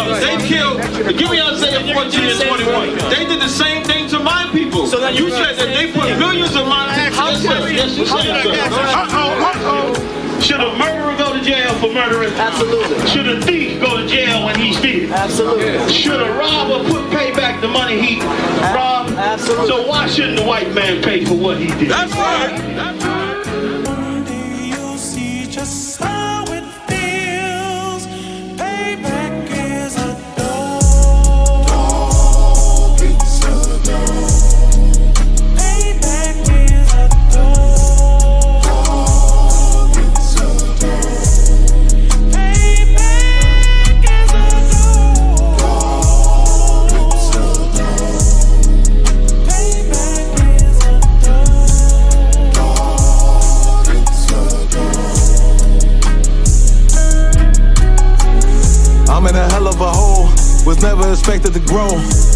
They killed, give me Isaiah 14 and 21. They did the same thing to my people. So you said that they put millions of my people. Yes, you said so. Should a murderer go to jail for murdering? Absolutely. Should a thief go to jail when he steals? Absolutely. Should a robber pay back the money he robbed? Absolutely. So why shouldn't the white man pay for what he did? That's right. That's right. One day you'll see just how it feels. Payback is a dog. It's a dog. Payback is a dog. It's a dog. Payback is a dog. It's a dog. Payback is a I'm in a hell of a hole, was never expected to grow.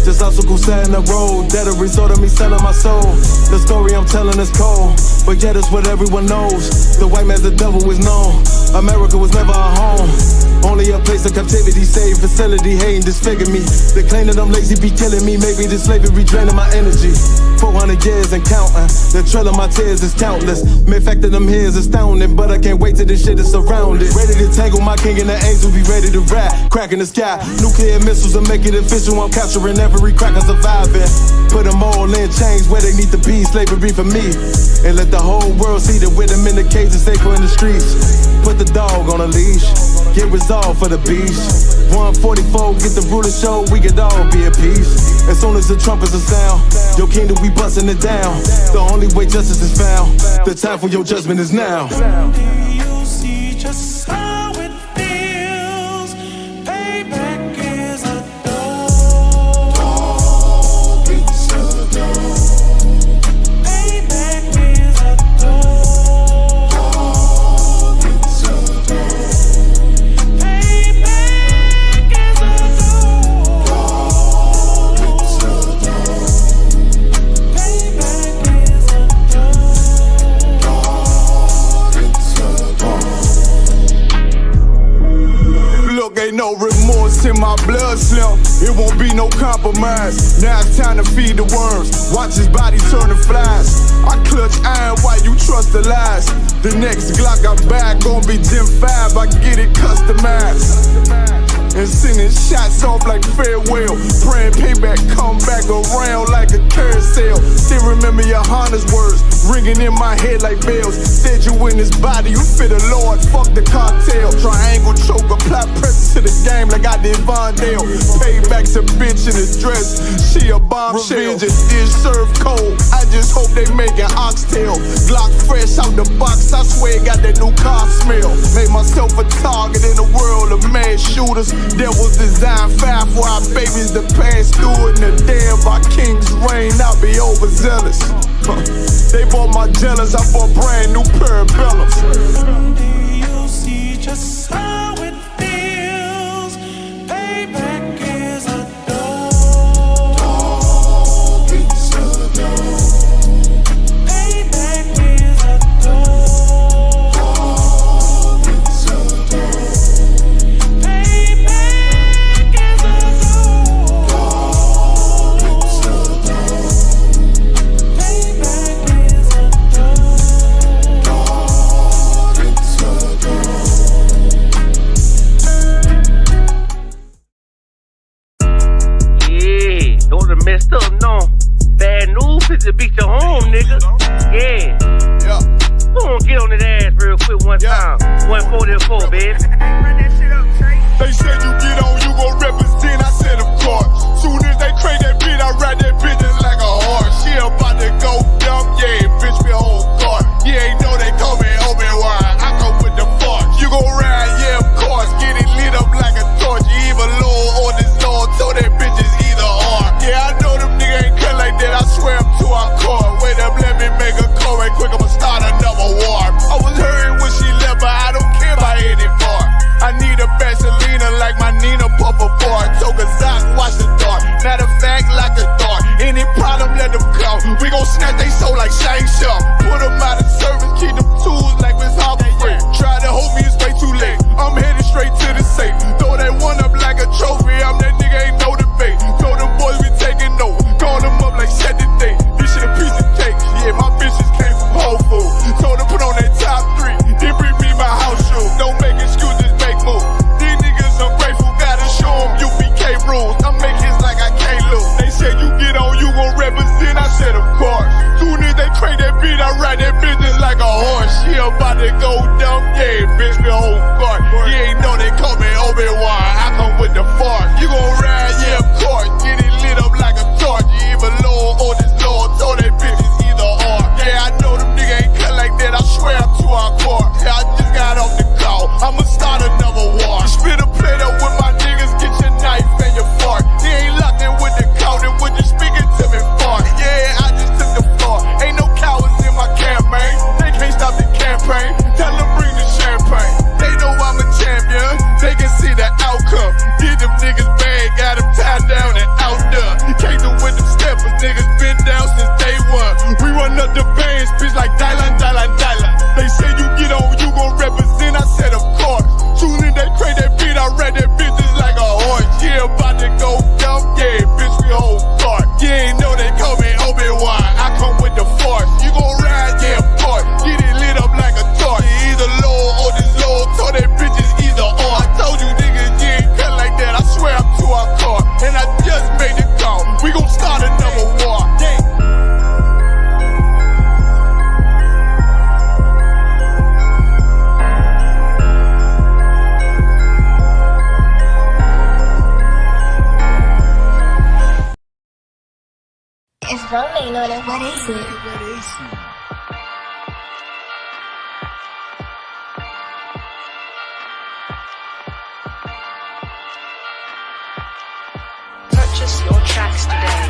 Just obstacles set in the road, that a result of me selling my soul. The story I'm telling is cold, but yet it's what everyone knows. The white man's the devil is known. America was never our home, only a place of captivity, save facility, hating disfigure me. They claim that I'm lazy, be killing me. Maybe this slavery draining my energy. 400 years and counting, the trail of my tears is countless. Main fact that I'm here is astounding, but I can't wait till this shit is surrounded. Ready to tangle my king and the angel, be ready to rap. Crack in the sky, nuclear missiles will make it official. I'm capturing every cracker surviving. Put them all in chains where they need to be, slavery for me. And let the whole world see that with them in the cage is safer in the streets. Put the dog on a leash, get resolved for the beast. 144, get the ruler show, we could all be at peace. As soon as the trumpets are sound, your kingdom we busting it down. The only way justice is found, the time for your judgment is now. One day you'll see just how it feels. Payback is a dog. It's a dog. Payback is a dog. It's a dog. Payback is a dog. It's a dog. Payback is a dog. Look, ain't no remorse in my blood slim. It won't be no compromise. Now it's time to feed the worms. Watch his body turn to flies. I clutch iron while you trust the lies. The next Glock I buy gon' be Gen 5. I get it customized. And sending shots off like farewell. Praying payback come back around like a carousel. Still remember your Honda's words ringing in my head like bells. Said you in this body, you fit a Lord, fuck the cartel. Triangle choke, apply pressure to the game like I did Von Dale. Payback's a bitch in a dress, she a bombshell. Revenge is served cold, I just hope they make an oxtail. Glock fresh out the box, I swear it got that new car smell. Made myself a target in a world of mad shooters. That was designed fire for our babies to pass through. In the day of our king's reign, I'll be overzealous. They bought my jealous, I bought brand new parabellums. One day you'll see just how it feels. Payback is a dog. It's a dog. Payback is a dog. It's a dog. Payback is a dog. It's a dog. Payback is a dog. It's a dog. Yeah, those are messed up, no. Bad news is to beat your home, nigga. Yeah. Yeah. Go on, get on that ass real quick one time. 144, baby. They said you get on, you gon' represent, I said of course. Soon as they crank that beat, I ride that bitch just like a horse. She about to go dumb, yeah, bitch me whole car. You ain't know they call me Obi-Wan, I come with the force. You gon' ride, yeah, of course, get it lit up like a torch. You even low on this Lord, so that bitch is either or. Yeah, I know them niggas ain't cut like that, I swear I'm to our core. Wait up, let me make a call right quick, I'ma start another war. I was hurting when she left, but I don't care about any part. I need a Vaseline like my to go dumb, yeah, bitch, we whole guard. You ain't know they call me Obi-Wan, I come with the fart. You gon' ride, yeah, of course, get it lit up like a torch. You even low or this Lord, told they bitches either or. Yeah, I know them niggas ain't cut like that, I swear I'm too hardcore. Yeah, I just got off the call, I'ma start another war. Spit a plate up with my niggas, get your knife and your fork. They ain't locked in with the counter when you speaking to me fart. Yeah, I just took the floor, ain't no cowards in my campaign. They can't stop the campaign, tell them bring the champagne. They know I'm a champion, they can see the outcome. Get them niggas bad, got them tied down and out there. Can't do with them steppers, niggas been down since day one. We run up the bands, bitch like Dylan. They say you get on, you gon' represent, I said of course. Soon as they crank that beat, I read that bitch just like a horse. Yeah, about to go dumb, yeah, bitch, we whole guard. You ain't know they call me Obi-Wan, I come with the force. You gon' ride, yeah, of course, get it lit up like a torch. You either low or this low, told that bitches either or. I told you niggas, you ain't cut like that, I swear I'm too hardcore. And I just made the call, we gon' start another war. If Ron ain't know that, what is it? Purchase your tracks today.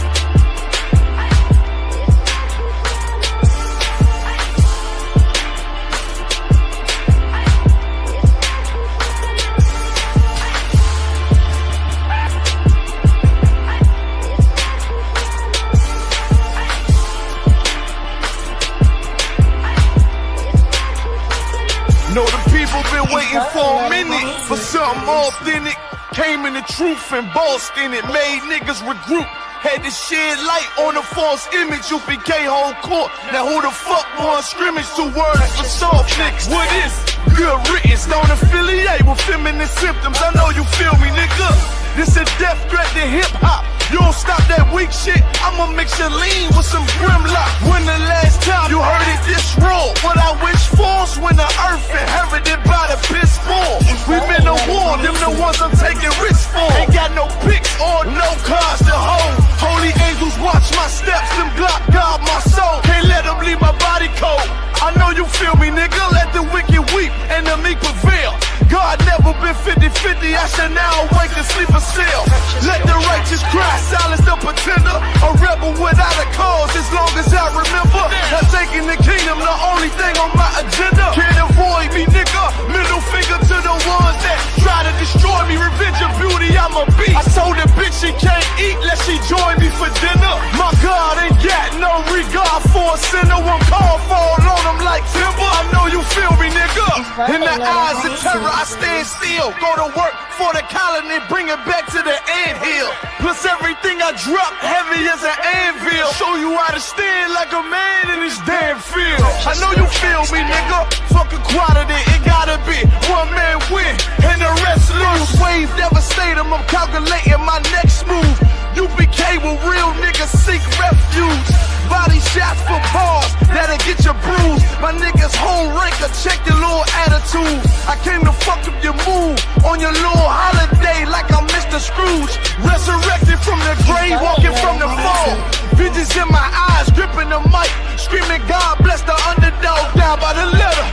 Know the people been waiting for a minute for something authentic. Came in the truth and bossed in it, made niggas regroup. Had to shed light on the false image, UPK whole court. Now who the fuck won scrimmage? 2 words for soft niggas. What is good riddance? Don't affiliate with feminine symptoms. I know you feel me, nigga. This a death threat to hip hop. You don't stop that weak shit, I'ma mix your lean with some Grimlock. When the last time you heard it this raw? What I wish for's when the earth inherited by the piss poor. We been to war, them the ones I'm taking risks for. Ain't got no picks or no cars to hold. Holy angels watch my steps, them Glock guard my soul. Can't let them leave my body cold. I know you feel me, nigga, let the wicked weep and the meek prevail. God never been 50-50, I shall now awake and sleep a cell. Let the righteous cry, silence the pretender. A rebel without a cause, as long as I remember. Not taking the kingdom, the only thing on my agenda. Can't avoid me, nigga, middle finger to the ones that try to destroy me. Revenge of beauty, I'm a beast. I told the bitch she can't eat, lest she join me for dinner. My God ain't got no regard for a sinner. One call fall on him like timber. I know you feel me, nigga. In the eyes of terror, I stand still. Go to work for the colony, bring it back to the anthill. Plus everything I drop, heavy as an anvil. Show you how to stand like a man in this damn field. I know you feel me, nigga. Fuck equality, it gotta be one man win and the rest lose. Wave devastator, I'm calculating my next move. UPK with real niggas seek refuge. Body shots for bars, that'll get you bruised. My niggas whole ranker, check your little attitude. I came to fuck up your mood on your little holiday like I'm Mr. Scrooge. Resurrected from the grave, walking from the fall. Visions in my eyes, gripping the mic, screaming God bless the underdog. Down by the letter,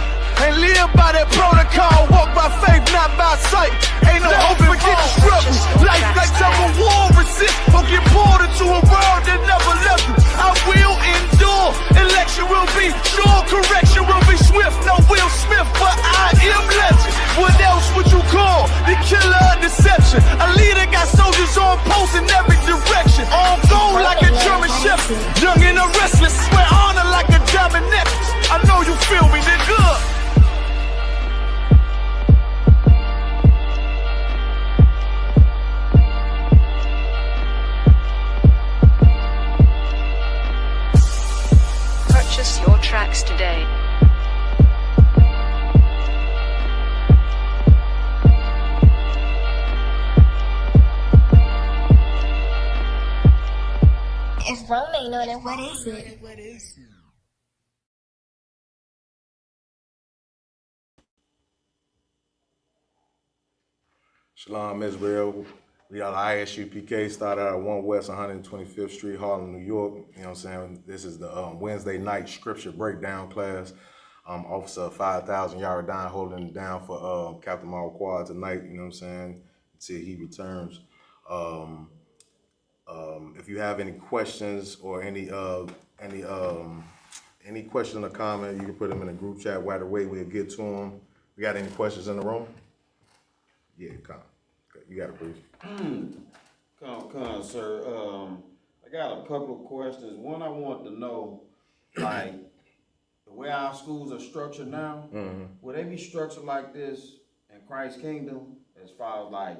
and live by that protocol. Walk by faith, not by sight. Ain't no hope for getting struggles. Life like some of war, resist or get pulled into a world that never left you. I will endure. Election will be sure, correction will be swift. No Will Smith, but I am legend. What else would you call the killer of deception? A leader got soldiers on post in every direction. On gold like a German shepherd, young and a restless. Swear honor like a diamond necklace. I know you feel me, nigga. Purchase your tracks today. If Ron ain't know that, what is it? Shalom, Israel. We got ISUPK started out at 1 West 125th Street, Harlem, New York. You know what I'm saying? This is the Wednesday night scripture breakdown class. Officer 5,000-yard down, holding it down for Captain Marquard tonight, you know what I'm saying, until he returns. If you have any questions or any question or comment, you can put them in the group chat right away. We'll get to them. We got any questions in the room? Yeah, come. You got it, please. Come, sir. I got a couple of questions. One, I want to know, like, the way our schools are structured now, will they be structured like this in Christ's kingdom as far as, like,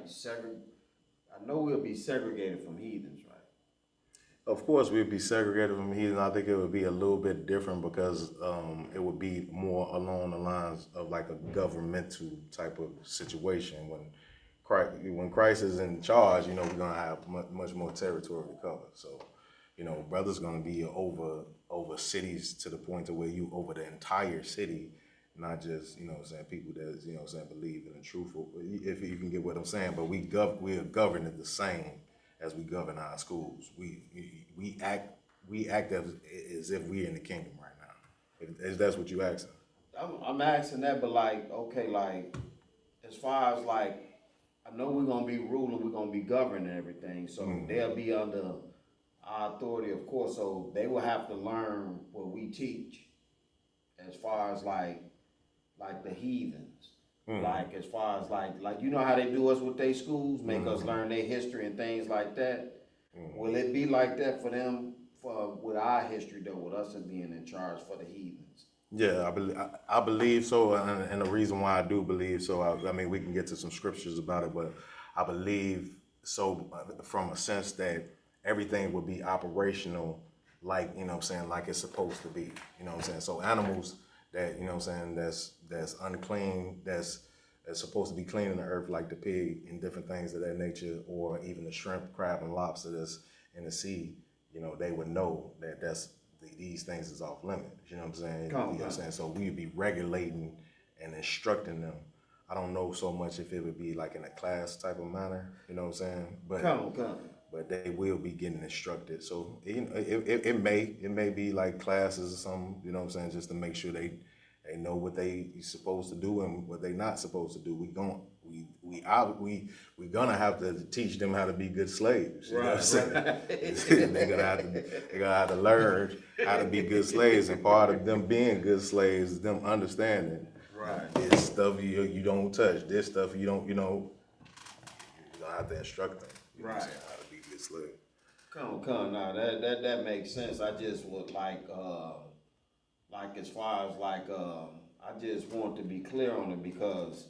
I know we'll be segregated from heathens, right? Of course, we'd be segregated from heathen. I think it would be a little bit different because it would be more along the lines of like a governmental type of situation. When Christ is in charge, you know, we're gonna have much more territory to cover. So, you know, brother's gonna be over cities to the point to where you over the entire city, not just, you know what I'm saying, people that, you know what I'm saying, believe in the truth, if you can get what I'm saying. But we are governed the same as we govern our schools. We act as if we're in the kingdom right now. If that's what you asking. I'm asking that, but like, okay, like, as far as like, I know we're gonna be ruling, we're gonna be governing everything, so they'll be under our authority, of course. So they will have to learn what we teach, as far as like the heathens, like as far as like you know how they do us with their schools, make us learn their history and things like that. Will it be like that for them with our history though, with us being in charge for the heathens? Yeah, I believe so, and the reason why I do believe so, I mean, we can get to some scriptures about it, but I believe so from a sense that everything would be operational, like, you know what I'm saying, like it's supposed to be, you know what I'm saying. So animals that, you know what I'm saying, that's unclean, that's supposed to be clean in the earth, like the pig and different things of that nature, or even the shrimp, crab, and lobster that's in the sea, you know, they would know that these things is off limit. You know what I'm saying? You know what I'm saying? So we'd be regulating and instructing them. I don't know so much if it would be like in a class type of manner, you know what I'm saying? But they will be getting instructed. So it may be like classes or something, you know what I'm saying, just to make sure they know what they supposed to do and what they not supposed to do. We gonna have to teach them how to be good slaves. You know what I'm saying? They're gonna have to learn how to be good slaves, and part of them being good slaves is them understanding this stuff you don't touch, this stuff you don't, you know, you're gonna have to instruct them. You know what I'm saying, how to be good slaves. Come now, that makes sense. I just would like as far as I just want to be clear on it, because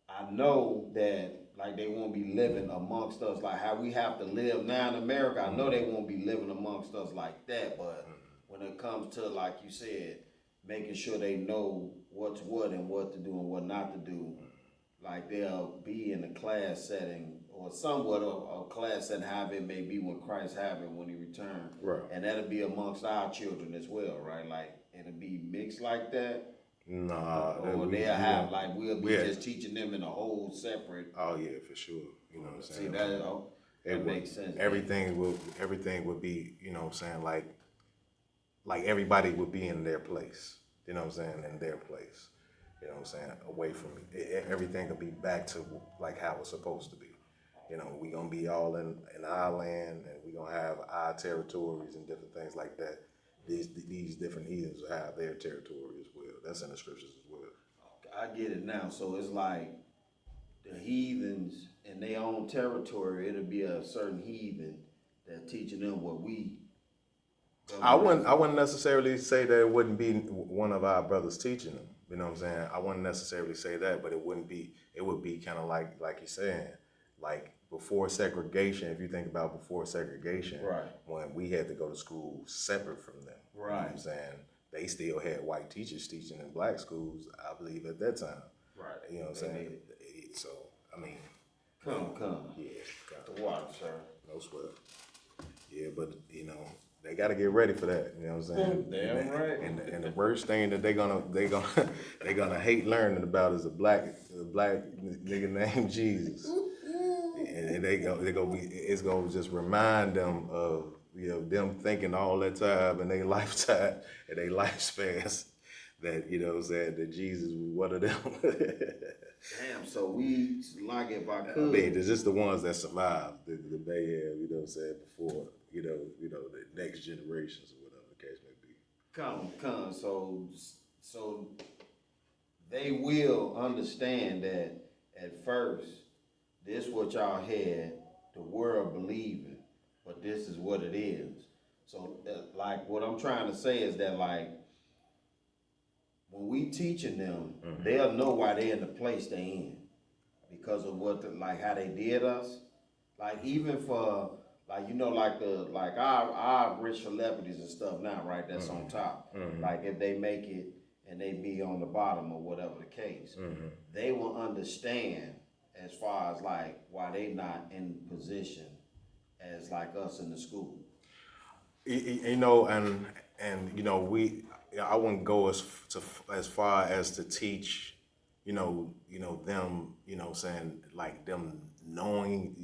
I know that like they won't be living amongst us like how we have to live now in America. I know they won't be living amongst us like that, but when it comes to, like you said, making sure they know what's what and what to do and what not to do, like they'll be in a class setting or somewhat of a class setting, however it may be when Christ have it when he returns. Right. And that'll be amongst our children as well, right? Like it'll be mixed like that. Nah, or they'll have like we'll be just teaching them in a whole separate. Oh yeah, for sure. You know what I'm saying? See that makes sense. Everything would be, you know what I'm saying, like everybody would be in their place. You know what I'm saying, in their place. You know what I'm saying, away from me. Everything will be back to like how it's supposed to be. You know, we gonna be all in our land, and we gonna have our territories and different things like that. These different heathens will have their territory as well. That's in the scriptures as well. I get it now. So it's like the heathens in their own territory, it'll be a certain heathen that's teaching them what we. I wouldn't necessarily say that it wouldn't be one of our brothers teaching them. You know what I'm saying? I wouldn't necessarily say that, but it would be kind of like you're saying, like before segregation. If you think about before segregation, right, when we had to go to school separate from them, right, you know what I'm saying, they still had white teachers teaching in black schools, I believe, at that time. Right. You know what I'm saying? So, I mean. Come. Yeah. The water, sir. No sweat. Yeah, but, you know, they got to get ready for that. You know what I'm saying? Damn right. And the worst thing that they're gonna hate learning about is a black nigga named Jesus. And it's gonna just remind them of them thinking all that time in their lifetime and their lifespans that what I'm saying, that Jesus was one of them. Damn, so we, like, if I could. I mean, it's just the ones that survived the mayhem, you know what I'm saying, before, the next generations or whatever the case may be. Come. So they will understand that at first, this what y'all had the world believing, but this is what it is. So, like, what I'm trying to say is that, like, when we teaching them, they'll know why they're in the place they in because of how they did us. Like, even for, like, our rich celebrities and stuff now, right, that's on top. Like, if they make it and they be on the bottom or whatever the case, they will understand as far as, like, why they not in position as, like, us in the school. I wouldn't go as far as to teach, them, saying, like, them knowing,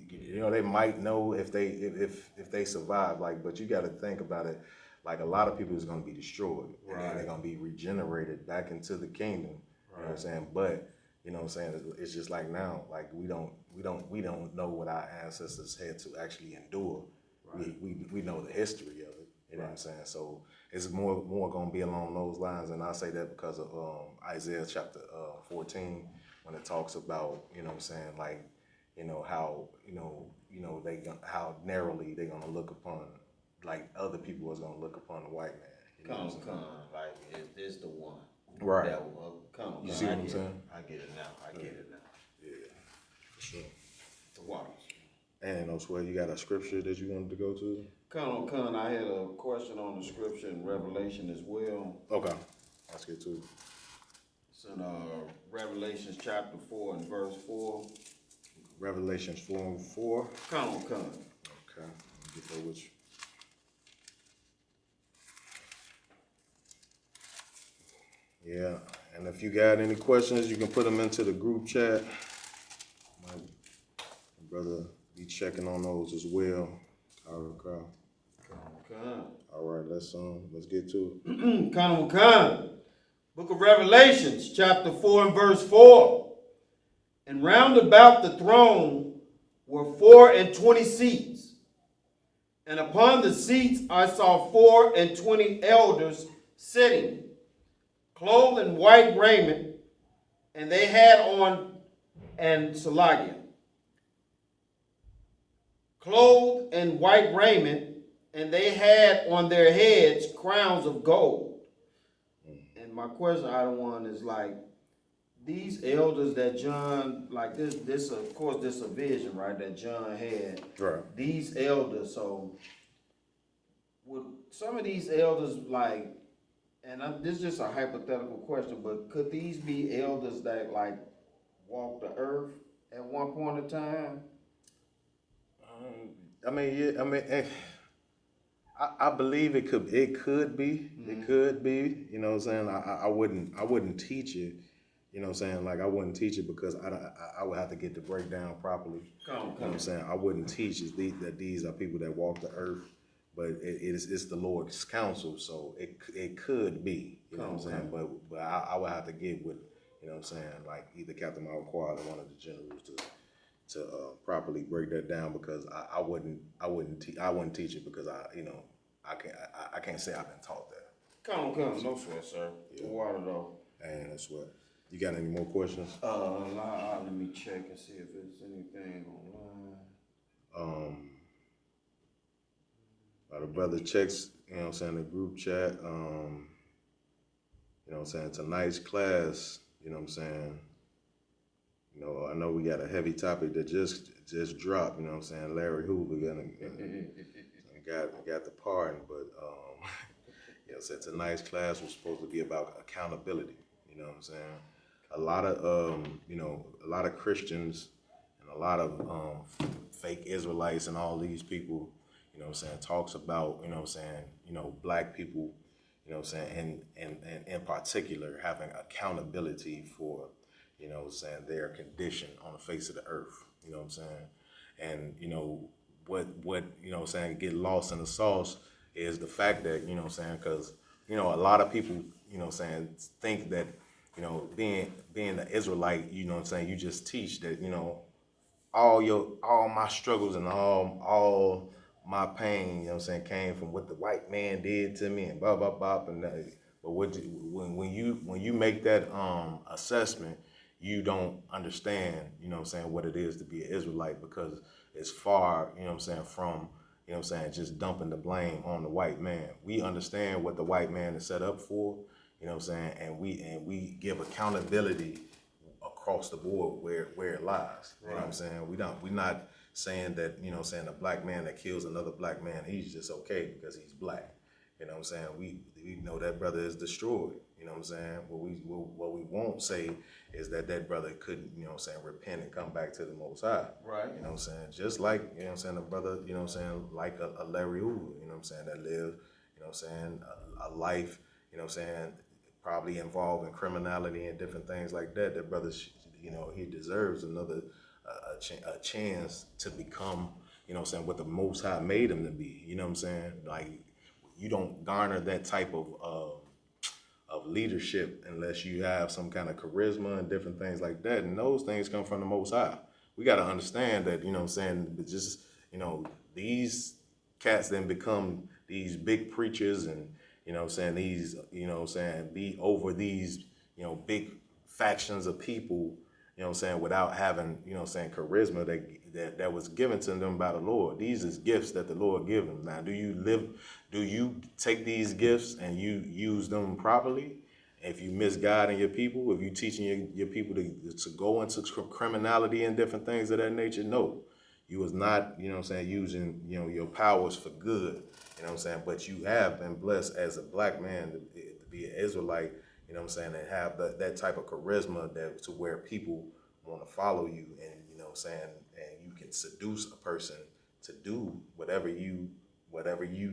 they might know if they survive, like, but you got to think about it, like, a lot of people is going to be destroyed, right? And they're going to be regenerated back into the kingdom, right. You know what I'm saying? But it's just like now, like, we don't know what our ancestors had to actually endure. Right. We know the history of it. You know what I'm saying? So it's more going to be along those lines, and I say that because of Isaiah chapter 14, when it talks about, like, how how narrowly they're going to look upon, like, other people is going to look upon the white man. Come, like, is this the one? Right. That come. You see what I'm saying? I get it now. Yeah, for sure. The waters. And I swear, you got a scripture that you wanted to go to? Con, I had a question on the scripture in Revelation as well. Okay, let's get to it. It's in Revelations chapter 4 and verse 4. Revelations 4 and 4. Con. Okay, let me get that with you. Yeah, and if you got any questions, you can put them into the group chat. My brother be checking on those as well. Okay. All right, let's get to it. Con. Book of Revelations, chapter 4 and verse 4. And round about the throne were 24 seats, and upon the seats I saw 24 elders sitting, clothed in white raiment, and they had on clothed in white raiment, and they had on their heads crowns of gold. And my question, item one, is like, these elders that John, like this of course, this a vision, right, that John had. Right. These elders, so would some of these elders, like, and this is just a hypothetical question, but could these be elders that, like, walked the earth at one point in time? I believe it could be. Mm-hmm. It could be. You know what I'm saying? I wouldn't teach it. You know what I'm saying? Like, I wouldn't teach it because I would have to get the breakdown properly. You know what I'm saying? I wouldn't teach that these are people that walk the earth, but it's the Lord's counsel, so it could be. You know what I'm saying? But I would have to get with, you know what I'm saying, like either Captain Malquad or one of the generals to properly break that down, because I wouldn't teach it because I can't say I've been taught that. Come, no sweat, sir. Yeah. Water though. And that's what. You got any more questions? Let me check and see if there's anything online. The brother checks, you know what I'm saying, the group chat. You know what I'm saying, tonight's class, you know what I'm saying. You know, I know we got a heavy topic that just dropped, you know what I'm saying. Larry Hoover got the pardon, but you know, so tonight's class was supposed to be about accountability. You know what I'm saying? A lot of Christians and a lot of fake Israelites and all these people, you know what I'm saying, talks about, you know what I'm saying, you know, black people, you know what I'm saying, and in particular having accountability for, you know what I'm saying, their condition on the face of the earth, you know what I'm saying? And, you know, what you know what I'm saying, get lost in the sauce is the fact that, you know what I'm saying, because, you know, a lot of people, you know what I'm saying, think that, you know, being an Israelite, you know what I'm saying, you just teach that, you know, all my struggles and all my pain, you know what I'm saying, came from what the white man did to me and blah blah blah. And that, but when you make that assessment, you don't understand, you know what I'm saying, what it is to be an Israelite, because it's far, you know what I'm saying, from, you know what I'm saying, just dumping the blame on the white man. We understand what the white man is set up for, you know what I'm saying, and we give accountability across the board where it lies. You know what I'm saying? We're not saying that, you know what I'm saying, a black man that kills another black man, he's just okay because he's black. You know what I'm saying? We know that brother is destroyed. You know what I'm saying? What we won't say is that brother couldn't, you know what I'm saying, repent and come back to the Most High. Right. You know what I'm saying? Just like, you know what I'm saying, a brother, you know what I'm saying, like a Larry Hoover, you know what I'm saying, that lived, you know what I'm saying, a life, you know what I'm saying, probably involved in criminality and different things like that. That brother, you know, he deserves another a chance to become, you know what I'm saying, what the Most High made him to be. You know what I'm saying? Like, you don't garner that type of leadership unless you have some kind of charisma and different things like that. And those things come from the Most High. We got to understand that, you know what I'm saying, but just, you know, these cats then become these big preachers and, you know what I'm saying, these, you know what I'm saying, be over these, you know, big factions of people, you know what I'm saying, without having, you know what I'm saying, charisma that was given to them by the Lord. These is gifts that the Lord give them. Now, do you take these gifts and you use them properly? If you misguiding your people, if you teaching your people to go into criminality and different things of that nature, no. You was not, you know what I'm saying, using, you know, your powers for good, you know what I'm saying, but you have been blessed as a black man to be an Israelite, you know what I'm saying, and have that type of charisma that to where people want to follow you, and, you know what I'm saying, and you can seduce a person to do whatever you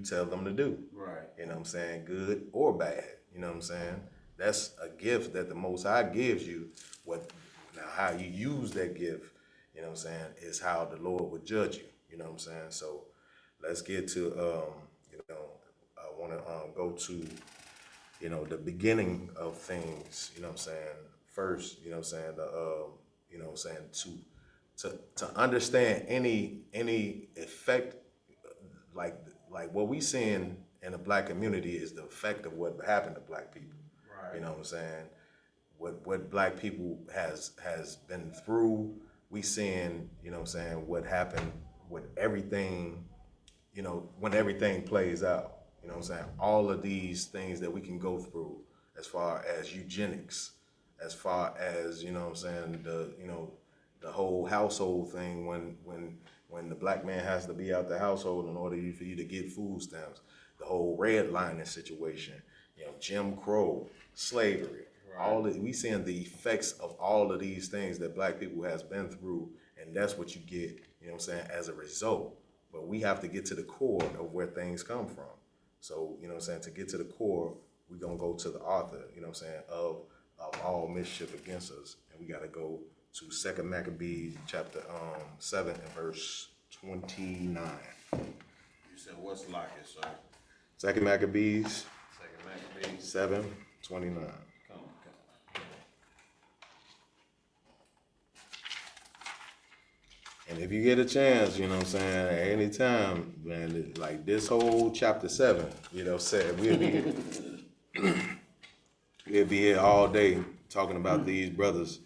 tell them to do. Right. You know what I'm saying, good or bad, you know what I'm saying. That's a gift that the Most High gives you. Now how you use that gift, you know what I'm saying, is how the Lord would judge you. You know what I'm saying? So let's get to, you know, I want to go to, you know, the beginning of things, you know what I'm saying, first, you know what I'm saying, you know what I'm saying, to understand any effect, like what we seeing in the black community is the effect of what happened to black people. Right. You know what I'm saying? What black people has been through, we seeing, you know what I'm saying, what happened with everything, you know, when everything plays out. You know what I'm saying? All of these things that we can go through as far as eugenics, as far as, you know what I'm saying, the whole household thing when the black man has to be out the household in order for you to get food stamps, the whole redlining situation, you know, Jim Crow, slavery, right. We seeing the effects of all of these things that black people has been through, and that's what you get, you know what I'm saying, as a result. But we have to get to the core of where things come from. So, you know what I'm saying, to get to the core, we're going to go to the author, you know what I'm saying, of all mischief against us. And we got to go to 2 Maccabees chapter 7 and verse 29. You said what's like it, sir? 2 Maccabees 2 Maccabees 7:29. Come. And if you get a chance, you know what I'm saying, at any time, man, like this whole chapter 7, you know what I'm saying, we'll be here all day talking about these brothers.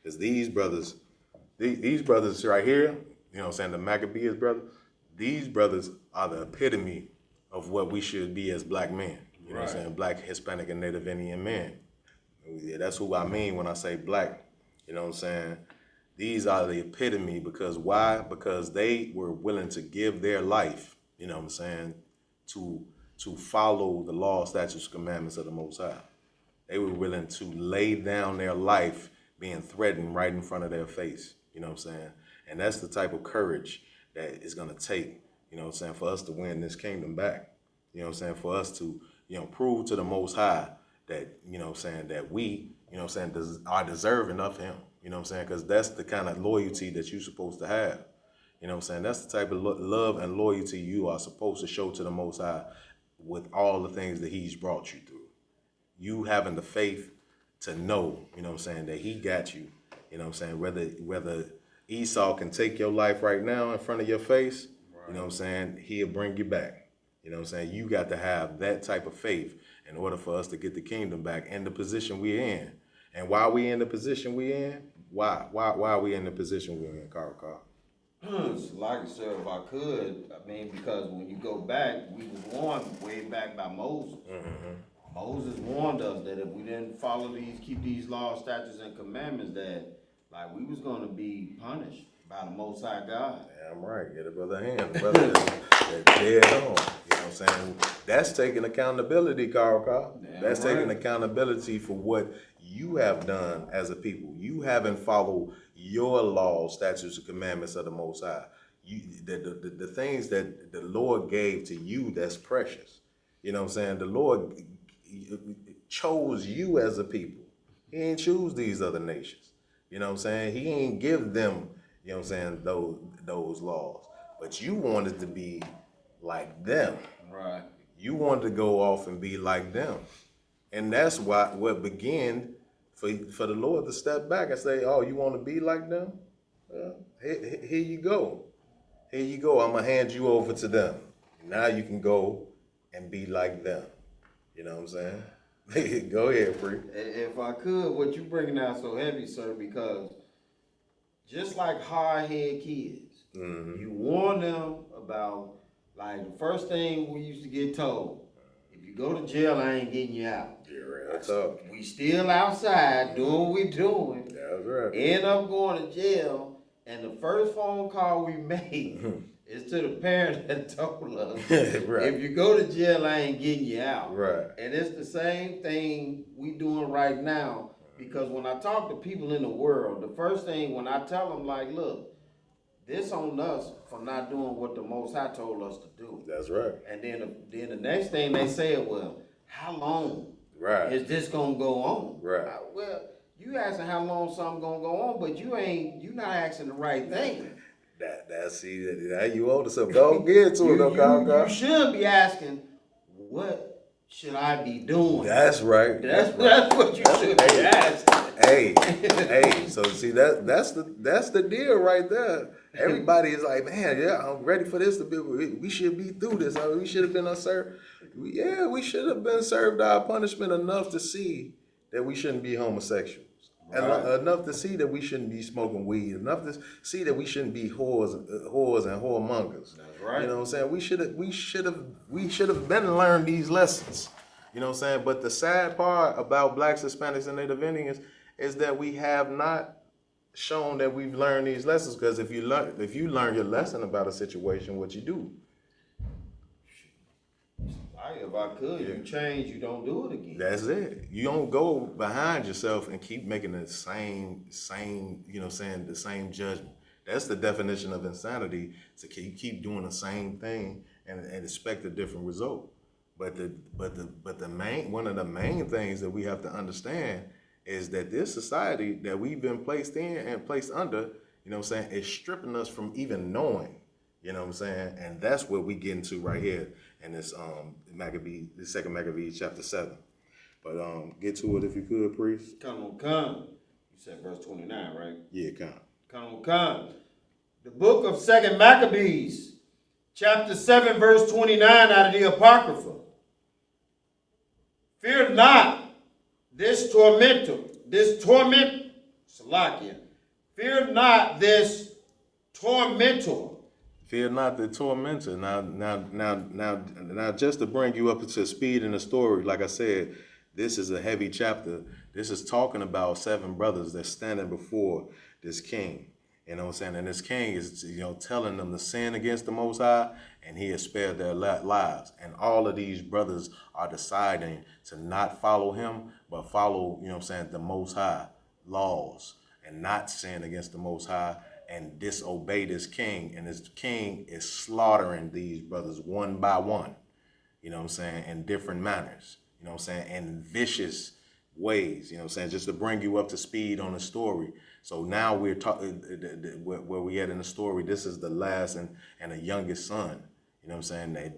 Because these brothers right here, you know what I'm saying, the Maccabees brothers, these brothers are the epitome of what we should be as black men. You know what I'm saying, black, Hispanic, and Native Indian men. Yeah, that's who I mean when I say black. You know what I'm saying? These are the epitome, because why? Because they were willing to give their life, you know what I'm saying, to follow the law, statutes, commandments of the Most High. They were willing to lay down their life being threatened right in front of their face, you know what I'm saying? And that's the type of courage that is going to take, you know what I'm saying, for us to win this kingdom back. You know what I'm saying, for us to, you know, prove to the Most High that, you know what I'm saying, that we, you know what I'm saying, are deserving of him. You know what I'm saying, because that's the kind of loyalty that you're supposed to have. You know what I'm saying, that's the type of love and loyalty you are supposed to show to the Most High with all the things that he's brought you through. You having the faith to know, you know what I'm saying, that he got you. You know what I'm saying, whether Esau can take your life right now in front of your face, you know what I'm saying, he'll bring you back. You know what I'm saying, you got to have that type of faith in order for us to get the kingdom back in the position we're in. And why we in the position we're in? Why are we in the position we're in, Carl? So like I said, if I could, I mean, because when you go back, we was warned way back by Moses. Mm-hmm. Moses warned us that if we didn't follow keep these laws, statutes, and commandments, that like we was going to be punished by the Most High God. Yeah, I'm right. Get a brother hand. The brother is dead on. You know what I'm saying? That's taking accountability, Carl. That's taking accountability for what you have done as a people. You haven't followed your laws, statutes, and commandments of the Most High. The things that the Lord gave to you that's precious. You know what I'm saying? The Lord chose you as a people. He ain't choose these other nations. You know what I'm saying? He ain't give them, you know what I'm saying, those laws. But you wanted to be like them. Right. You wanted to go off and be like them. And that's what began for the Lord to step back and say, oh, you want to be like them? Well, here you go. Here you go. I'm going to hand you over to them. Now you can go and be like them. You know what I'm saying? Go ahead, Free. If I could, what you bringing out so heavy, sir, because just like hard-headed kids, you warn them about, like, the first thing we used to get told, if you go to jail, I ain't getting you out. Yeah, right. That's up. We still outside doing what we doing. That's right. End up going to jail, and the first phone call we made is to the parent that told us, right. If you go to jail, I ain't getting you out. Right. And it's the same thing we doing right now, because when I talk to people in the world, the first thing when I tell them, like, look, this on us for not doing what the Most High told us to do. That's right. And then the next thing they say, well, how long is this gonna go on? Right. Well, you asking how long something gonna go on, but you not asking the right thing. That you older, so go get to it, though, Carl. You should be asking, what should I be doing? That's right. That's what you should be asking. Hey. So see that's the deal right there. Everybody is like, man, yeah, I'm ready for this to be. We should be through this. I mean, we should have been served. Yeah, we should have been served our punishment enough to see that we shouldn't be homosexuals. Right. Enough to see that we shouldn't be smoking weed. Enough to see that we shouldn't be whores and whoremongers. That's right. You know what I'm saying? We should have been learned these lessons. You know what I'm saying? But the sad part about blacks, Hispanics, and Native Indians is that we have not shown that we've learned these lessons. Because if you learn your lesson about a situation, what you do? If I could, you change, you don't do it again. That's it. You don't go behind yourself and keep making the same, you know what I'm saying, the same judgment. That's the definition of insanity, to keep doing the same thing and expect a different result. But one of the main things that we have to understand is that this society that we've been placed in and placed under, you know what I'm saying, is stripping us from even knowing. You know what I'm saying? And that's what we get into right here in this the second Maccabees chapter 7. But get to it if you could, priest. Come. You said verse 29, right? Yeah, Come. The book of 2 Maccabees, chapter 7, verse 29 out of the Apocrypha. Fear not this torment, Salakia. Fear not this tormentor. Fear not the tormentor. Now, just to bring you up to speed in the story, like I said, this is a heavy chapter. This is talking about 7 brothers that's standing before this king. You know what I'm saying? And this king is, you know, telling them to sin against the Most High, and he has spared their lives. And all of these brothers are deciding to not follow him, but follow, you know what I'm saying, the Most High laws, and not sin against the Most High, and disobey this king, and this king is slaughtering these brothers one by one, you know what I'm saying, in different manners, you know what I'm saying, in vicious ways, you know what I'm saying, just to bring you up to speed on the story. So now we're talking, where we at in the story, this is the last and the youngest son, you know what I'm saying, that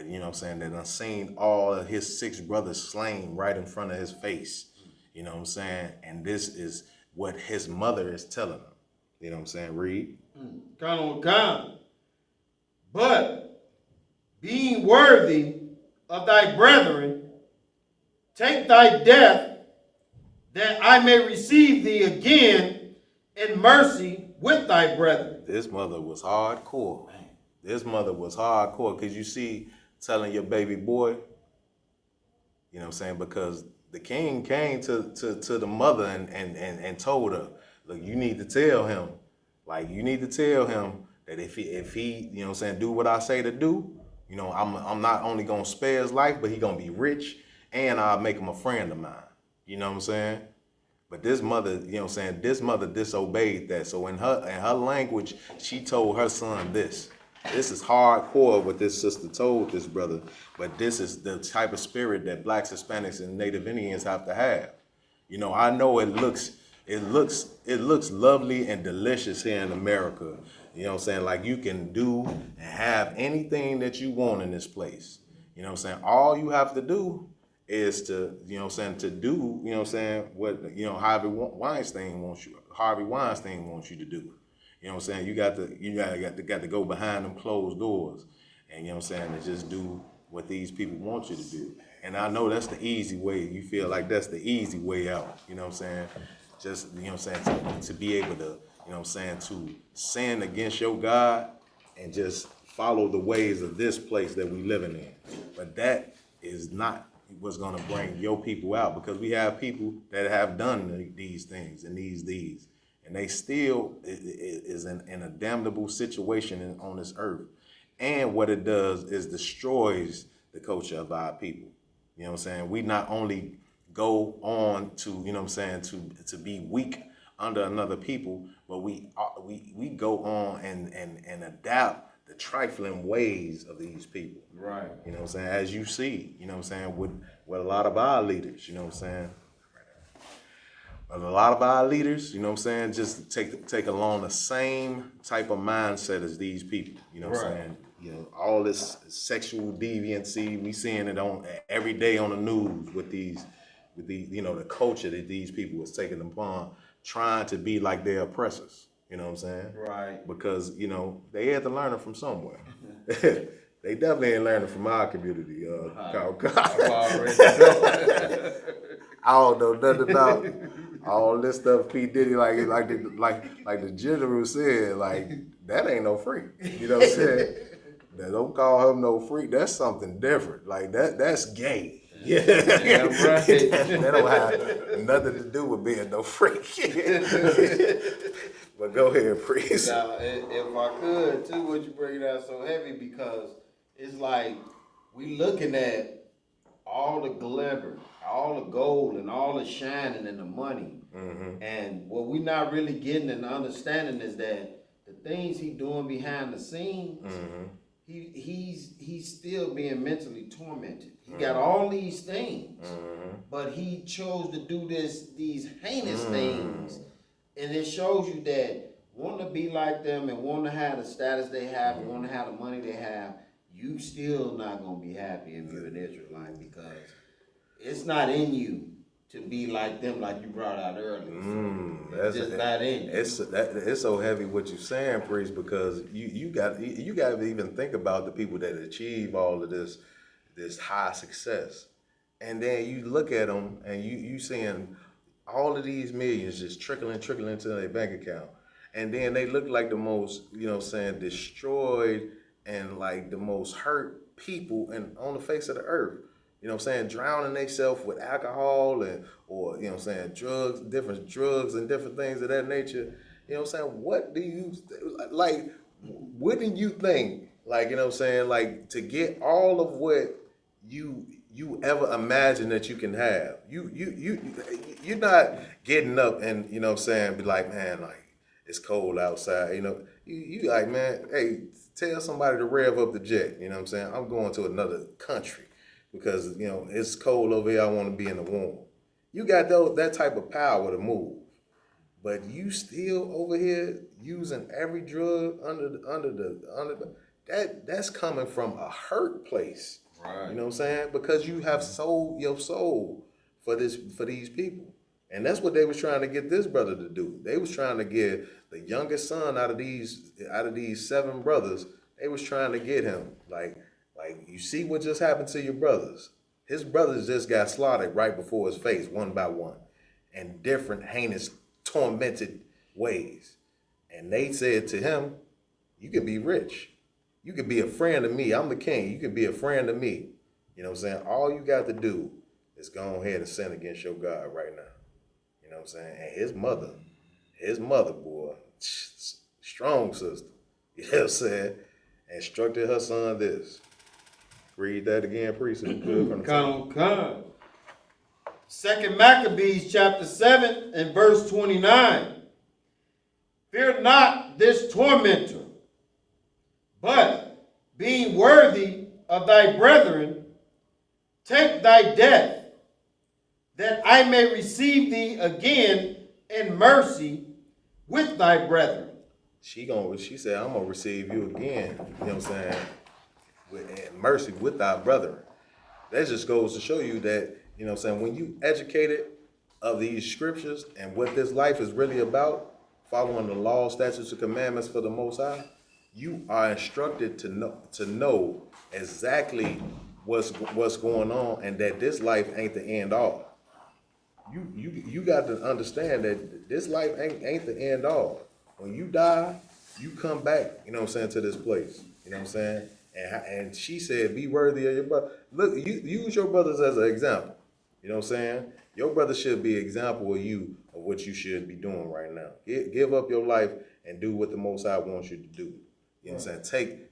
you know what I'm saying, that done seen all of his 6 brothers slain right in front of his face, you know what I'm saying, and this is what his mother is telling him, you know what I'm saying, read. But being worthy of thy brethren, take thy death, that I may receive thee again in mercy with thy brethren. This mother was hardcore. This mother was hardcore, because you see, telling your baby boy, you know what I'm saying, because the king came to the mother and told her, look, you need to tell him, like, you need to tell him that if he, you know what I'm saying, do what I say to do, you know, I'm not only gonna spare his life, but he gonna be rich, and I'll make him a friend of mine. You know what I'm saying? But this mother, you know what I'm saying, this mother disobeyed that. So in her language, she told her son this. This is hardcore what this sister told this brother, but this is the type of spirit that Blacks, Hispanics, and Native Indians have to have. You know, I know it looks lovely and delicious here in America. You know what I'm saying? Like, you can do and have anything that you want in this place. You know what I'm saying? All you have to do is to, you know what I'm saying, to do, you know what I'm saying, what, you know, Harvey Weinstein wants you to do. You know what I'm saying? You got to go behind them closed doors, and you know what I'm saying, to just do what these people want you to do. And I know that's the easy way. You feel like that's the easy way out. You know what I'm saying? Just, you know what I'm saying, to be able to, you know what I'm saying, to sin against your God and just follow the ways of this place that we living in. But that is not what's going to bring your people out, because we have people that have done these things and these. And they still is in a damnable situation on this earth. And what it does is destroys the culture of our people. You know what I'm saying? We not only go on to, you know what I'm saying, to be weak under another people, but we go on and adapt the trifling ways of these people. Right. You know what I'm saying? As you see, you know what I'm saying, with a lot of our leaders, you know what I'm saying? But a lot of our leaders, you know what I'm saying, just take along the same type of mindset as these people. You know what I'm saying? You know, all this sexual deviancy, we seeing it on every day on the news with these, you know, the culture that these people was taking upon, trying to be like their oppressors. You know what I'm saying? Right. Because, you know, they had to learn it from somewhere. They definitely ain't learning from our community. I don't know nothing about all this stuff P. Diddy, like the general said, like, that ain't no freak. You know what I'm saying? That don't call him no freak. That's something different. Like, that's gay. Yeah, right. That don't have nothing to do with being no freak. But go ahead, priest. Now, if I could, too, would you bring it out so heavy? Because it's like we looking at all the glitter, all the gold, and all the shining and the money. Mm-hmm. And what we not really getting and understanding is that the things he doing behind the scenes, mm-hmm. he's still being mentally tormented. He got all these things, but he chose to do these heinous things. And it shows you that wanting to be like them and wanting to have the status they have and wanting to have the money they have, you still not going to be happy if you're an Israelite, because it's not in you to be like them, like you brought out earlier. It's just not in you. It's so heavy what you're saying, priest, because you got to even think about the people that achieve all of this high success, and then you look at them and you seeing all of these millions just trickling into their bank account, and then they look like the most, you know what I'm saying, destroyed and like the most hurt people on the face of the earth. You know what I'm saying, drowning themselves with alcohol or you know what I'm saying, different drugs and different things of that nature. You know what I'm saying? What do you like? Wouldn't you think, like, you know what I'm saying, like, to get all of what you ever imagine that you can have, you're not getting up and, you know what I'm saying, be like, man, like, it's cold outside. You know, you like, man, hey, tell somebody to rev up the jet. You know what I'm saying? I'm going to another country because, you know, it's cold over here. I want to be in the warm. You got that type of power to move. But you still over here using every drug that's coming from a hurt place. Right. You know what I'm saying? Because you have sold your soul for these people. And that's what they was trying to get this brother to do. They was trying to get the youngest son out of these 7 brothers. They was trying to get him. Like you see what just happened to your brothers. His brothers just got slaughtered right before his face, one by one, in different heinous, tormented ways. And they said to him, you can be rich. You can be a friend of me. I'm the king. You can be a friend of me. You know what I'm saying? All you got to do is go ahead and sin against your God right now. You know what I'm saying? And his mother, boy, strong sister, you know what I'm saying, instructed her son this. Read that again, priest. Come. 2 Maccabees chapter 7 and verse 29. Fear not this tormentor, but being worthy of thy brethren, take thy death, that I may receive thee again in mercy with thy brethren. She said, I'm gonna receive you again, you know what I'm saying, with mercy with thy brethren. That just goes to show you that, you know what I'm saying, when you educated of these scriptures and what this life is really about, following the law, statutes, and commandments for the Most High, you are instructed to know exactly what's going on, and that this life ain't the end all. You got to understand that this life ain't the end all. When you die, you come back, you know what I'm saying, to this place. You know what I'm saying? And she said, be worthy of your brother. Look, you use your brothers as an example. You know what I'm saying? Your brother should be an example of you, of what you should be doing right now. Give up your life and do what the Most High wants you to do. You know what I'm saying?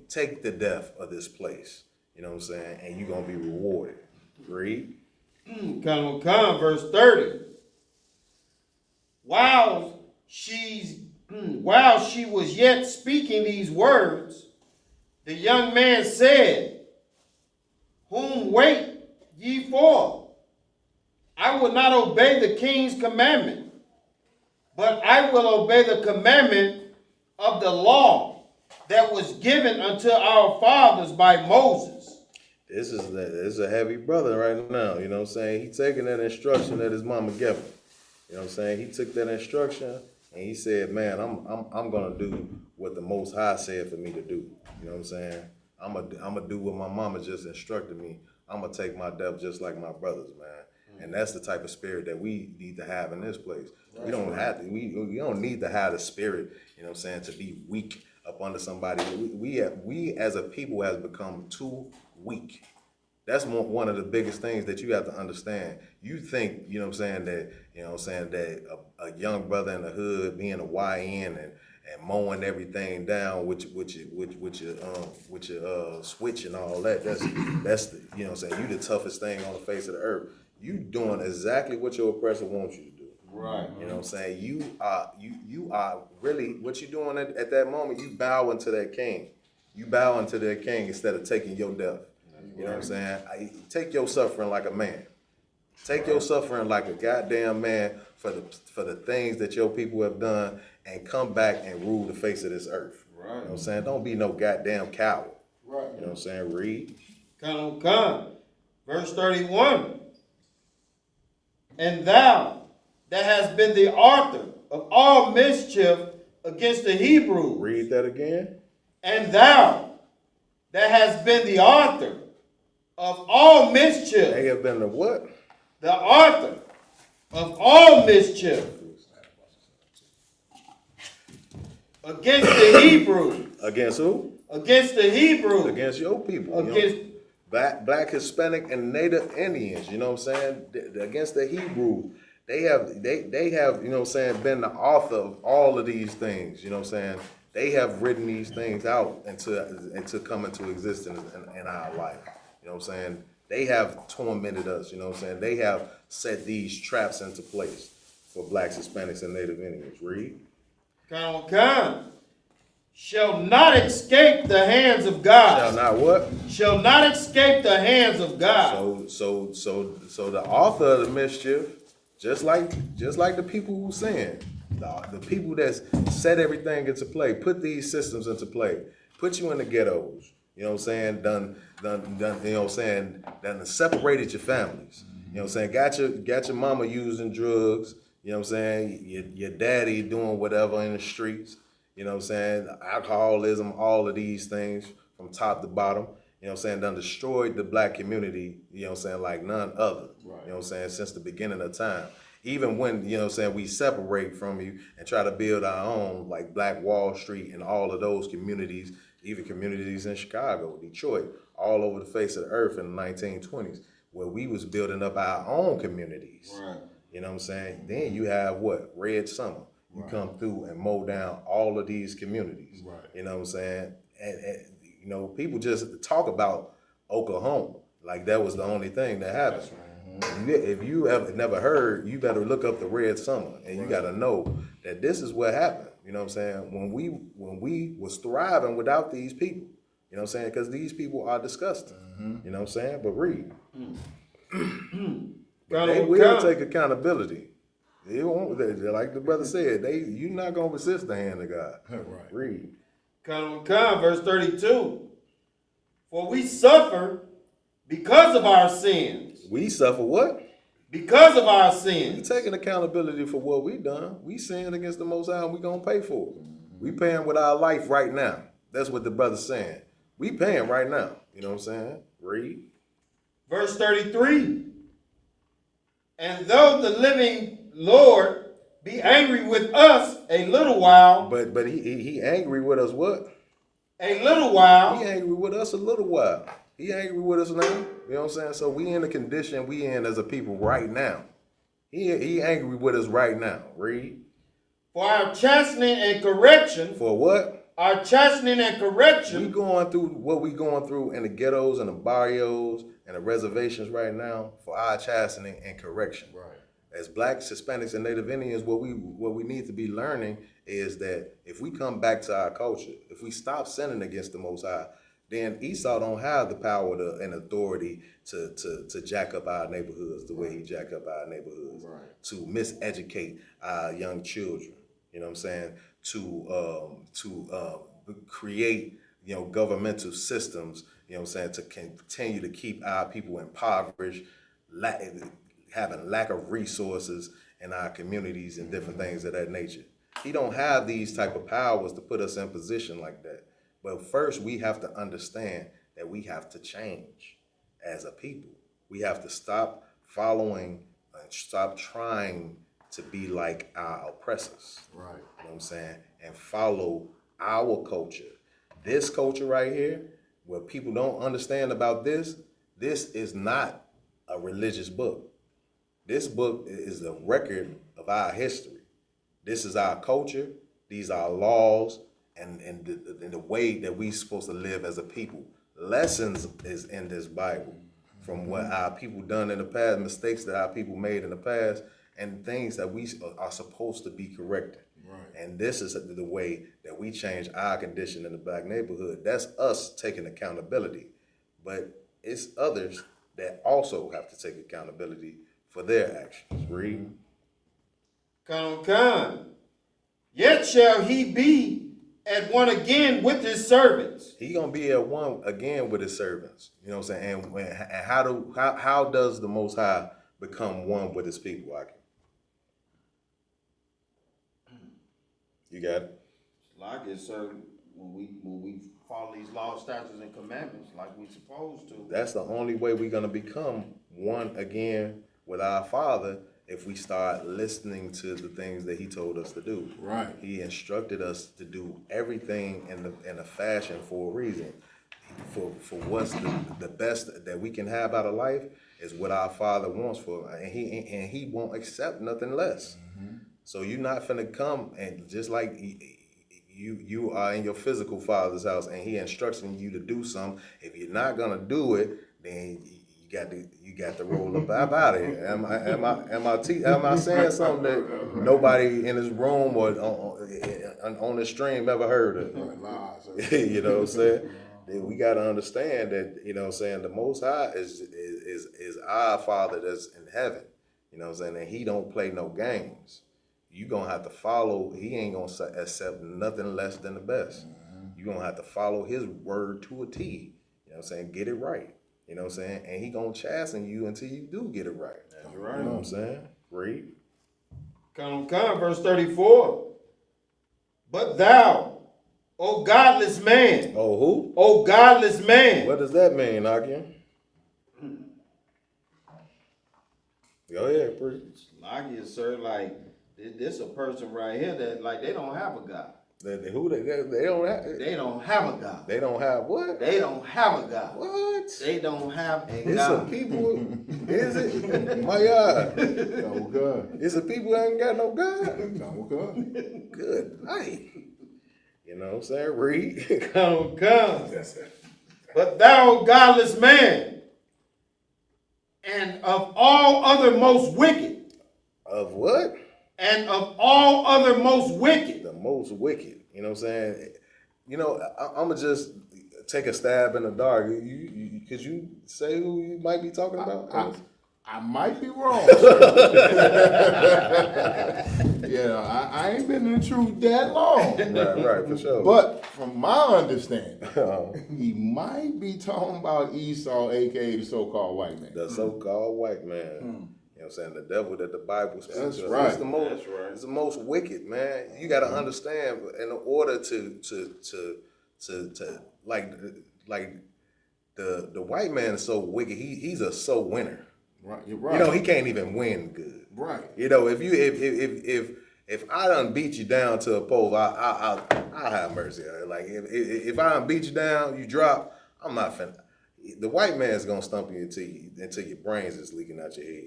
Take the death of this place. You know what I'm saying? And you're going to be rewarded. Read. Verse 30. While she was yet speaking these words, the young man said, whom wait ye for? I will not obey the king's commandment, but I will obey the commandment of the law that was given unto our fathers by Moses. This is a heavy brother right now, you know what I'm saying? He taking that instruction that his mama gave him. You know what I'm saying? He took that instruction and he said, man, I'm gonna do what the Most High said for me to do. You know what I'm saying? I'm gonna do what my mama just instructed me. I'm gonna take my death just like my brothers, man. And that's the type of spirit that we need to have in this place. We don't have to, we don't need to have the spirit, you know what I'm saying, to be weak up under somebody. We as a people has become too weak. That's one of the biggest things that you have to understand. You think, you know what I'm saying, that a young brother in the hood being a YN and mowing everything down with your switch and all that, that's the, you know what I'm saying, you the toughest thing on the face of the earth. You doing exactly what your oppressor wants you to do. Right. You know what I'm saying? You are really, what you're doing at that moment, you bowing to that king. You bowing to that king instead of taking your death. You know what I'm saying? Take your suffering like a man. Take your suffering like a goddamn man for the things that your people have done, and come back and rule the face of this earth. Right. You know what I'm saying? Don't be no goddamn coward. Right. You know what I'm saying? Read. Come. Verse 31. And thou that hast been the author of all mischief against the Hebrews. Read that again. And thou that hast been the author of all mischief. They have been the what? The author of all mischief against the Hebrews. Against who? Against the Hebrews. Against your people. Against Black, Hispanic, and Native Indians. You know what I'm saying? Against the Hebrews. They have, you know what I'm saying, been the author of all of these things. You know what I'm saying? They have written these things out to come into existence in our life. You know what I'm saying? They have tormented us. You know what I'm saying? They have set these traps into place for Blacks, Hispanics, and Native Indians. Read. Shall not escape the hands of God. Shall not what? Shall not escape the hands of God. So the author of the mischief, just like the people who sin, the people that set everything into play, put these systems into play, put you in the ghettos. You know what I'm saying? Done. You know what I'm saying? Done separated your families. You know what I'm saying? Got your mama using drugs. You know what I'm saying? Your daddy doing whatever in the streets. You know what I'm saying? Alcoholism, all of these things from top to bottom. You know what I'm saying? Done destroyed the black community, you know what I'm saying, like none other. Right. You know what I'm saying? Since the beginning of time. Even when, you know what I'm saying, we separate from you and try to build our own, like Black Wall Street and all of those communities, even communities in Chicago, Detroit, all over the face of the earth in the 1920s, where we was building up our own communities. Right. You know what I'm saying? Then you have what? Red Summer. You come through and mow down all of these communities. Right. You know what I'm saying? And you know, people just talk about Oklahoma like that was the only thing that happened. Right. If you ever never heard, you better look up the Red Summer, and you got to know that this is what happened. You know what I'm saying? When we was thriving without these people. You know what I'm saying? Because these people are disgusting. You know what I'm saying? But read. They will take accountability. They won't, like the brother said, you're not going to resist the hand of God. Right. Read. Verse 32. For we suffer because of our sins. We suffer what? Because of our sins. We taking accountability for what we done. We sinned against the Most High and we going to pay for it. We paying with our life right now. That's what the brother's saying. We paying right now. You know what I'm saying? Read. Verse 33. And though the living Lord be angry with us a little while. But he angry with us what? A little while. He angry with us a little while. He angry with us now. You know what I'm saying? So we in the condition we in as a people right now. He angry with us right now. Read. For our chastening and correction. For what? Our chastening and correction. We going through what we going through in the ghettos and the barrios and the reservations right now for our chastening and correction. Right. As Blacks, Hispanics, and Native Indians, what we need to be learning is that if we come back to our culture, if we stop sinning against the Most High, then Esau don't have the power and authority to jack up our neighborhoods the way he jack up our neighborhoods, to miseducate our young children. You know what I'm saying? To create, you know, governmental systems. You know what I'm saying? To continue to keep our people impoverished, having lack of resources in our communities and different things of that nature. He don't have these type of powers to put us in position like that. But first, we have to understand that we have to change as a people. We have to stop following and stop trying to be like our oppressors. Right. You know what I'm saying? And follow our culture. This culture right here, where people don't understand about this is not a religious book. This book is a record of our history. This is our culture. These are our laws and the way that we're supposed to live as a people. Lessons is in this Bible from what our people done in the past, mistakes that our people made in the past, and things that we are supposed to be corrected. Right. And this is the way that we change our condition in the Black neighborhood. That's us taking accountability. But it's others that also have to take accountability for their actions. Read. Yet shall he be at one again with his servants. He gonna be at one again with his servants. You know what I'm saying? And how does the Most High become one with his people? You got it. Like it's certain when we follow these laws, statutes, and commandments like we supposed to. That's the only way we're gonna become one again with our Father, if we start listening to the things that he told us to do. Right. He instructed us to do everything in a fashion for a reason. For what's the best that we can have out of life is what our Father wants for us. And he won't accept nothing less. Mm-hmm. So you're not finna come and just like you are in your physical father's house and he instructing you to do something. If you're not gonna do it, then you got to roll up out of here. Am I saying something that nobody in this room or on this stream ever heard of? You know what I'm saying? We got to understand that, you know what I'm saying, the Most High is our Father that's in heaven. You know what I'm saying? And he don't play no games. You gonna have to follow. He ain't gonna accept nothing less than the best. You gonna have to follow his word to a T. You know what I'm saying? Get it right. You know what I'm saying? And he gonna chasten you until you do get it right. That's right. You know what I'm saying? Read. Come, verse 34. But thou, O godless man. Oh, who? O godless man. What does that mean, Akim? Go ahead, preach. Lakia, sir, like, this a person right here that, like, they don't have a God. They don't have. They don't have a God. They don't have what? They don't have a God. What? They don't have a it's God. It's a people. Is it? My God. No God. It's a people that ain't got no God. No God. Good night. You know what I'm saying? Read. Come. But thou, godless man, and of all other most wicked. Of what? And of all other most wicked. The most wicked. You know what I'm saying? You know, I'm going to just take a stab in the dark. Could you say who you might be talking about? I might be wrong. Yeah, I ain't been in the truth that long. Right, for sure. But from my understanding, he might be talking about Esau, a.k.a. the so-called white man. The so-called white man. You know what I'm saying? The devil that the Bible speaks That's of. right. It's the most wicked, man. You got to understand, in order to like the white man is so wicked. He's a so winner. Right, you're right. You know, he can't even win good. Right. You know, if I done beat you down to a pole, I'll have mercy. Like if I done beat you down, you drop, I'm not finna. The white man's gonna stump you until your brains is leaking out your head.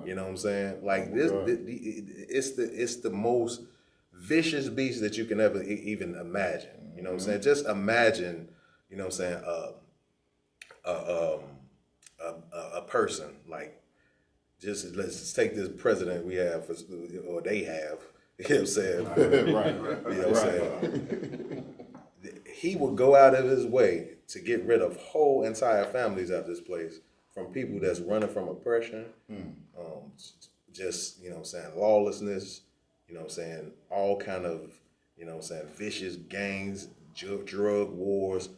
You know what I'm saying? Like it's the most vicious beast that you can ever even imagine. You know what I'm saying? Just imagine, you know what I'm saying, a person like, let's just take this president we have, or they have, you know what I'm saying? Right. You know what I'm saying? He would go out of his way to get rid of whole entire families out of this place from people that's running from oppression, just, you know what I'm saying, lawlessness, you know what I'm saying, all kind of, you know what I'm saying, vicious gangs, drug wars,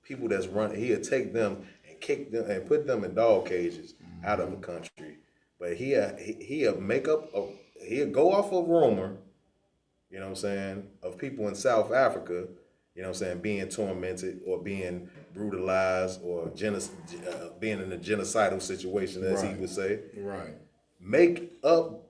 people that's running. He'll take them and kick them and put them in dog cages out of the country. But he'll make up, he'll go off a rumor, you know what I'm saying, of people in South Africa, you know what I'm saying, being tormented or being brutalized or being in a genocidal situation, as he would say. Right. Make up,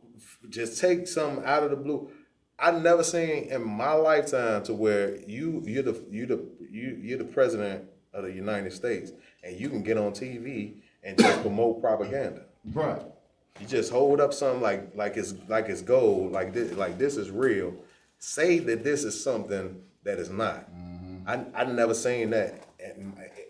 just take something out of the blue. I've never seen in my lifetime to where you're the president of the United States and you can get on TV and just promote propaganda. Right. You just hold up something like it's gold, like this is real. Say that this is something that is not. I never seen that,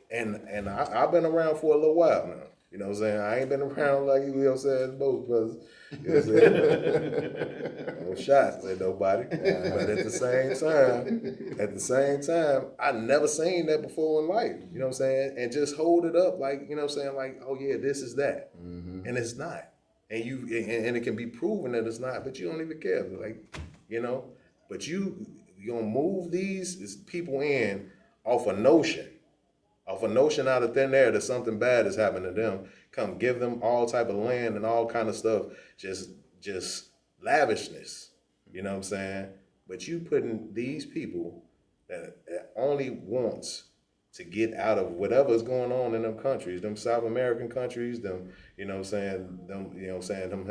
and I've been around for a little while now. You know what I'm saying? I ain't been around like, you know what I'm saying, both brothers. You know what I'm saying? No shots at nobody. But at the same time, I never seen that before in life. You know what I'm saying? And just hold it up like, you know what I'm saying, like, oh yeah, this is that. And it's not. And it can be proven that it's not, but you don't even care. Like, you know, but you're gonna move these people in off a notion out of thin air that something bad is happening to them. Come give them all type of land and all kind of stuff, just lavishness. You know what I'm saying? But you putting these people that only wants to get out of whatever's going on in them countries, them South American countries, them, you know what I'm saying, them, you know what I'm saying, them,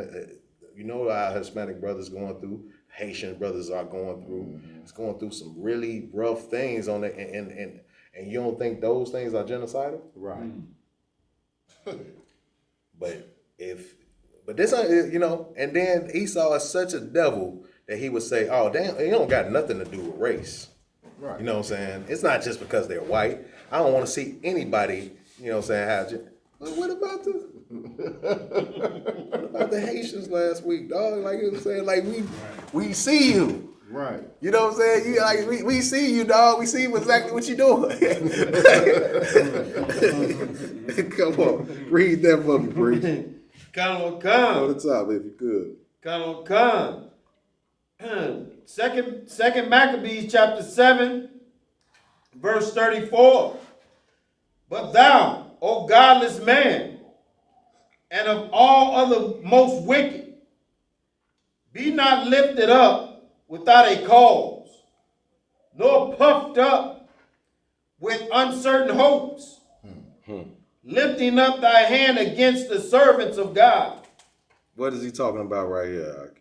you know, our Hispanic brothers going through, Haitian brothers are going through, it's going through some really rough things on it, and you don't think those things are genocidal? Right. But this, you know, and then Esau is such a devil that he would say, oh, damn, it don't got nothing to do with race. Right. You know what I'm saying? It's not just because they're white. I don't want to see anybody, you know what I'm saying, What about the Haitians last week, dog? Like you know what I'm saying, like we see you. Right. You know what I'm saying? You like we see you, dog. We see exactly what you doing. Come on, read that for me, preach. Colonel On Khan. the top, if you could. Colonel Khan. Second Maccabees chapter 7, verse 34. But thou, O godless man, and of all other most wicked, be not lifted up without a cause, nor puffed up with uncertain hopes, lifting up thy hand against the servants of God. What is he talking about right here?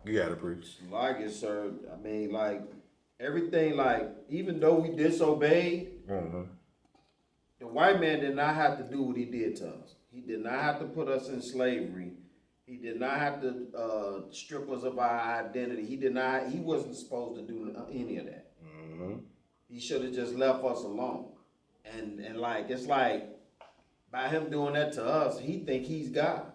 You got to preach. Like it, sir. I mean, like, everything, like, even though we disobeyed, the white man did not have to do what he did to us. He did not have to put us in slavery. He did not have to strip us of our identity. He wasn't supposed to do any of that. He should have just left us alone. And like, it's like, by him doing that to us, he think he's God.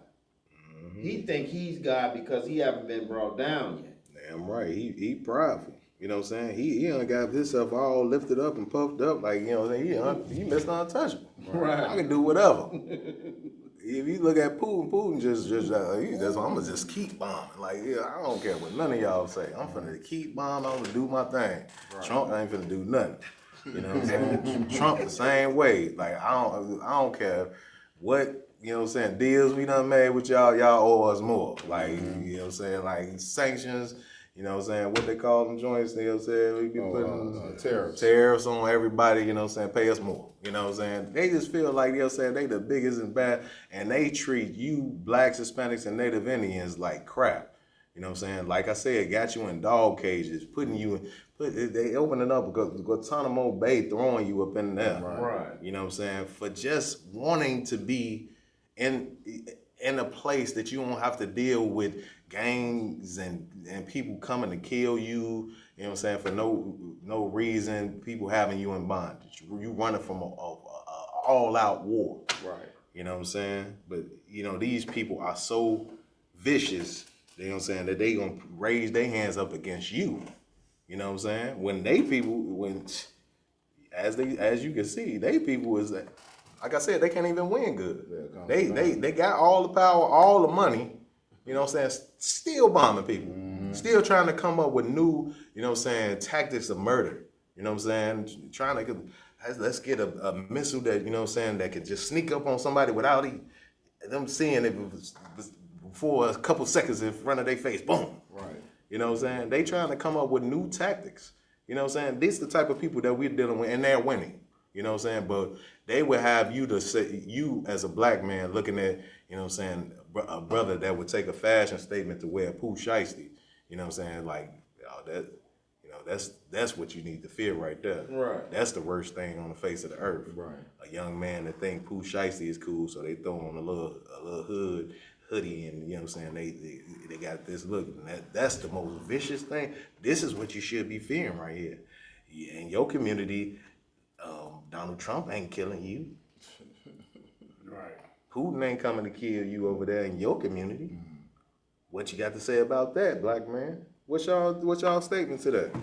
He think he's God because he haven't been brought down yet. Damn right. He prideful. You know what I'm saying? He done got himself all lifted up and puffed up. Like, you know what I'm saying? He Mr. Untouchable. Right. I can do whatever. If you look at Putin just I'm gonna just keep bombing. Like, I don't care what none of y'all say. I'm finna keep bombing. I'm gonna do my thing. Right. Trump ain't finna do nothing. You know what I'm saying? Trump the same way. Like, I don't care what, you know what I'm saying, deals we done made with y'all owe us more. Like, you know what I'm saying? Like, sanctions, you know what I'm saying? What they call them joints, you know what I'm saying? We be putting tariffs on everybody, you know what I'm saying? Pay us more, you know what I'm saying? They just feel like, you know what I'm saying, they the biggest and bad, and they treat you blacks, Hispanics, and Native Indians like crap. You know what I'm saying? Like I said, got you in dog cages, putting you in, they opening up Guantanamo Bay, throwing you up in there. Right. You know what I'm saying? For just wanting to be in a place that you don't have to deal with gangs and people coming to kill you, you know what I'm saying, for no reason, people having you in bondage. You running from a all-out war. Right. You know what I'm saying? But, you know, these people are so vicious, you know what I'm saying, that they gonna raise their hands up against you. You know what I'm saying? When as you can see, they people is that, like I said, they can't even win good. They got all the power, all the money, you know what I'm saying, still bombing people. Still trying to come up with new, you know what I'm saying, tactics of murder. You know what I'm saying? Trying to, let's get a missile that, you know what I'm saying, that could just sneak up on somebody without them seeing it for a couple seconds in front of their face. Boom. Right. You know what I'm saying? They trying to come up with new tactics. You know what I'm saying? This is the type of people that we're dealing with, and they're winning. You know what I'm saying? But they would have you to say, you as a black man looking at, you know what I'm saying, a brother that would take a fashion statement to wear poo shiesty. You know what I'm saying? Like, that's what you need to fear right there. Right. That's the worst thing on the face of the earth. Right. A young man that think poo shiesty is cool, so they throw on a little hoodie, and you know what I'm saying, they got this look, and that's the most vicious thing. This is what you should be fearing right here. In your community, Donald Trump ain't killing you. Right. Putin ain't coming to kill you over there in your community. What you got to say about that, black man? What's y'all statement to that?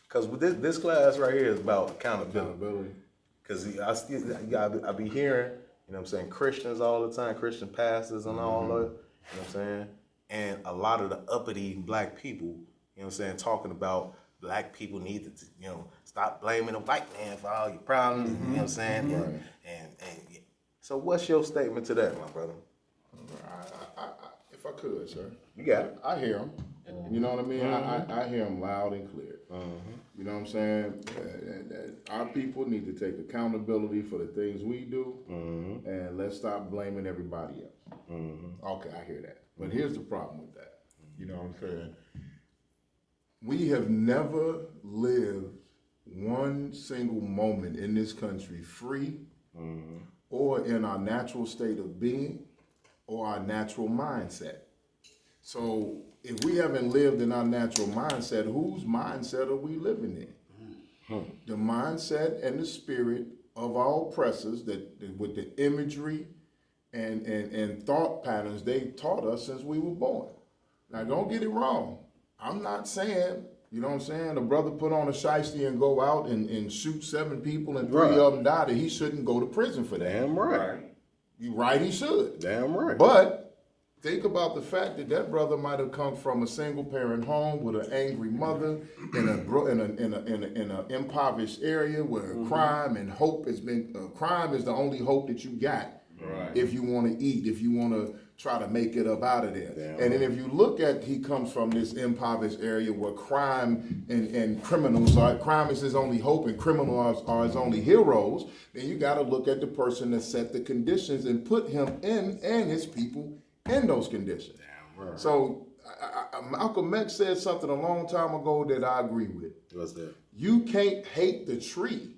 Because this class right here is about accountability. Because I be hearing, you know what I'm saying, Christians all the time, Christian pastors and all that, you know what I'm saying? And a lot of the uppity black people, you know what I'm saying, talking about black people need to, you know, stop blaming the white man for all your problems, you know what I'm saying? Right. And so what's your statement to that, my brother? If I could, sir. You got it. I hear them. You know what I mean? I hear them loud and clear. You know what I'm saying? That our people need to take accountability for the things we do, and let's stop blaming everybody else. Okay, I hear that. But here's the problem with that. You know what I'm saying? We have never lived one single moment in this country free or in our natural state of being or our natural mindset. So if we haven't lived in our natural mindset, whose mindset are we living in? The mindset and the spirit of our oppressors that with the imagery and thought patterns they taught us since we were born. Now, don't get it wrong. I'm not saying, you know what I'm saying, a brother put on a shiesty and go out and shoot 7 people and 3 of them die, that he shouldn't go to prison for that. Damn right. You right, he should. Damn right. But think about the fact that that brother might have come from a single parent home with an angry mother in an impoverished area where crime and hope has been. Crime is the only hope that you got if you want to eat, if you want to try to make it up out of there. And then if you look at, he comes from this impoverished area where crime and criminals are, crime is his only hope and criminals are his only heroes, then you got to look at the person that set the conditions and put him in and his people in those conditions. Right. So Malcolm X said something a long time ago that I agree with. What's that? You can't hate the tree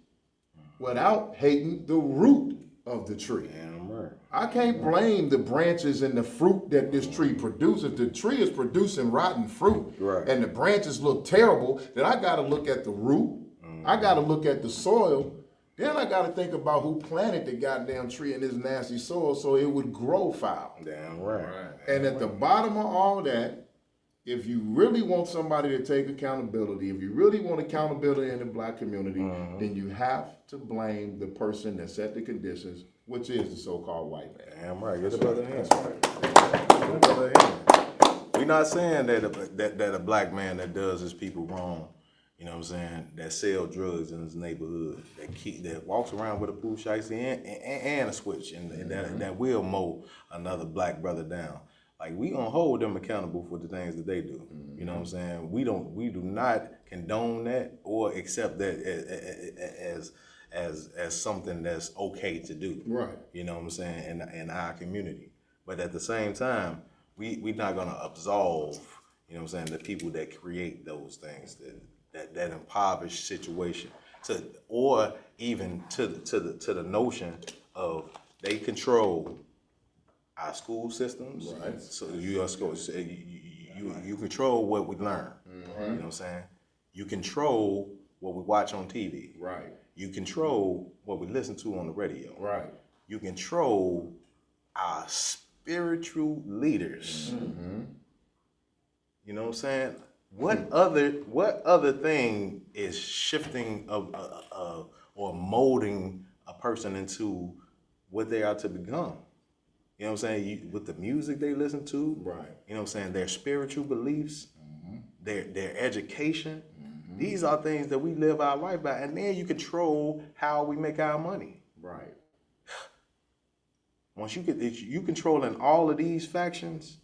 without hating the root of the tree. Damn right. I can't blame the branches and the fruit that this tree produces. The tree is producing rotten fruit, and the branches look terrible. Then I got to look at the root. I got to look at the soil. Then I got to think about who planted the goddamn tree in this nasty soil so it would grow foul. Damn right. And at the bottom of all that, if you really want somebody to take accountability, if you really want accountability in the black community, then you have to blame the person that set the conditions, which is the so-called white man. Damn right. Get the brother in. We're not saying that a black man that does his people wrong, you know what I'm saying, that sell drugs in his neighborhood, that walks around with a pool shiesty and a switch, and that will mow another black brother down. Like, we gonna hold them accountable for the things that they do. You know what I'm saying? We do not condone that or accept that as something that's okay to do. Right. You know what I'm saying? In our community. But at the same time, we're not gonna absolve, you know what I'm saying, the people that create those things, that impoverished situation, or even to the notion of they control our school systems. Right. So you control what we learn. You know what I'm saying? You control what we watch on TV. Right. You control what we listen to on the radio. Right. You control our spiritual leaders. You know what I'm saying? What other thing is shifting or molding a person into what they are to become? You know what I'm saying? With the music they listen to, right? You know what I'm saying? Their spiritual beliefs, their education. These are things that we live our life by, and then you control how we make our money. Right. Once you controlling all of these factions,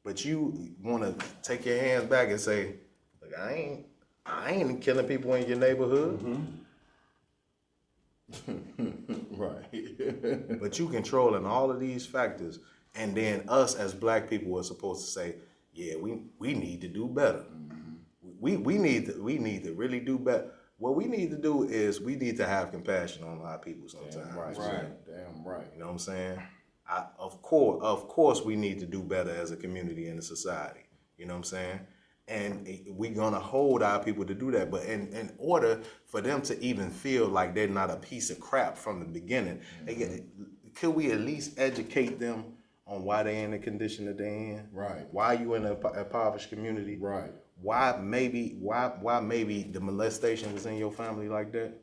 but you want to take your hands back and say, "Look, I ain't killing people in your neighborhood." Right. But you controlling all of these factors, and then us as black people are supposed to say, yeah, we need to do better. We need to really do better. What we need to do is we need to have compassion on our people sometimes. Damn right. Damn right. You know what I'm saying? Of course we need to do better as a community and a society. You know what I'm saying? And we're gonna hold our people to do that. But in order for them to even feel like they're not a piece of crap from the beginning, could we at least educate them on why they're in the condition that they're in? Right. Why you in an impoverished community? Right. Why maybe the molestation was in your family like that?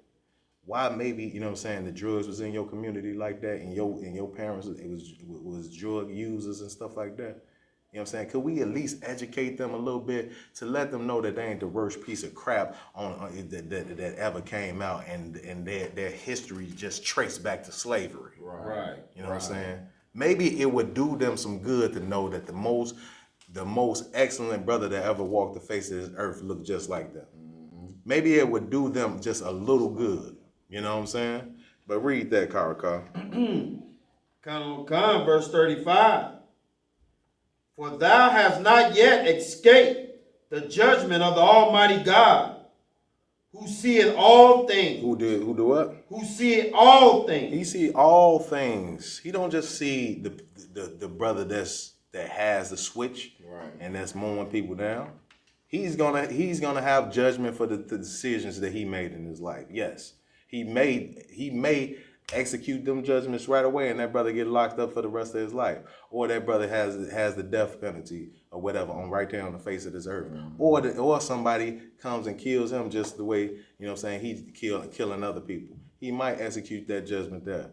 Why maybe, you know what I'm saying, the drugs was in your community like that, and your parents was drug users and stuff like that? You know what I'm saying? Could we at least educate them a little bit to let them know that they ain't the worst piece of crap that ever came out, and their history just traced back to slavery? Right. You know what I'm saying? Maybe it would do them some good to know that the most excellent brother that ever walked the face of this earth looked just like them. Maybe it would do them just a little good. You know what I'm saying? But read that, Karakar. Verse 35. For thou hast not yet escaped the judgment of the Almighty God, who seeth all things. Who do what? Who seeth all things. He see all things. He don't just see the brother that has the switch, right, and that's mowing people down. He's gonna have judgment for the decisions that he made in his life. Yes, he may execute them judgments right away, and that brother get locked up for the rest of his life, or that brother has the death penalty or whatever on right there on the face of this earth, or somebody comes and kills him just the way he's killing other people. He might execute that judgment there.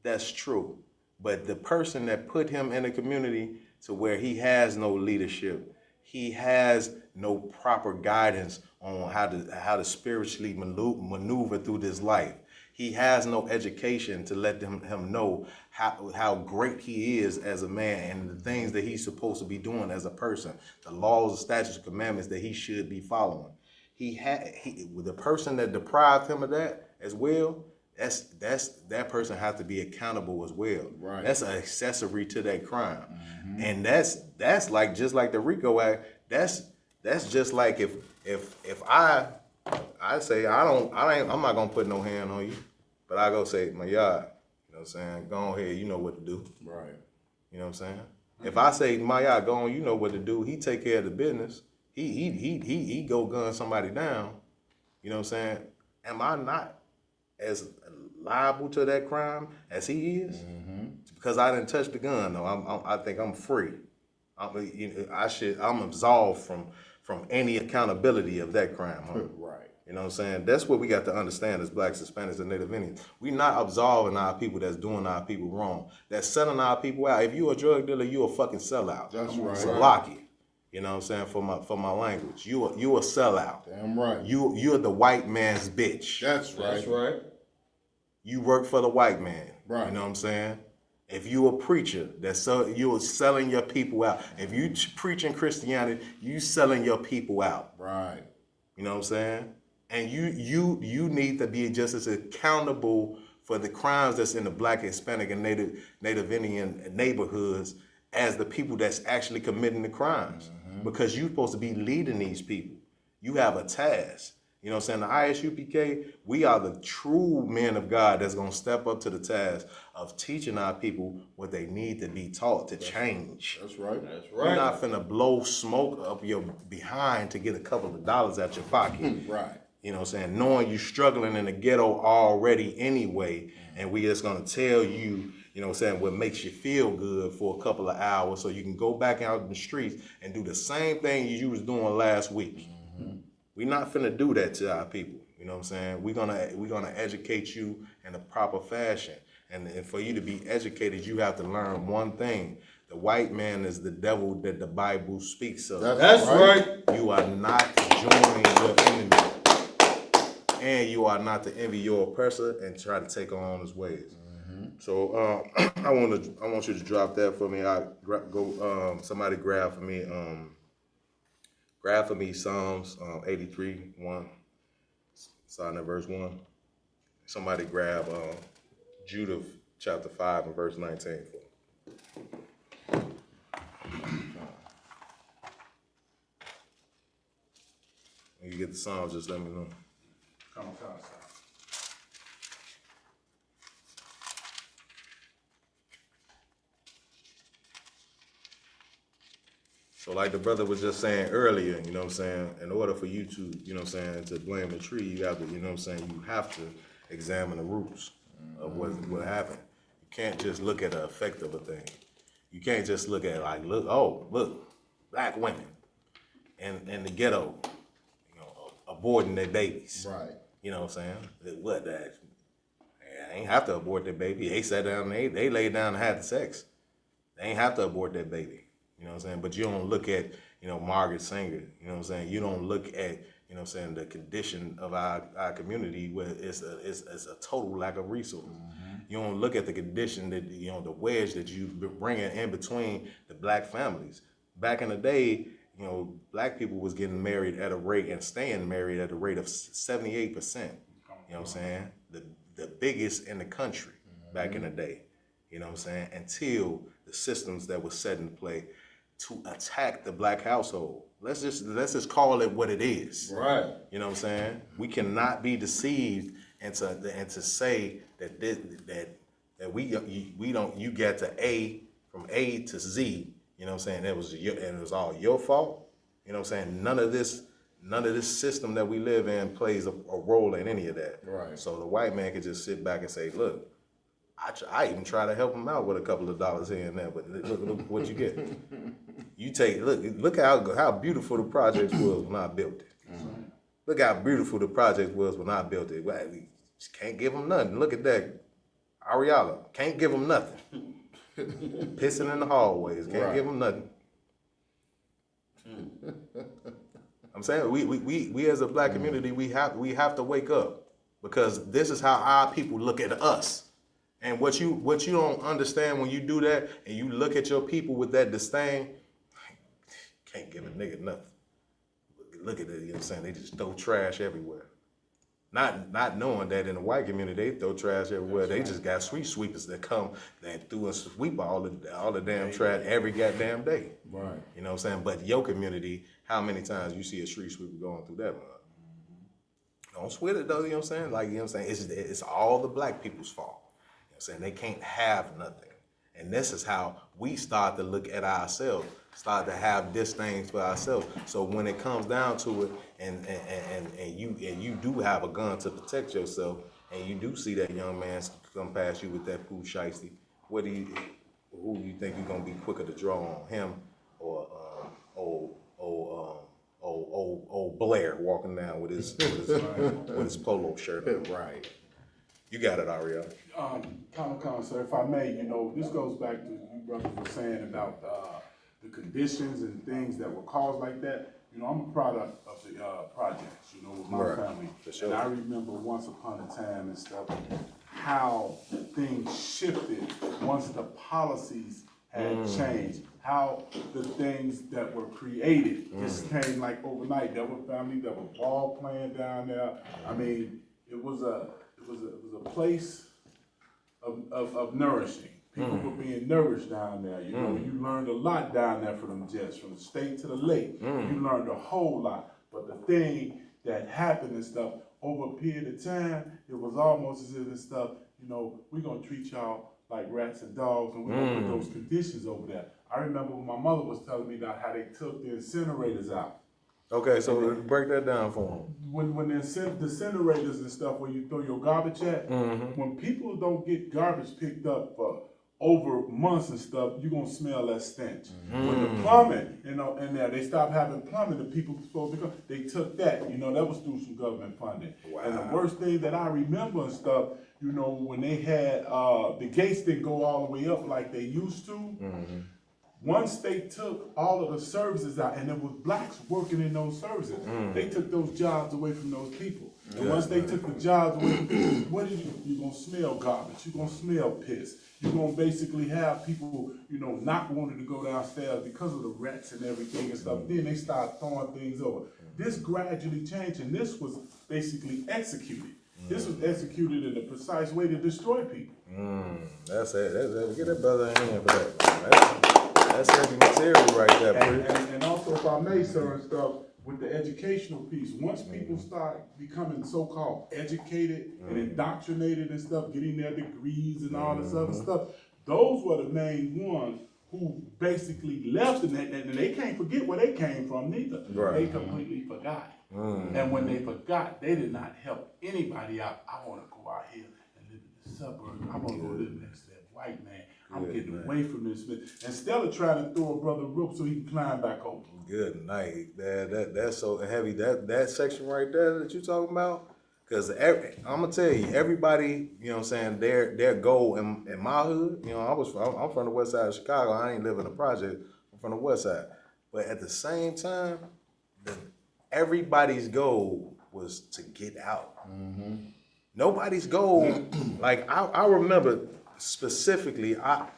That's true, but the person that put him in a community to where he has no leadership, he has no proper guidance on how to spiritually maneuver through this life. He has no education to let him know how great he is as a man and the things that he's supposed to be doing as a person, the laws, the statutes, and commandments that he should be following. The person that deprived him of that as well, that person has to be accountable as well. Right. That's an accessory to that crime. Mm-hmm. And that's like just like the RICO Act. That's just like if I say I'm not gonna put no hand on you, but I go say, my yard, you know what I'm saying, go on here, you know what to do. Right. You know what I'm saying? Mm-hmm. If I say, my yard, go on, you know what to do, he take care of the business, he go gun somebody down, you know what I'm saying? Am I not as liable to that crime as he is? Mm-hmm. Because I didn't touch the gun, though. I think I'm free. I'm absolved from any accountability of that crime. Huh? Right. You know what I'm saying? That's what we got to understand as Blacks, Hispanics, and Native Indians. We're not absolving our people that's doing our people wrong. That's selling our people out. If you a drug dealer, you a fucking sellout. That's right. Salaki. You know what I'm saying? For my language. You a sellout. Damn right. You're the white man's bitch. That's right. That's right. You work for the white man. Right. You know what I'm saying? If you a preacher, you're selling your people out. If you preaching Christianity, you selling your people out. Right. You know what I'm saying? And you need to be just as accountable for the crimes that's in the Black, Hispanic, and Native Indian neighborhoods as the people that's actually committing the crimes. Mm-hmm. Because you're supposed to be leading these people. You have a task. You know what I'm saying? The ISUPK, we are the true men of God that's going to step up to the task of teaching our people what they need to be taught to change. That's right. That's right. We're not finna blow smoke up your behind to get a couple of dollars out your pocket. Right. You know what I'm saying? Knowing you're struggling in the ghetto already anyway, and we just going to tell you, you know what I'm saying, what makes you feel good for a couple of hours so you can go back out in the streets and do the same thing you was doing last week. Mm-hmm. We're not finna do that to our people. You know what I'm saying? We're gonna educate you in a proper fashion. And for you to be educated, you have to learn one thing. The white man is the devil that the Bible speaks of. That's right. You are not to join your enemy. And you are not to envy your oppressor and try to take on his ways. Mm-hmm. So I want you to drop that for me. Somebody grab for me. Grab for me Psalms 83, 1, starting at verse 1. Somebody grab Judah chapter 5 and verse 19. When you get the Psalms, just let me know. Come on. So like the brother was just saying earlier, you know what I'm saying, in order for you to, you know what I'm saying, to blame the tree, you have to, you know what I'm saying, you have to examine the roots of what happened. You can't just look at the effect of a thing. You can't just look at like, look, black women in the ghetto, you know, aborting their babies. Right. You know what I'm saying? What that? They ain't have to abort their baby. They sat down, they laid down and had the sex. They ain't have to abort their baby. You know what I'm saying? But you don't look at, you know, Margaret Sanger, you know what I'm saying? You don't look at, you know what I'm saying, the condition of our community where it's a total lack of resource. Mm-hmm. You don't look at the condition that, you know, the wedge that you bringing in between the black families. Back in the day, you know, black people was getting married at a rate and staying married at a rate of 78%. You know what I'm saying? The biggest in the country back in the day. You know what I'm saying? Until the systems that were set in play to attack the black household. Let's just call it what it is. Right. You know what I'm saying? We cannot be deceived and to say that you get to A from A to Z. You know what I'm saying? It was all your fault. You You know what I'm saying? None of this system that we live in plays a role in any of that. Right. So the white man could just sit back and say, look, I even try to help him out with a couple of dollars here and there, but look what you get. You take, look how beautiful the project was when I built it. Mm-hmm. Look how beautiful the project was when I built it. Well, we just can't give them nothing. Look at that. Ariella, can't give them nothing. Pissing in the hallways, can't give them nothing. I'm saying we as a black community, we have to wake up, because this is how our people look at us. And what you don't understand when you do that and you look at your people with that disdain, can't give a nigga nothing. Look at it, you know what I'm saying? They just throw trash everywhere. Not knowing that in the white community they throw trash everywhere. They just got street sweepers that come and through and sweep all the damn trash every goddamn day. Right. You know what I'm saying? But your community, how many times you see a street sweeper going through that mud? Don't sweat it though, you know what I'm saying? Like, you know what I'm saying? It's all the black people's fault. You know what I'm saying? They can't have nothing. And this is how we start to look at ourselves, start to have disdain for ourselves. So when it comes down to it, and you do have a gun to protect yourself, and you do see that young man come past you with that poo shiesty, who do you think you're gonna be quicker to draw on, him or old Blair walking down with his polo shirt on? Right. You got it, Ariel. Comic-Con, sir, if I may, this goes back to you brothers were saying about the conditions and things that were caused like that. I'm a product of the projects, with my family. For sure. And I remember once upon a time and stuff, how things shifted once the policies had changed. How the things that were created just came like overnight. There were families that were ball playing down there. I mean, it was a place of nourishing. People were being nourished down there. You learned a lot down there from them jets, from the state to the lake. You learned a whole lot. But the thing that happened and stuff, over a period of time, it was almost as if and stuff, we're gonna treat y'all like rats and dogs, and we're gonna put those conditions over there. I remember when my mother was telling me about how they took the incinerators out. Okay, so break that down for them. When the incinerators and stuff, where you throw your garbage at, when people don't get garbage picked up for over months and stuff, you're gonna smell that stench. When the plumbing, in there, they stopped having plumbing, the people supposed to come, they took that, that was through some government funding. Wow. And the worst thing that I remember and stuff, when they had, the gates didn't go all the way up like they used to. Once they took all of the services out, and there was blacks working in those services, they took those jobs away from those people. And once they took the jobs away from people, what are you're gonna smell garbage, you're gonna smell piss. You're gonna basically have people, not wanting to go downstairs because of the rats and everything and stuff. Then they start throwing things over. This gradually changed, and this was basically executed. This was executed in a precise way to destroy people. That's it. Get that brother in here for that. That's heavy material right there, and also, if I may, sir, and stuff, with the educational piece, once people start becoming so-called educated and indoctrinated and stuff, getting their degrees and all this other stuff, those were the main ones who basically left, and they can't forget where they came from neither. Right. They completely forgot. And when they forgot, they did not help anybody out. I want to go out here and live in the suburbs. I want to go live next to that white man. I'm getting away from this. Instead of trying to throw a brother a rope so he can climb back over. Good night. That's so heavy. That section right there that you talking about, because I'm gonna tell you, everybody, I'm saying, their goal in my hood. I'm from the west side of Chicago. I ain't live in a project. I'm from the west side. But at the same time, everybody's goal was to get out. Nobody's goal, like I remember specifically, I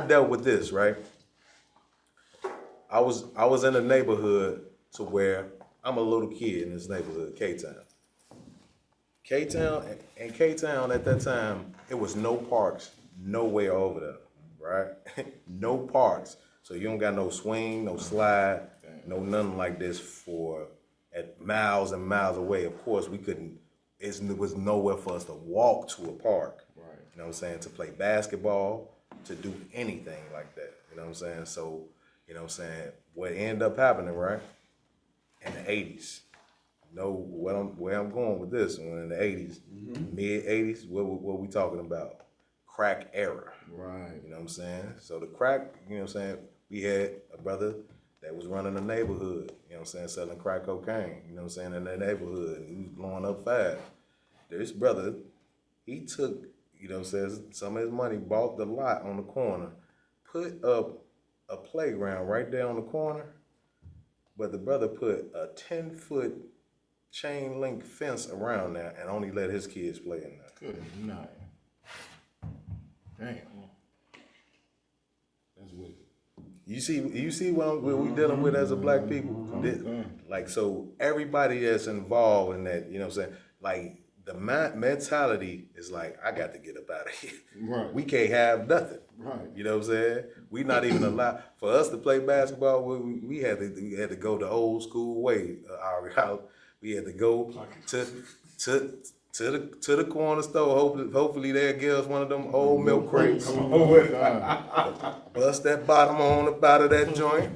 dealt with this, right? I was in a neighborhood to where I'm a little kid in this neighborhood, K-Town. K-Town at that time, it was no parks nowhere over there, right? No parks. So you don't got no swing, no slide, no nothing like this for at miles and miles away. Of course, we couldn't, it was nowhere for us to walk to a park. Right. You know what I'm saying? To play basketball, to do anything like that. You know what I'm saying? So, you know what I'm saying? what ended up happening, right? In the 80s. Know where I'm going with this one. In the 80s, mid 80s, what we talking about? Crack era. Right. You know what I'm saying? So the crack, you know what I'm saying, we had a brother that was running a neighborhood, you know what I'm saying, selling crack cocaine, you know what I'm saying, in that neighborhood. And he was blowing up fast. This brother, he took, you know what I'm saying, some of his money, bought the lot on the corner, put up a playground right there on the corner, but the brother put a 10-foot chain link fence around there and only let his kids play in there. Good night. Damn. That's wicked. You see what we dealing with as a black people? Like, so everybody that's involved in that, you know what I'm saying? Like, the mentality is like, I got to get up out of here. Right. We can't have nothing. Right. You know what I'm saying? We not even allowed, for us to play basketball, we had to go the old school way. We had to go to the corner store. Hopefully they'll give us one of them old milk crates. Bust that bottom on the bottom of that joint.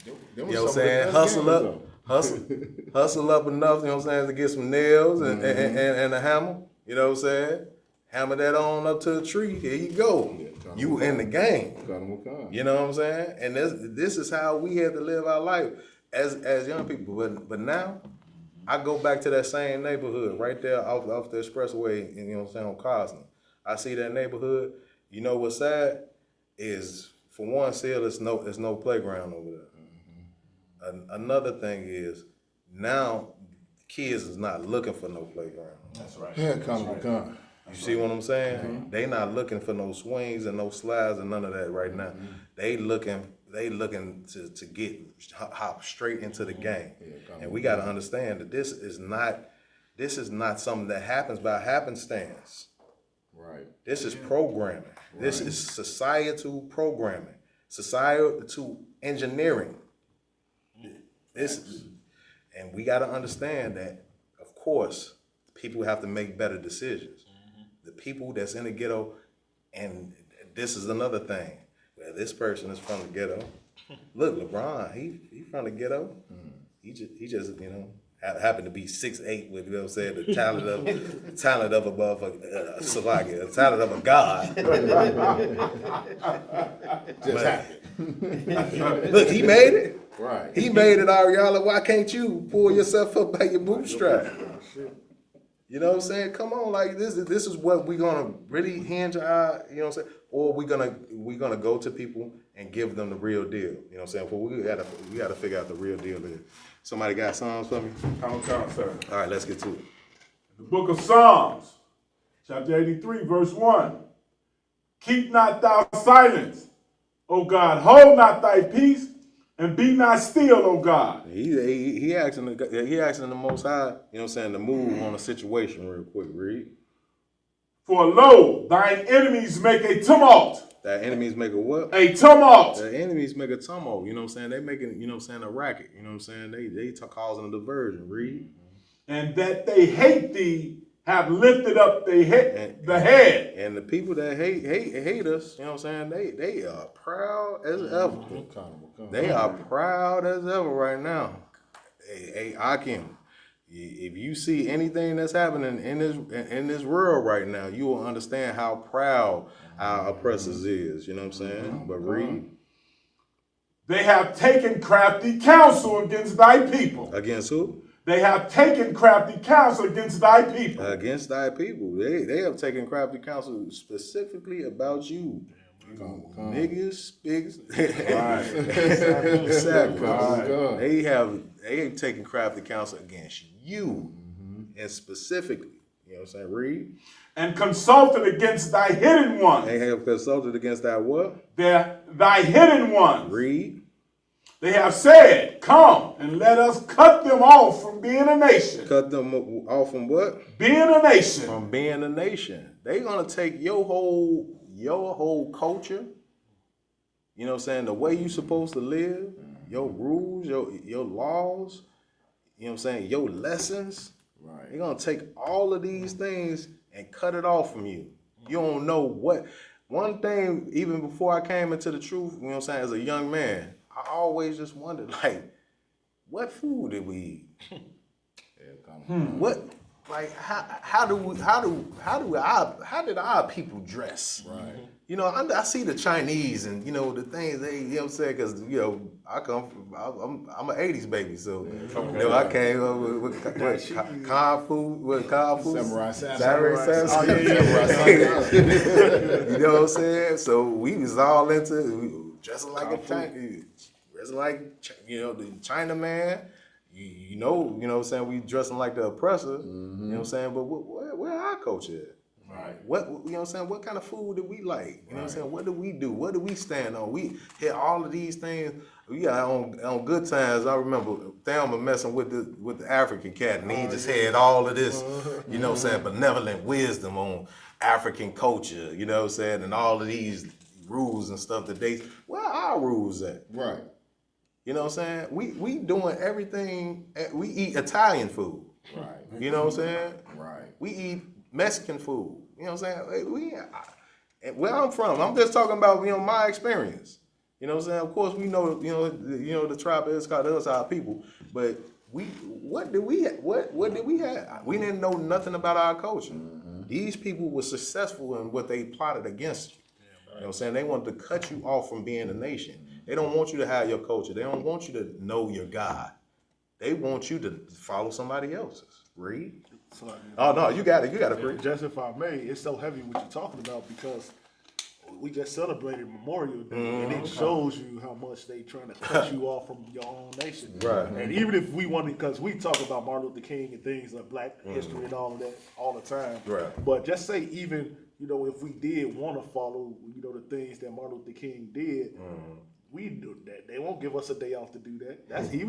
You know what I'm saying? Hustle up enough, you know what I'm saying, to get some nails and a hammer. You know what I'm saying? Hammer that on up to the tree. Here you go. You in the game. You know what I'm saying? And this is how we had to live our life as young people. But now, I go back to that same neighborhood right there off the expressway, you know what I'm saying, on Cosner. I see that neighborhood. You know what's sad is, for one, there's no playground over there. Another thing is, now kids is not looking for no playground. That's right. You see what I'm saying? They not looking for no swings and no slides and none of that right now. They looking to get hop straight into the game. And we got to understand that this is not something that happens by happenstance. Right. This is programming. Right. This is societal programming, societal engineering. And we got to understand that, of course, people have to make better decisions. The people that's in the ghetto, and this is another thing. Well, this person is from the ghetto. Look, LeBron, he from the ghetto. He just you know, happened to be 6'8" with, you know what I'm saying, the talent of a motherfucker, Salagi, the talent of a god. Just happened. Look, he made it. Right. He made it, Ariella. Why can't you pull yourself up by your bootstrap? You know what I'm saying? Come on, like this is what we're gonna really hinge our, you know what I'm saying? Or we're gonna go to people and give them the real deal. You know what I'm saying? Well, we gotta figure out the real deal there. Somebody got Psalms for me? Come, sir. All right, let's get to it. The book of Psalms, chapter 83, verse 1. Keep not thou silence, O God, hold not thy peace, and be not still, O God. He asking the Most High, you know what I'm saying, to move on a situation real quick. Read. For lo, thine enemies make a tumult. That enemies make a what? A tumult. The enemies make a tumult. You know what I'm saying? They making, you know what I'm saying, a racket. You know what I'm saying? They causing a diversion. Read. And that they hate thee have lifted up the head. And the people that hate us, you know what I'm saying? They are proud as ever. They are proud as ever right now. Hey, Akim, if you see anything that's happening in this world right now, you will understand how proud our oppressors is. You know what I'm saying? But read. They have taken crafty counsel against thy people. Against who? They have taken crafty counsel against thy people. Against thy people. They have taken crafty counsel specifically about you. Niggas, pigs. They have taken crafty counsel against you. And specifically, you know what I'm saying? Read. And consulted against thy hidden ones. They have consulted against thy what? Thy hidden ones. Read. They have said, come and let us cut them off from being a nation. Cut them off from what? Being a nation. From being a nation. They're gonna take your whole culture, you know what I'm saying, the way you supposed to live, your rules, your laws, you know what I'm saying, your lessons. Right. They're gonna take all of these things and cut it off from you. You don't know what. One thing, even before I came into the truth, you know what I'm saying, as a young man, I always just wondered, like, what food did we eat? What, like, how did our people dress? Right. You know, I see the Chinese and, you know, the things they, you know what I'm saying? Because, you know, I'm an 80s baby, so, you know, I came up with Kung Fu. Samurai You know what I'm saying? So we was all into dressing like a Chinese, dressing like, you know, the Chinaman. You know what I'm saying? We dressing like the oppressor. You know what I'm saying? But where our culture at? Right. What, you know what I'm saying? What kind of food do we like? You know what I'm saying? What do we do? What do we stand on? We hit all of these things. We got on good times. I remember Thelma messing with the African cat, and he just had all of this, you know what I'm saying, benevolent wisdom on African culture, you know what I'm saying, and all of these rules and stuff that where are our rules at? Right. You know what I'm saying? We doing everything. We eat Italian food. Right. You know what I'm saying? Right. We eat Mexican food. You know what I'm saying? Where I'm from, I'm just talking about, you know, my experience. You know what I'm saying? Of course, we know, you know, the tribe of Isupk, those are our people. But what did we have? We didn't know nothing about our culture. These people were successful in what they plotted against you. You know what I'm saying? They wanted to cut you off from being a nation. They don't want you to have your culture. They don't want you to know your God. They want you to follow somebody else's. Read. Oh no, you got it. You got it, Read. Just if I may, it's so heavy what you're talking about because we just celebrated Memorial Day, and it shows you how much they trying to cut you off from your own nation. Right. And even if we want to, because we talk about Martin Luther King and things like Black history and all of that all the time. Right. But just say even, you know, if we did want to follow, you know, the things that Martin Luther King did, we do that. They won't give us a day off to do that. He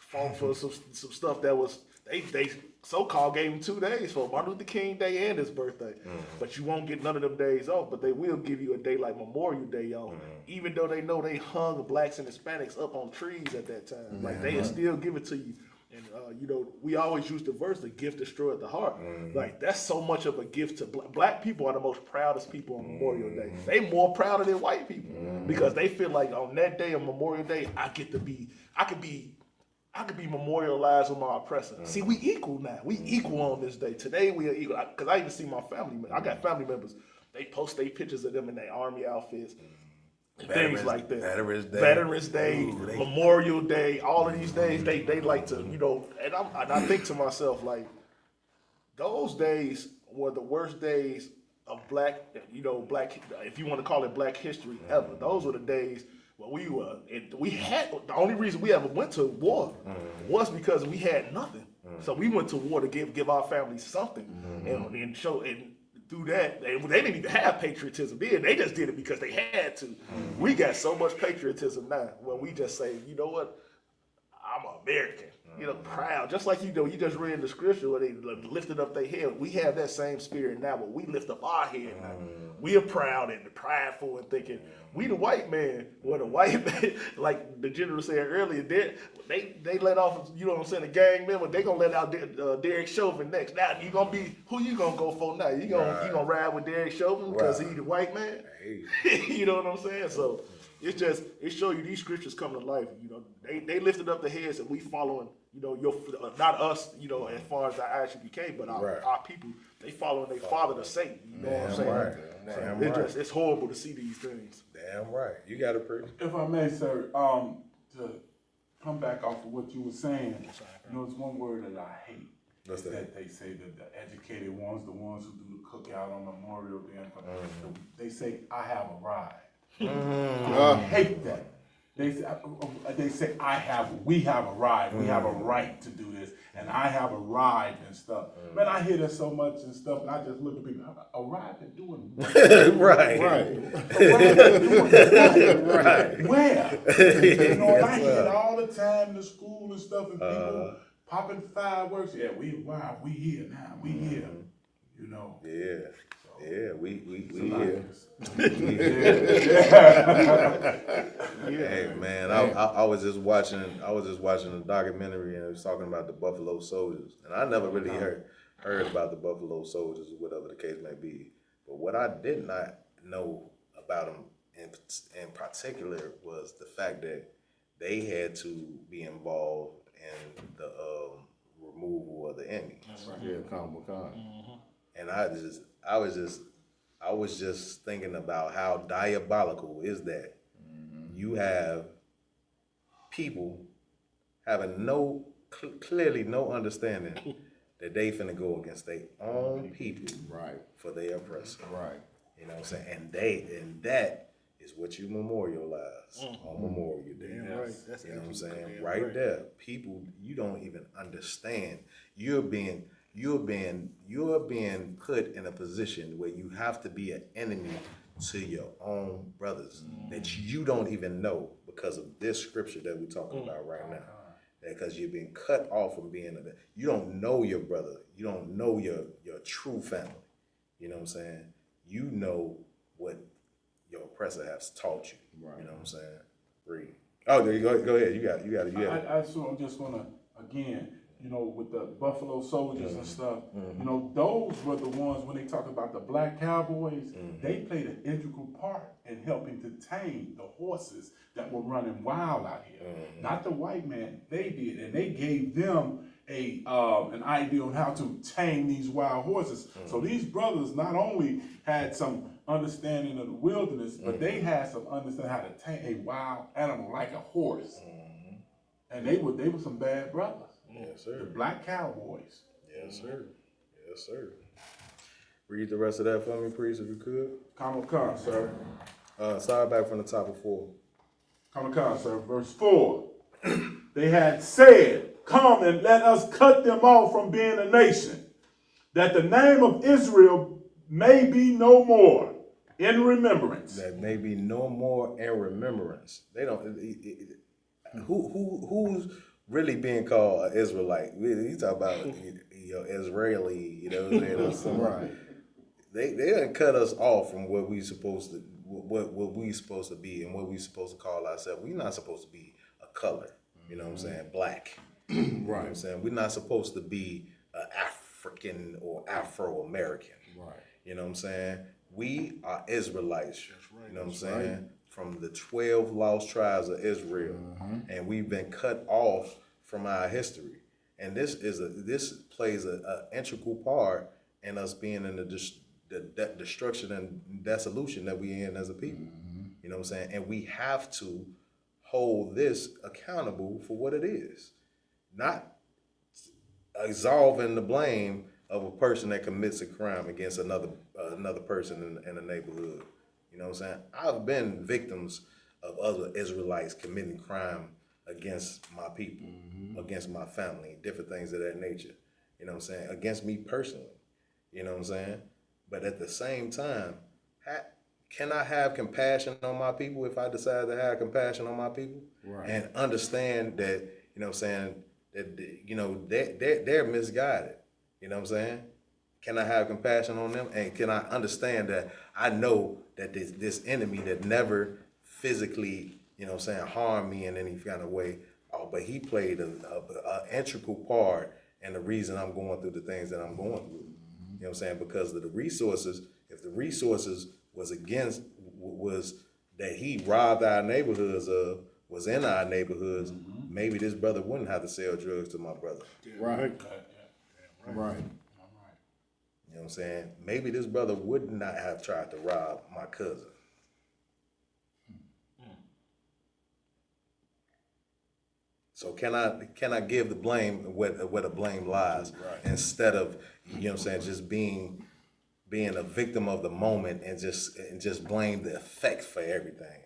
fought for some stuff that was they so-called gave him 2 days for Martin Luther King Day and his birthday. But you won't get none of them days off, but they will give you a day like Memorial Day off, even though they know they hung blacks and Hispanics up on trees at that time. Like they still give it to you. And you know, we always use the verse, "The gift destroyed the heart." Like that's so much of a gift to black people. Are the most proudest people on Memorial Day. They more prouder than white people because they feel like on that day of Memorial Day, I could be memorialized with my oppressor. See, we equal now. We equal on this day. Today we are equal. Because I even see my family. I got family members. They post their pictures of them in their army outfits. Things like that. Veterans Day, Memorial Day, all of these days, they like to, you know, and I think to myself, like, those days were the worst days of black, if you want to call it black history ever. Those were the days where we had, the only reason we ever went to war was because we had nothing. So we went to war to give our families something and show, and through that, they didn't even have patriotism then. They just did it because they had to. We got so much patriotism now where we just say, you know what, I'm American. You know, proud. Just like you just read in the scripture where they lifted up their head. We have that same spirit now, but we lift up our head now. We are proud and prideful and thinking, we the white man. Well, the white man, like the general said earlier, they let off, you know what I'm saying, the gang member, they gonna let out Derek Chauvin next. Now, who you gonna go for now? You gonna ride with Derek Chauvin because he the white man? You know what I'm saying? So it show you these scriptures come to life. You know, they lifted up the heads and we following, you know, not us, you know, as far as the ISUPK, but our people, they following their father to Satan. You know what I'm saying? So it's horrible to see these things. Damn right. You got it, Pretty. If I may, sir, to come back off of what you were saying, you know, it's one word that I hate. What's that? They say that the educated ones, the ones who do the cookout on Memorial Day, they say, I have arrived. I hate that. They say we have arrived. We have a right to do this, and I have arrived and stuff. Man, I hear that so much and stuff, and I just look at people. Arrived and doing what? Right. Where? You know, and I hear it all the time in the school and stuff, and people popping fireworks. Yeah, we arrived. We here now. We here. You know. Yeah. Yeah, we here. Hey man, I was just watching a documentary and it was talking about the Buffalo Soldiers, and I never really heard about the Buffalo Soldiers or whatever the case may be. But what I did not know about them in particular was the fact that they had to be involved in the removal of the enemy. Yeah, Comic Con. And I was just thinking about how diabolical is that. You have people having clearly no understanding that they finna go against their own people, right, for their oppressor, right. You know what I'm saying? And that is what you memorialize on Memorial Day. Yeah, right. That's you know what I'm saying? damn Right there, people, you don't even understand. You're being put in a position where you have to be an enemy to your own brothers that you don't even know because of this scripture that we're talking about right now. Because you're being cut off from being you don't know your brother. You don't know your true family. You know what I'm saying? You know what your oppressor has taught you. Right. You know what I'm saying? Read. Oh, there you go. Go ahead. You got it. I so I'm just gonna again, you know, with the Buffalo Soldiers and stuff, you know, those were the ones when they talk about the black cowboys, they played an integral part in helping to tame the horses that were running wild out here. Not the white man, they did, and they gave them an idea on how to tame these wild horses. So these brothers not only had some understanding of the wilderness, but they had some understanding how to tame a wild animal like a horse. And they were some bad brothers. Yes, sir. The black cowboys. Yes, sir. Yes, sir. Read the rest of that for me, please, if you could. Comic Con, sir. Start back from the top of 4. Comic Con, sir. Verse 4. They had said, "Come and let us cut them off from being a nation, that the name of Israel may be no more in remembrance." That may be no more in remembrance. They don't. Who's really being called an Israelite? You talk about Israeli, you know what I'm saying? Right. They done cut us off from what we supposed to what we supposed to be and what we supposed to call ourselves. We're not supposed to be a color. You know what I'm saying? Black. Right. You know what I'm saying? We're not supposed to be African or Afro-American. Right. You know what I'm saying? We are Israelites. That's right. You know what I'm saying? Right. From the 12 lost tribes of Israel. And we've been cut off from our history. And this plays an integral part in us being in the destruction and dissolution that we in as a people. You know what I'm saying? And we have to hold this accountable for what it is. Not absolving the blame of a person that commits a crime against another person in the neighborhood. You know what I'm saying? I've been victims of other Israelites committing crime against my people, against my family, different things of that nature. You know what I'm saying? Against me personally. You know what I'm saying? But at the same time, can I have compassion on my people if I decide to have compassion on my people? Right. And understand that, you know what I'm saying, that, you know, they're misguided. You know what I'm saying? Can I have compassion on them? And can I understand that I know that this enemy that never physically, you know what I'm saying, harmed me in any kind of way, but he played an integral part in the reason I'm going through the things that I'm going through. You know what I'm saying? Because of the resources, if the resources was that he robbed our neighborhoods of, was in our neighborhoods, maybe this brother wouldn't have to sell drugs to my brother. Right. Right. You know what I'm saying? Maybe this brother would not have tried to rob my cousin. So can I give the blame where the blame lies, instead of, you know what I'm saying, just being a victim of the moment and just blame the effect for everything,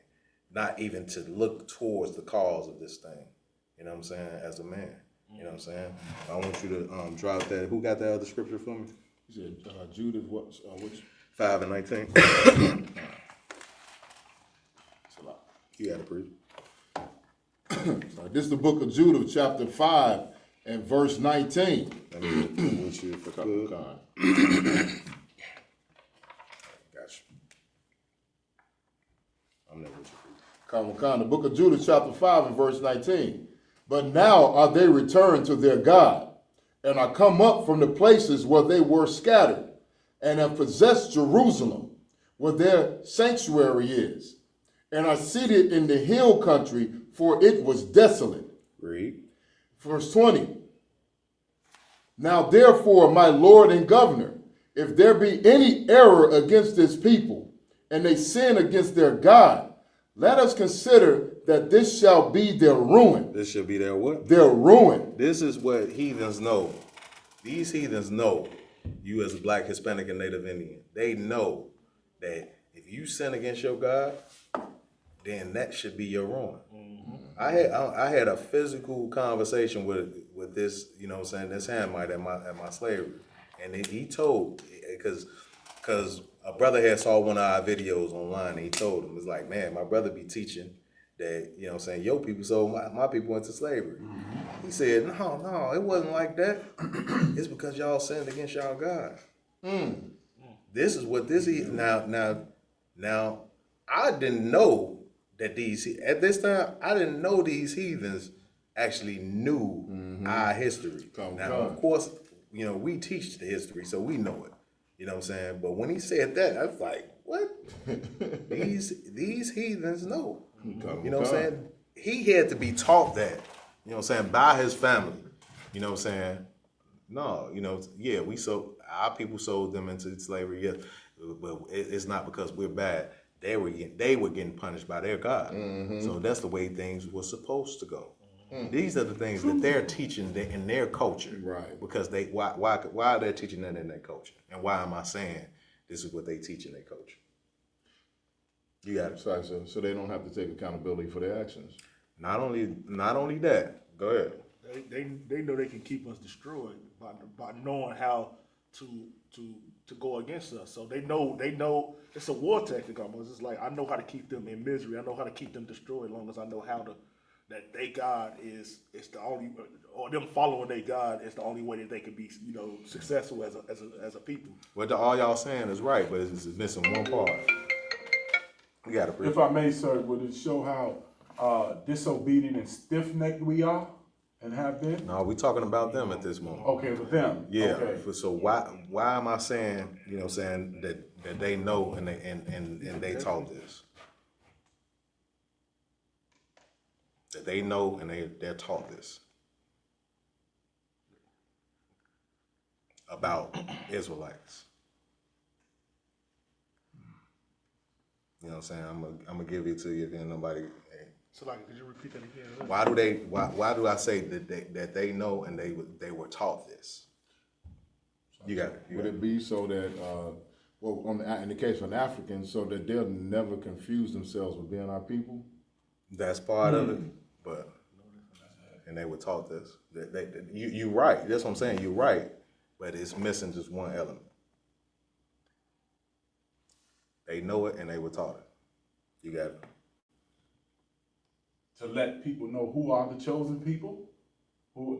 not even to look towards the cause of this thing. You know what I'm saying? As a man, you know what I'm saying? I want you to drop that. Who got that other scripture for me? You said Judith, which? 5:19. You got to preach. So this is the book of Judah, chapter 5 and verse 19. Let me get with you for good. Got you. I'm never with you. Comic Con, the book of Judah, chapter 5 and verse 19. But now are they returned to their God, and are come up from the places where they were scattered, and have possessed Jerusalem, where their sanctuary is, and are seated in the hill country, for it was desolate. Read. Verse 20. Now therefore, my Lord and Governor, if there be any error against this people, and they sin against their God, let us consider that this shall be their ruin. This should be their what? Their ruin. This is what heathens know. These heathens know, you as a black, Hispanic, and Native Indian, they know that if you sin against your God, then that should be your ruin. I had a physical conversation with this, you know what I'm saying, this Hamite at my slavery. And he told, because a brother had saw one of our videos online, and he told him, it's like, man, my brother be teaching that, you know what I'm saying, your people sold my people went to slavery. He said, no, it wasn't like that. It's because y'all sinned against y'all God. This is what this is. Now, I didn't know that at this time, I didn't know these heathens actually knew our history. Now, of course, you know, we teach the history, so we know it. You know what I'm saying? But when he said that, I was like, what? these heathens know. You know what I'm saying? He had to be taught that, you know what I'm saying, by his family. You know what I'm saying? No, you know, yeah, our people sold them into slavery, yes, but it's not because we're bad. They were getting punished by their God. So that's the way things were supposed to go. These are the things that they're teaching in their culture. Right. Because why are they teaching that in their culture? And why am I saying this is what they teach in their culture? You got it. So they don't have to take accountability for their actions. Not only that. Go ahead. They know they can keep us destroyed by knowing how to go against us. So they know it's a war tactic almost. It's like, I know how to keep them in misery. I know how to keep them destroyed as long as I know how to, that their God is the only, or them following their God is the only way that they can be, you know, successful as a people. What all y'all saying is right, but it's missing one part. We got to. If I may, sir, would it show how disobedient and stiff-necked we are and have been? No, we're talking about them at this moment. Okay, with them. Yeah. Okay. So why am I saying, you know, saying that they know and they taught this? That they know and they're taught this about Israelites. You know what I'm saying? I'm gonna give it to you, and nobody. So, like, could you repeat that again? Why do I say that they know and they were taught this? You got it. Would it be so that, in the case of an African, so that they'll never confuse themselves with being our people? That's part of it, and they were taught this. You're right. That's what I'm saying. You're right, but it's missing just one element. They know it and they were taught it. You got it. To let people know who are the chosen people,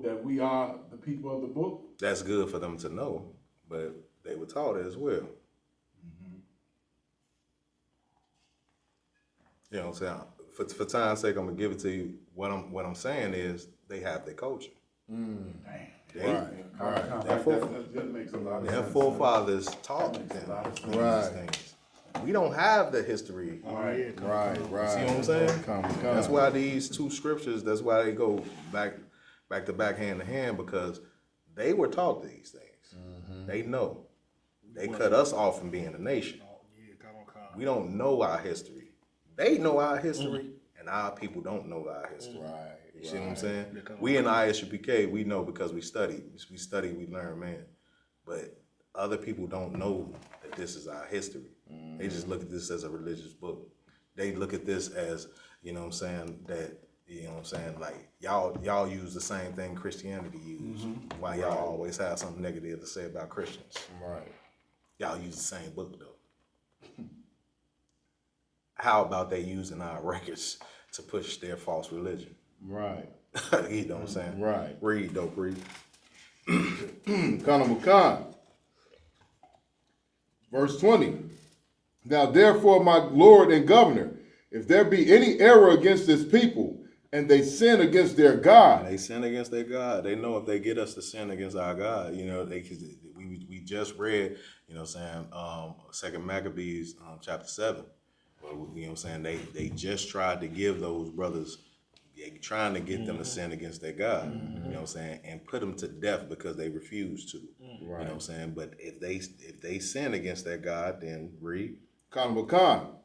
that we are the people of the book. That's good for them to know, but they were taught it as well. You know what I'm saying? For time's sake, I'm gonna give it to you. What I'm saying is they have their culture. Their forefathers taught them these things. We don't have the history. Right. See what I'm saying? That's why these two scriptures, that's why they go back to back, hand to hand, because they were taught these things. They know. They cut us off from being a nation. We don't know our history. They know our history, and our people don't know our history. You see what I'm saying? We in the Isupk, we know because we study. We learn, man. But other people don't know that this is our history. They just look at this as a religious book. They look at this as, you know what I'm saying, that, you know what I'm saying, like, y'all use the same thing Christianity use. Why y'all always have something negative to say about Christians. Y'all use the same book, though. How about they using our records to push their false religion? You know what I'm saying? Read, dope, read. Khan. Verse 20. Now therefore, my Lord and Governor, if there be any error against this people, and they sin against their God. They sin against their God. They know if they get us to sin against our God, you know, we just read, you know what I'm saying, 2 Maccabees chapter 7. Well, you know what I'm saying? They just tried to give those brothers, trying to get them to sin against their God, you know what I'm saying, and put them to death because they refused to. You know what I'm saying? But if they sin against their God, then read. Khan.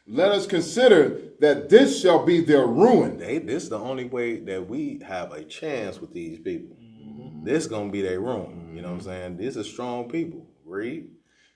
Let us consider that this shall be their ruin. This is the only way that we have a chance with these people. This gonna be their ruin. You know what I'm saying? These are strong people. Read.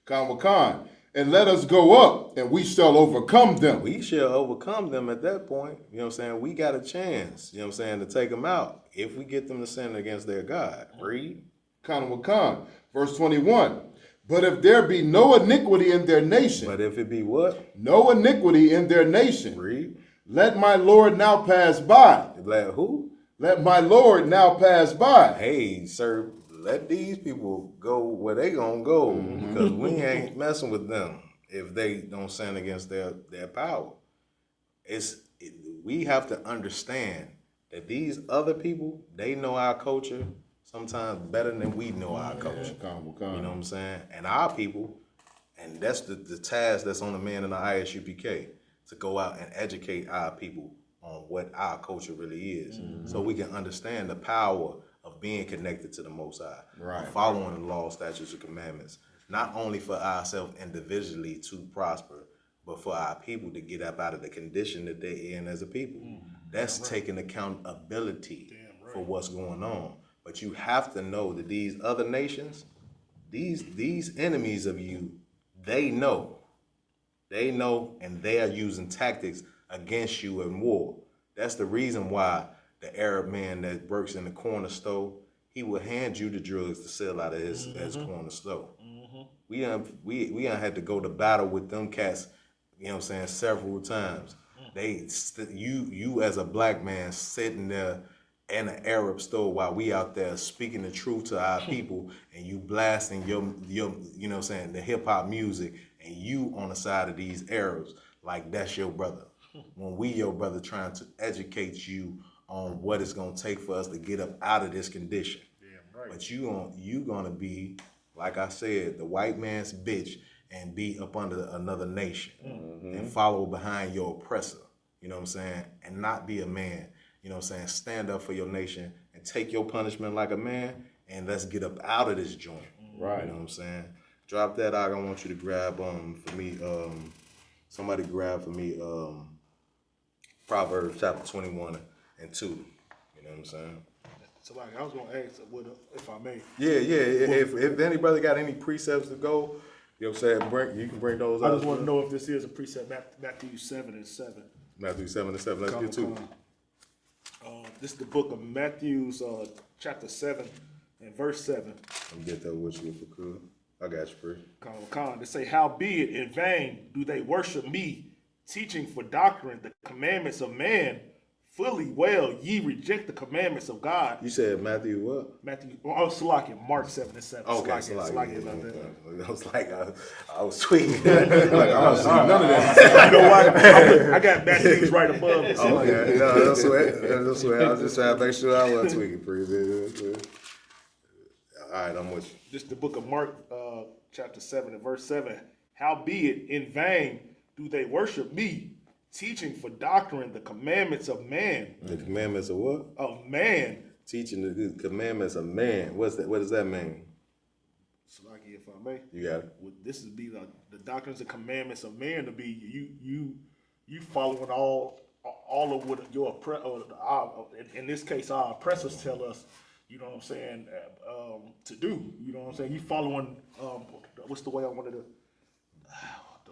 Khan. And let us go up, and we shall overcome them. We shall overcome them at that point. You know what I'm saying? We got a chance, you know what I'm saying, to take them out if we get them to sin against their God. Read. Khan. Verse 21. But if there be no iniquity in their nation. But if it be what? No iniquity in their nation. Read. Let my Lord now pass by. Let who? Let my Lord now pass by. Hey, sir, let these people go where they gonna go, because we ain't messing with them if they don't sin against their power. We have to understand that these other people, they know our culture sometimes better than we know our culture. You know what I'm saying? And our people, and that's the task that's on the man in the ISUPK, to go out and educate our people on what our culture really is, so we can understand the power of being connected to the Most High, following the law, statutes, and commandments, not only for ourselves individually to prosper, but for our people to get up out of the condition that they're in as a people. That's taking accountability for what's going on. But you have to know that these other nations, these enemies of you, they know, and they are using tactics against you in war. That's the reason why the Arab man that works in the corner store, he will hand you the drugs to sell out of his corner store. We done had to go to battle with them cats, you know what I'm saying, several times. You as a black man sitting there in an Arab store while we out there speaking the truth to our people, and you blasting your you know what I'm saying, the hip hop music, and you on the side of these Arabs like that's your brother. When we your brother trying to educate you on what it's gonna take for us to get up out of this condition. But you gonna be, like I said, the white man's bitch and be up under another nation and follow behind your oppressor, you know what I'm saying, and not be a man. You know what I'm saying? Stand up for your nation and take your punishment like a man, and let's get up out of this joint. Right. You know what I'm saying? Drop that out. I want you to grab for me, somebody grab for me Proverbs chapter 21 and 2. You know what I'm saying? So like I was gonna ask if I may. Yeah. If any brother got any precepts to go, you know what I'm saying, you can bring those out. I just want to know if this is a precept, Matthew 7:7. Matthew 7:7. Let's get to it. This is the book of Matthew, chapter 7 and verse 7. Let me get that with you if I could. I got you, Free. They say, howbeit in vain do they worship me, teaching for doctrine the commandments of man. Fully well ye reject the commandments of God. You said Matthew what? Mark 7:7. Okay, Salakia. I was like, I was tweaking. Like, I don't see none of that. You know why? I got Matthews right above it. Okay, no, that's what I was just trying to make sure I wasn't tweaking, Free. All right, I'm with you. This is the book of Mark, chapter 7 and verse 7. Howbeit in vain do they worship me, teaching for doctrine the commandments of man. The commandments of what? Of man. Teaching the commandments of man. What does that mean? Salaki, if I may. You got it. This would be the doctrines and commandments of man to be you following all of what your in this case our oppressors tell us. You know what I'm saying? To do. You know what I'm saying? You following what's the way I wanted to.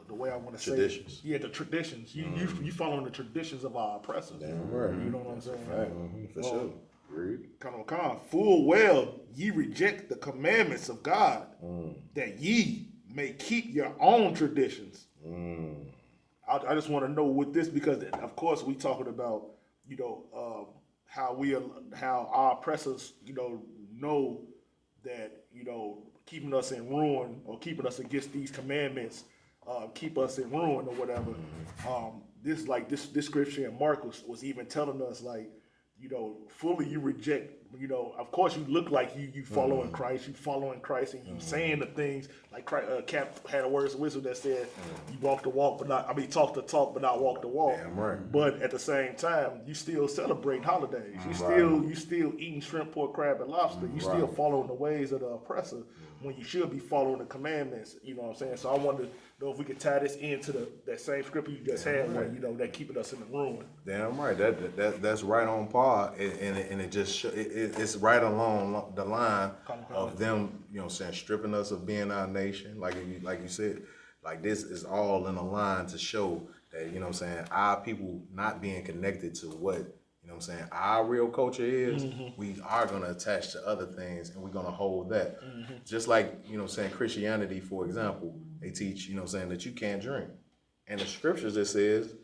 The way I want to say it. Yeah, the traditions. You following the traditions of our oppressors. Damn right. You know what I'm saying? Right. For sure. Read. Full well ye reject the commandments of God, that ye may keep your own traditions. I just want to know with this, because of course we talking about, you know, how our oppressors, you know that, you know, keeping us in ruin or keeping us against these commandments keep us in ruin or whatever. This scripture in Mark was even telling us, like, you know, fully you reject You know, of course, you look like you following Christ, and you saying the things like Cap had a words of wisdom that said, "You walk the walk, but not. I mean, talk the talk, but not walk the walk." Damn right. But at the same time, you still celebrate holidays. You still eating shrimp, pork, crab, and lobster. You still following the ways of the oppressor when you should be following the commandments. You know what I'm saying? So I wonder know if we could tie this into that same script you just had, where, you know, that keeping us in the ruin. Damn right. That's right on par, and it just it's right along the line of them, you know, saying stripping us of being our nation, like you said, like this is all in a line to show that, you know what I'm saying, our people not being connected to what, you know what I'm saying, our real culture is, we are going to attach to other things, and we're going to hold that. Just like, you know what I'm saying, Christianity, for example, they teach, you know what I'm saying, that you can't drink. And the scriptures that says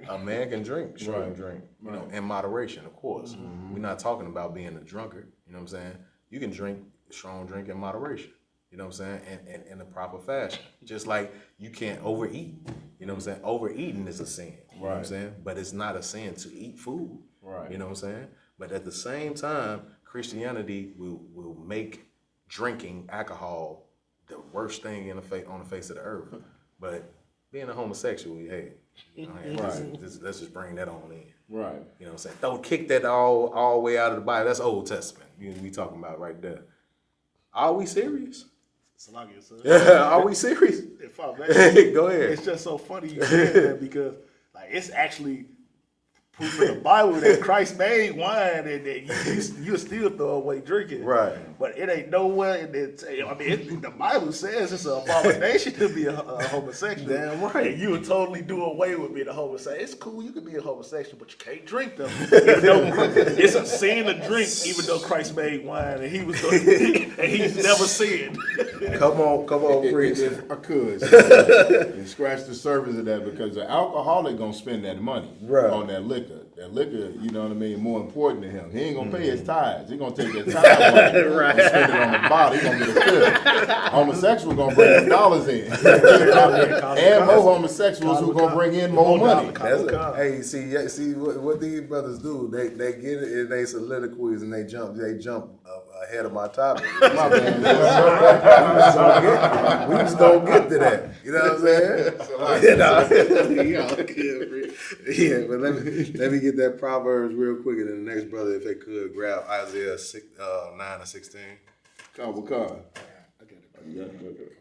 a man can drink, strong drink, you know, in moderation, of course. We're not talking about being a drunkard, you know what I'm saying? You can drink strong drink in moderation. You know what I'm saying? And in the proper fashion. Just like you can't overeat. You know what I'm saying? Overeating is a sin. You know what I'm saying? But it's not a sin to eat food. Right. You know what I'm saying? But at the same time, Christianity will make drinking alcohol the worst thing on the face of the earth. But being a homosexual, hey, you know, let's just bring that on in. Right. You know what I'm saying? Don't kick that all the way out of the Bible. That's Old Testament. We talking about right there. Are we serious? Are we serious? Go ahead. It's just so funny you said that, because like it's actually proof in the Bible that Christ made wine and that you still throw away drinking. Right. But it ain't nowhere in the, I mean, the Bible says it's an abomination to be a homosexual. Damn right. And you would totally do away with being a homosexual. It's cool, you can be a homosexual, but you can't drink them. Even though it's a sin to drink, even though Christ made wine and he's never sinned. Come on, preach. If I could, and scratch the surface of that, because the alcoholic gonna spend that money on that liquor. That liquor, you know what I mean, more important to him. He ain't gonna pay his tithes. He gonna take that tithe money and spend it on the bottle. He gonna get a fill. Homosexual gonna bring his dollars in, and more homosexuals who gonna bring in more money. Hey, see what these brothers do? They get it in their soliloquies and they jump ahead of my topic. My bad. We just don't get to that. You know what I'm saying? Yeah, but let me get that Proverbs real quick, and then the next brother, if they could, grab Isaiah 9:16. Call. I got it.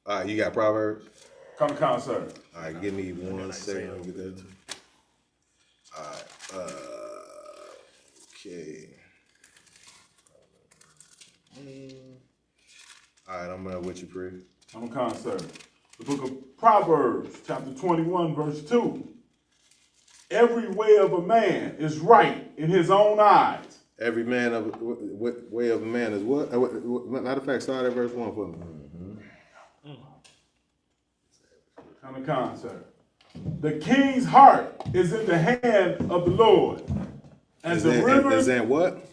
All right, you got Proverbs? Come, sir. All right, give me 1 second. Let me get that too. All right. Okay. All right, I'm with you, Pre. I'm sir. The book of Proverbs, chapter 21, verse 2. Every way of a man is right in his own eyes. Every way of a man is what? Matter of fact, start at verse 1 for me. Sir. The king's heart is in the hand of the Lord. And the river is in what?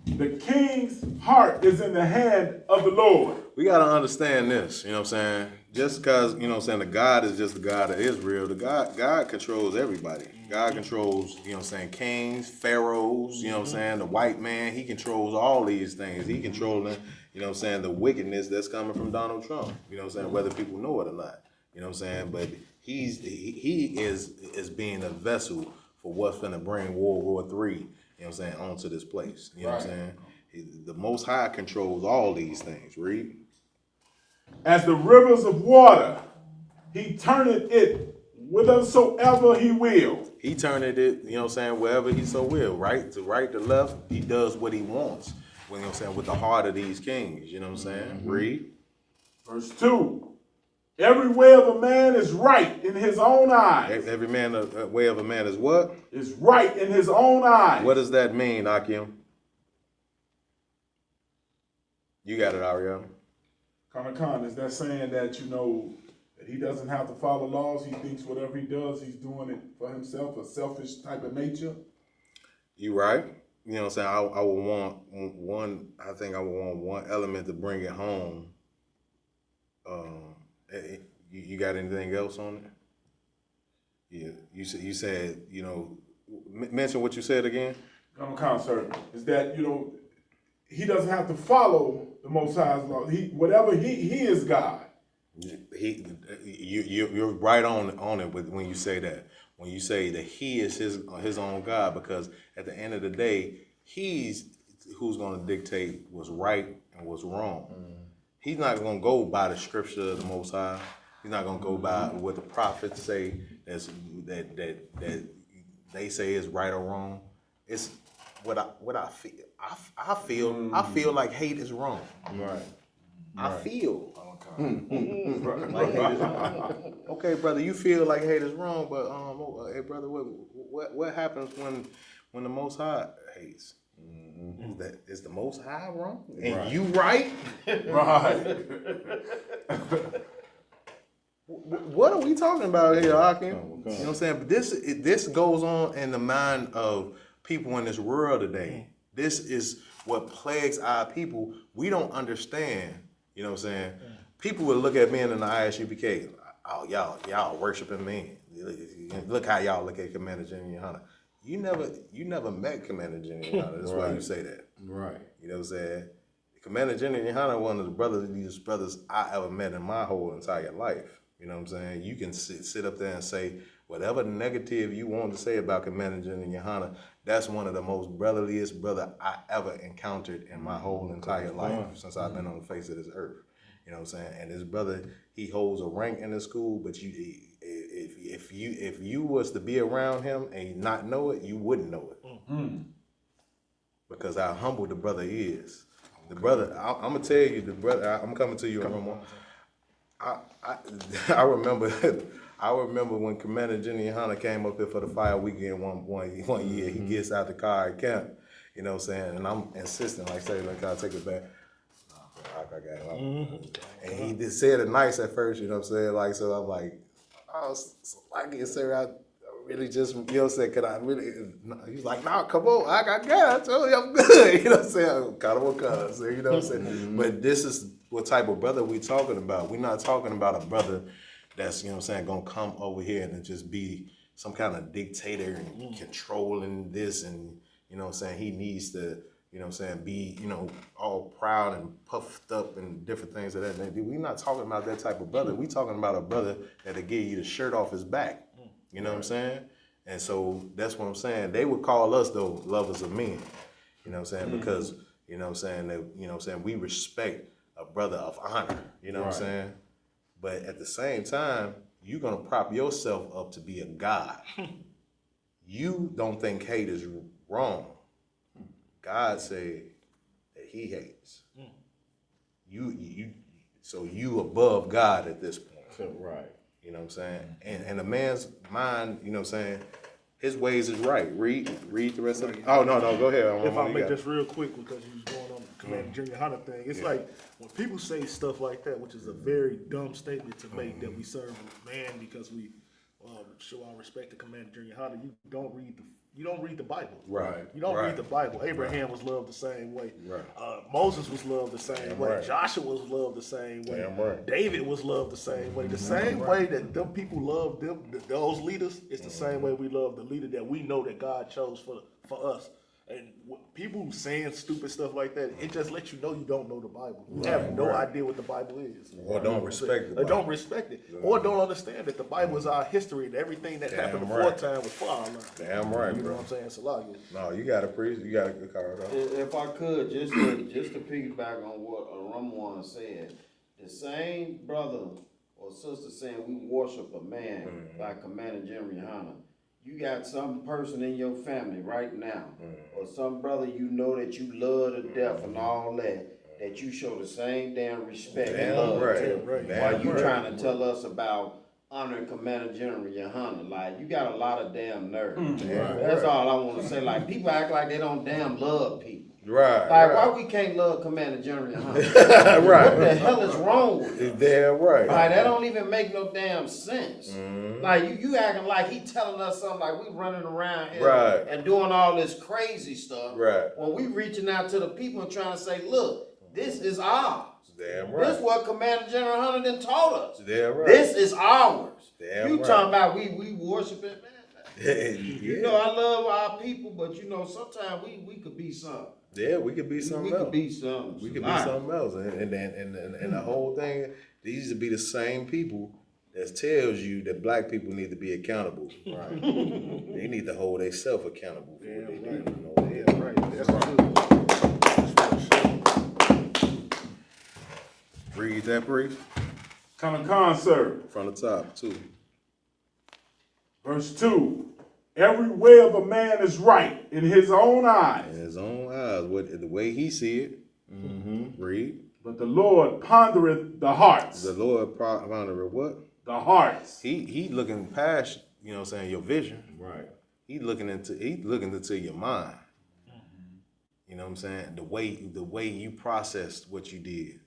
The king's heart is in the hand of the Lord. We got to understand this, you know what I'm saying? Just because, you know what I'm saying, the God is just the God of Israel, God controls everybody. God controls, you know what I'm saying, kings, pharaohs, you know what I'm saying, the white man, he controls all these things. He controlling, you know what I'm saying, the wickedness that's coming from Donald Trump, you know what I'm saying, whether people know it or not, you know what I'm saying, but he is being a vessel for what's going to bring World War III, you know what I'm saying, onto this place, you know what I'm saying. The Most High controls all these things, read. As the rivers of water, he turneth it whithersoever he will. He turneth it, you know what I'm saying, wherever he so will, right to left, he does what he wants, you know what I'm saying, with the heart of these kings, you know what I'm saying, read. Verse 2. Every way of a man is right in his own eyes. Every way of a man is what? Is right in his own eyes. What does that mean, Akim? You got it, Ariel. Khan, is that saying that, you know, that he doesn't have to follow laws? He thinks whatever he does, he's doing it for himself, a selfish type of nature? You right. You know what I'm saying? I would want one element to bring it home. You got anything else on it? Yeah, you said, you know, mention what you said again. I'm a concert, is that, he doesn't have to follow the Most High's law. Whatever he is God. You're right on it when you say that. When you say that he is his own God, because at the end of the day, he's who's going to dictate what's right and what's wrong. He's not going to go by the scripture of the Most High. He's not going to go by what the prophets say that they say is right or wrong. It's what I feel. I feel like hate is wrong. Right. I feel like hate is wrong. Okay, brother, you feel like hate is wrong, but hey, brother, what happens when the Most High hates? Is the Most High wrong? And you right? Right. What are we talking about here, Hakim? You know what I'm saying? But this goes on in the mind of people in this world today. This is what plagues our people. We don't understand. You know what I'm saying? People would look at men in the ISUPK. Oh, y'all worshiping men. Look how y'all look at Commander General Hunter. You never met Commander General Hunter. That's why you say that. Right. You know what I'm saying? Commander General Hunter, one of the brothers I ever met in my whole entire life. You know what I'm saying? You can sit up there and say whatever negative you want to say about Commander General Hunter. That's one of the most brotherliest brother I ever encountered in my whole entire life since I've been on the face of this earth. You know what I'm saying? And this brother, he holds a rank in the school, but if you was to be around him and not know it, you wouldn't know it. Because how humble the brother is. The brother, I'm gonna tell you, the brother, I'm coming to you in one more. I remember when Commander Jenny Hunter came up here for the fire weekend one year. He gets out the car at camp, you know what I'm saying? And I'm insisting, like, say, look, I'll take it back. I got it. And he did said it nice at first, you know what I'm saying? Like, so I'm like, oh, so I can say I really just, you know what I'm saying? Could I really? He's like, nah, come on, I got God. I told you I'm good. You know what I'm saying? Kind of what you know what I'm saying? But this is what type of brother we talking about. We're not talking about a brother that's, you know what I'm saying, gonna come over here and just be some kind of dictator and controlling this, and you know what I'm saying, he needs to, you know what I'm saying, be, you know, all proud and puffed up and different things of that nature. We're not talking about that type of brother. We're talking about a brother that'll give you the shirt off his back. You know what I'm saying? And so that's what I'm saying. They would call us, though, lovers of men. You know what I'm saying? Because, you know what I'm saying, that, you know what I'm saying, we respect a brother of honor. You know what I'm saying? But at the same time, you're going to prop yourself up to be a god. You don't think hate is wrong. God said that he hates. So you above God at this point. Right. You know what I'm saying? And a man's mind, you know what I'm saying, his ways is right. Read the rest of it. Oh, no, go ahead. If I make this real quick, because you was going on the Commander Junior Hunter thing, it's like when people say stuff like that, which is a very dumb statement to make, that we serve a man because we show our respect to Commander Junior Hunter, you don't read the Bible. Right. You don't read the Bible. Abraham was loved the same way. Moses was loved the same way. Joshua was loved the same way. David was loved the same way. The same way that them people love those leaders, it's the same way we love the leader that we know that God chose for us. And people saying stupid stuff like that, it just lets you know you don't know the Bible. You have no idea what the Bible is. Or don't respect the Bible. Or don't respect it. Or don't understand that the Bible is our history and everything that happened before time was for our life. Damn right, You know bro. what I'm saying? Salakia. No, you got to preach. You got to good card. If I could, just to piggyback on what Ramon said, the same brother or sister saying we worship a man like Commander General Hunter, you got some person in your family right now, or some brother you know that you love to death and all that you show the same damn respect and love to. While you trying to tell us about honoring Commander General Hunter, like, you got a lot of damn nerve. That's all I want to say. Like, people act like they don't damn love people. Why we can't love Commander General Hunter? What the hell is wrong with us? Damn right. Like, that don't even make no damn sense. Like, you acting like he telling us something, like we running around here and doing all this crazy stuff. When we reaching out to the people and trying to say, look, this is ours. Damn right. This is what Commander General Hunter done taught us. Damn right. This is ours. Damn you right. talking about we worship it, man. You know, I love our people, but you know, sometimes we could be something. Yeah, we could be something else. We could be something. We could be something else. And the whole thing, these would be the same people that tells you that black people need to be accountable. Right. They need to hold themselves accountable for what they do. You know? Yeah, right. That's right. Read that, priest. Con, sir. From the top, too. Verse 2. Every way of a man is right in his own eyes. In his own eyes, the way he see it. Mm-hmm. Read. But the Lord pondereth the hearts. The Lord pondereth what? The hearts. He looking past, you know what I'm saying, your vision. Right. He looking into your mind. You know what I'm saying? The way you processed what you did.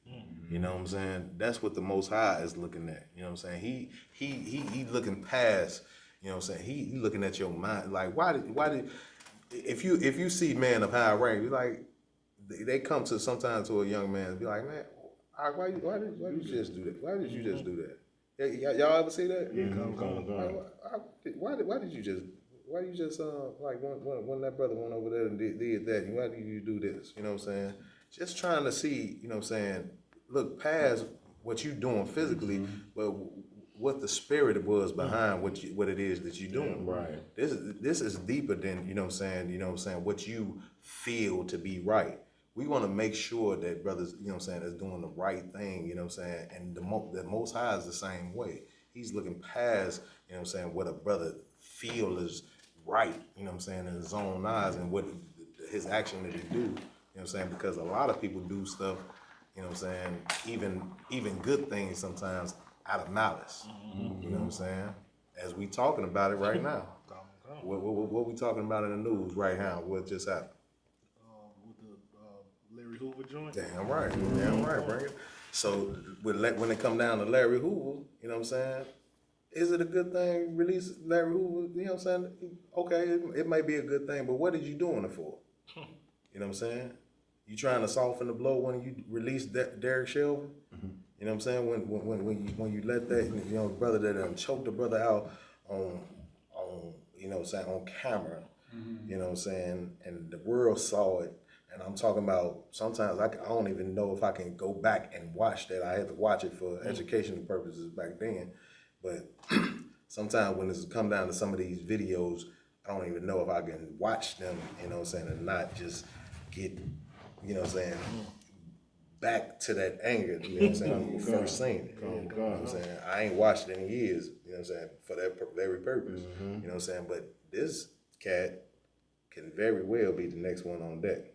You know what I'm saying? That's what the Most High is looking at. You know what I'm saying? He looking past, you know what I'm saying? He looking at your mind. Like, why did if you see man of high rank, you like, they come to sometimes to a young man and be like, man, why did you just do that? Why did you just do that? Y'all ever see that? Yeah, Why did you just like when that brother went over there and did that, and why did you do this? You know what I'm saying? Just trying to see, you know what I'm saying, look past what you doing physically, but what the spirit was behind what it is that you're doing. Right. This is deeper than, you know what I'm saying, what you feel to be right. We want to make sure that brothers, you know what I'm saying, is doing the right thing, you know what I'm saying, and the Most High is the same way. He's looking past, you know what I'm saying, what a brother feel is right, you know what I'm saying, in his own eyes, and what his action that he do, you know what I'm saying, because a lot of people do stuff, you know what I'm saying, even good things sometimes out of malice, you know what I'm saying, as we talking about it right now. What we talking about in the news right now? What just happened? With the Larry Hoover joint? Damn right, bring it. So when it come down to Larry Hoover, you know what I'm saying, is it a good thing release Larry Hoover? You know what I'm saying? Okay, it may be a good thing, but what are you doing it for? You know what I'm saying? You trying to soften the blow when you release Derek Shelby? You know what I'm saying? When you let that, you know, brother that choked the brother out on you know what I'm saying, on camera, you know what I'm saying, and the world saw it. And I'm talking about, sometimes I don't even know if I can go back and watch that. I had to watch it for educational purposes back then. But sometimes when it's come down to some of these videos, I don't even know if I can watch them, you know what I'm saying, and not just get, you know what I'm saying, back to that anger, you know what I'm saying, when you first seen it. You know what I'm saying? I ain't watched it in years, you know what I'm saying, for that very purpose. You know what I'm saying? But this cat can very well be the next one on deck.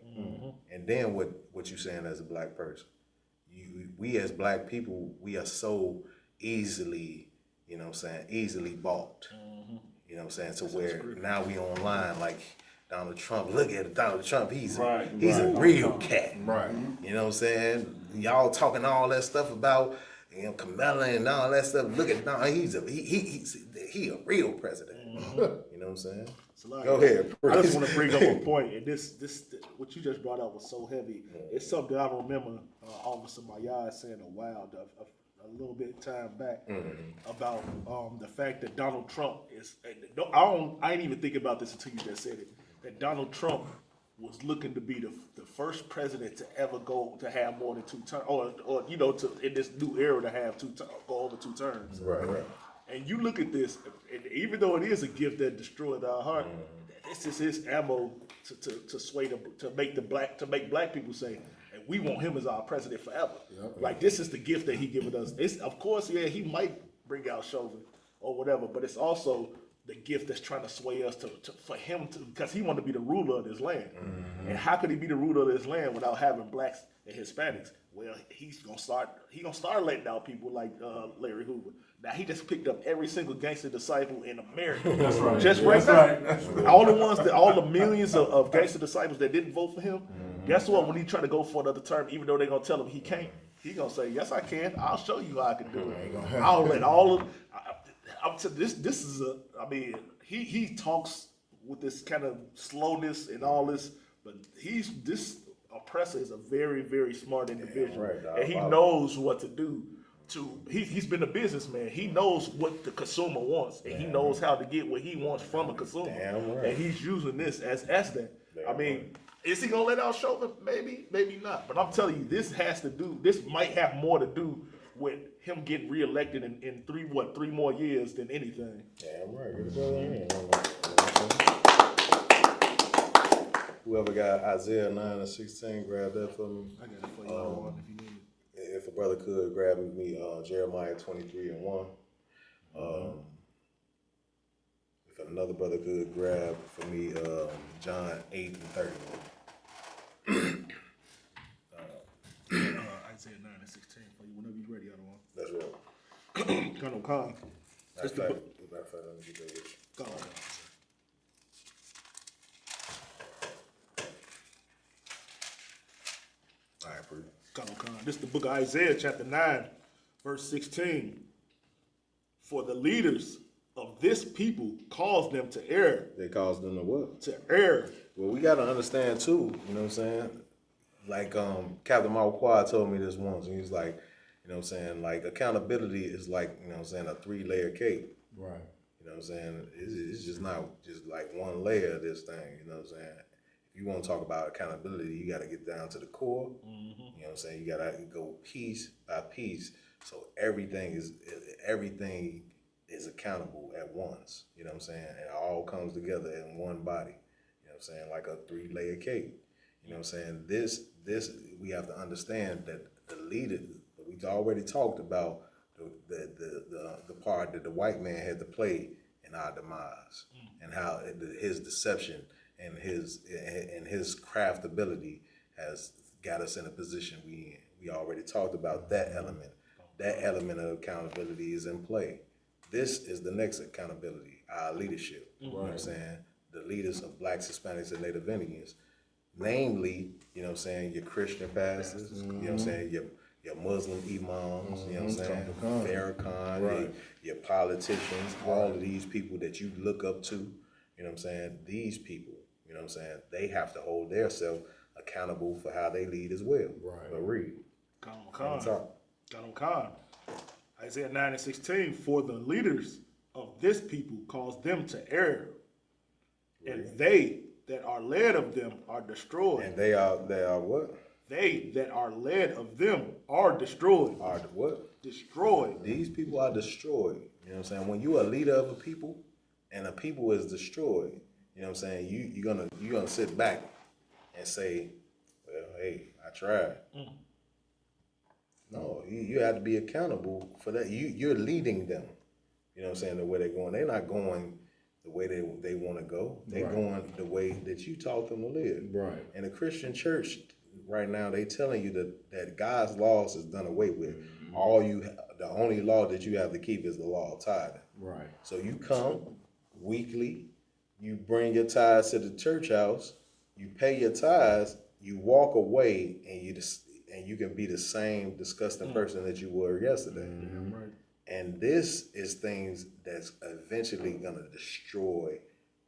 And then what you saying as a black person, we as black people, we are so easily, you know what I'm saying, easily bought. You know what I'm saying? To where now we online like Donald Trump. Look at Donald Trump. He's a real cat. Right. You know what I'm saying? Y'all talking all that stuff about, you know, Kamala and all that stuff. Look at Donald. He's a real president. You know what I'm saying? Go ahead. I just want to bring up a point, and this what you just brought up was so heavy. It's something I remember Officer Mayad saying a little bit time back about the fact that Donald Trump is. I ain't even thinking about this until you just said it. That Donald Trump was looking to be the first president to ever go to have more than 2 terms, or you know, to in this new era to have go over 2 terms. Right. And you look at this, and even though it is a gift that destroyed our heart, this is his ammo to sway to make black people say, and we want him as our president forever. Like, this is the gift that he given us. It's, of course, yeah, he might bring out Chauvin or whatever, but it's also the gift that's trying to sway us for him to, because he wanted to be the ruler of this land. And how could he be the ruler of this land without having blacks and Hispanics? Well, he's gonna start letting out people like Larry Hoover. Now he just picked up every single gangster disciple in America. That's right. Just right now. That's right. All the millions of gangster disciples that didn't vote for him. Guess what? When he try to go for another term, even though they're gonna tell him he can't, he gonna say, "Yes, I can. I'll show you how I can do it. I'll let all of." This is a. I mean, he talks with this kind of slowness and all this, but this oppressor is a very, very smart individual, and he knows what to do he's been a businessman. He knows what the consumer wants, and he knows how to get what he wants from a consumer. Right. And he's using this as that. I mean, is he gonna let out Chauvin? Maybe, maybe not. But I'm telling you, this might have more to do with him getting reelected in 3 more years than anything. Damn right. Whoever got Isaiah 9:16, grab that for me. I got it for you if you need it. If a brother could grab me Jeremiah 23:1. If another brother could grab for me John 8:31. Isaiah 9:16 for you whenever you're ready, other one. That's right. Colonel Khan. Matter of fact, let me get that with you. Go on. All right, pretty. Colonel Khan. This is the book of Isaiah, chapter 9, verse 16. For the leaders of this people cause them to err. They cause them to what? To err. Well, we got to understand too, you know what I'm saying? Like Captain Marquard told me this once, and he's like, you know what I'm saying, like accountability is like, you know what I'm saying, a 3-layer cake. Right. You know what I'm saying? It's just not just like one layer of this thing, you know what I'm saying? If you want to talk about accountability, you got to get down to the core. You know what I'm saying? You got to go piece by piece. So everything is accountable at once. You know what I'm saying? And it all comes together in one body. You know what I'm saying? Like a 3-layer cake. You know what I'm saying? This we have to understand that the leader, we've already talked about the part that the white man had to play in our demise, and how his deception and his craft ability has got us in a position we in. We already talked about that element. That element of accountability is in play. This is the next accountability, our leadership. You know what I'm saying? The leaders of Blacks, Hispanics, and Native Indians. Namely, you know what I'm saying, your Christian pastors, you know what I'm saying, your Muslim imams, you know what I'm saying, Farrakhan, your politicians, all of these people that you look up to, you know what I'm saying, these people, you know what I'm saying, they have to hold themselves accountable for how they lead as well. Right. But read. Colonel Khan. Isaiah 9:16, for the leaders of this people cause them to err, and they that are led of them are destroyed. And they are what? They that are led of them are destroyed. Are what? Destroyed. These people are destroyed. You know what I'm saying? When you're a leader of a people and a people is destroyed, you know what I'm saying, you're gonna sit back and say, well, hey, I tried. No, you have to be accountable for that. You're leading them. You know what I'm saying, the way they're going. They're not going the way they want to go. They're going the way that you taught them to live. Right. And the Christian church right now, they telling you that God's laws is done away with. The only law that you have to keep is the law of tithing. Right. So you come weekly, you bring your tithes to the church house, you pay your tithes, you walk away, and you can be the same disgusting person that you were yesterday. Right. And this is things that's eventually gonna destroy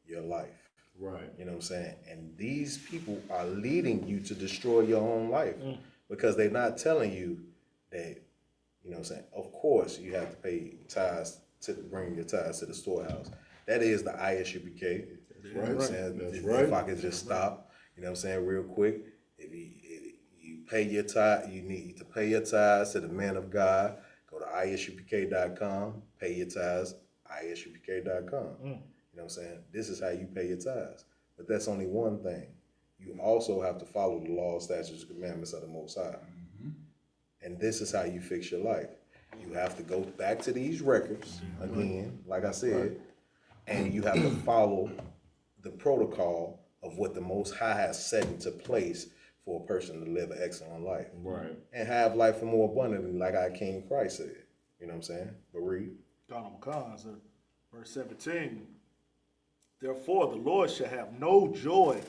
your life. Right. You know what I'm saying? And these people are leading you to destroy your own life because they're not telling you that, you know what I'm saying, of course you have to pay tithes to bring your tithes to the storehouse. That is the ISUPK. You know what I'm saying? If I could just stop, you know what I'm saying, real quick. If you pay your tithe, you need to pay your tithes to the man of God. Go to isupk.com, pay your tithes, isupk.com. You know what I'm saying? This is how you pay your tithes. But that's only one thing. You also have to follow the law, statutes, and commandments of the Most High. And this is how you fix your life. You have to go back to these records, again, like I said, and you have to follow the protocol of what the Most High has set into place for a person to live an excellent life. Right. And have life more abundantly, like our King Christ said. You know what I'm saying? But read. Donald McCons, verse 17. Therefore the Lord shall have no joy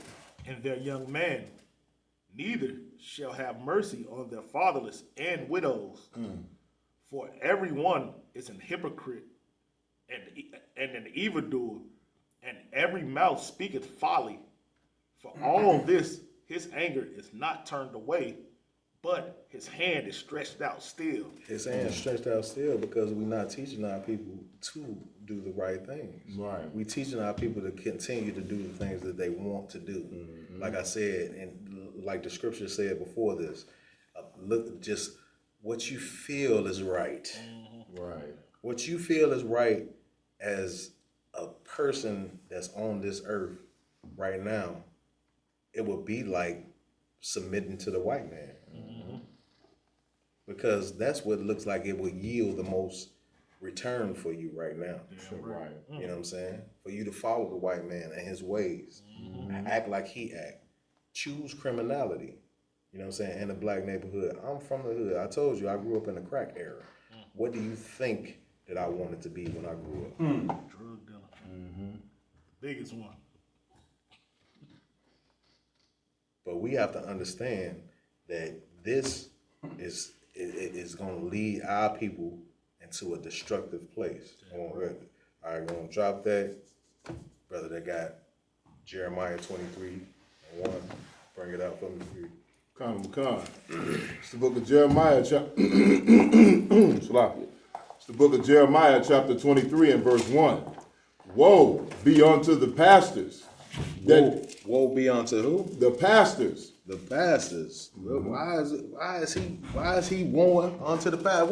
in their young men, neither shall have mercy on their fatherless and widows. For everyone is an hypocrite and an evildoer, and every mouth speaketh folly. For all this his anger is not turned away, but his hand is stretched out still. His hand stretched out still because we're not teaching our people to do the right things. Right. We teaching our people to continue to do the things that they want to do. Like I said, and like the scripture said before this, look, just what you feel is right. Right. What you feel is right as a person that's on this earth right now, it would be like submitting to the white man. Because that's what looks like it would yield the most return for you right now. Right. You know what I'm saying? For you to follow the white man and his ways, act like he act, choose criminality. You know what I'm saying? In the black neighborhood. I'm from the hood. I told you I grew up in the crack era. What do you think that I wanted to be when I grew up? Drug dealer. Biggest one. But we have to understand that this is going to lead our people into a destructive place. All right, going to drop that. Brother that got Jeremiah 23:1. Bring it out for me, please. It's the book of Jeremiah, it's the book of Jeremiah, chapter 23 and verse 1. Woe be unto the pastors. Woe be unto who? The pastors. The pastors. Why is he woeing unto the pastor?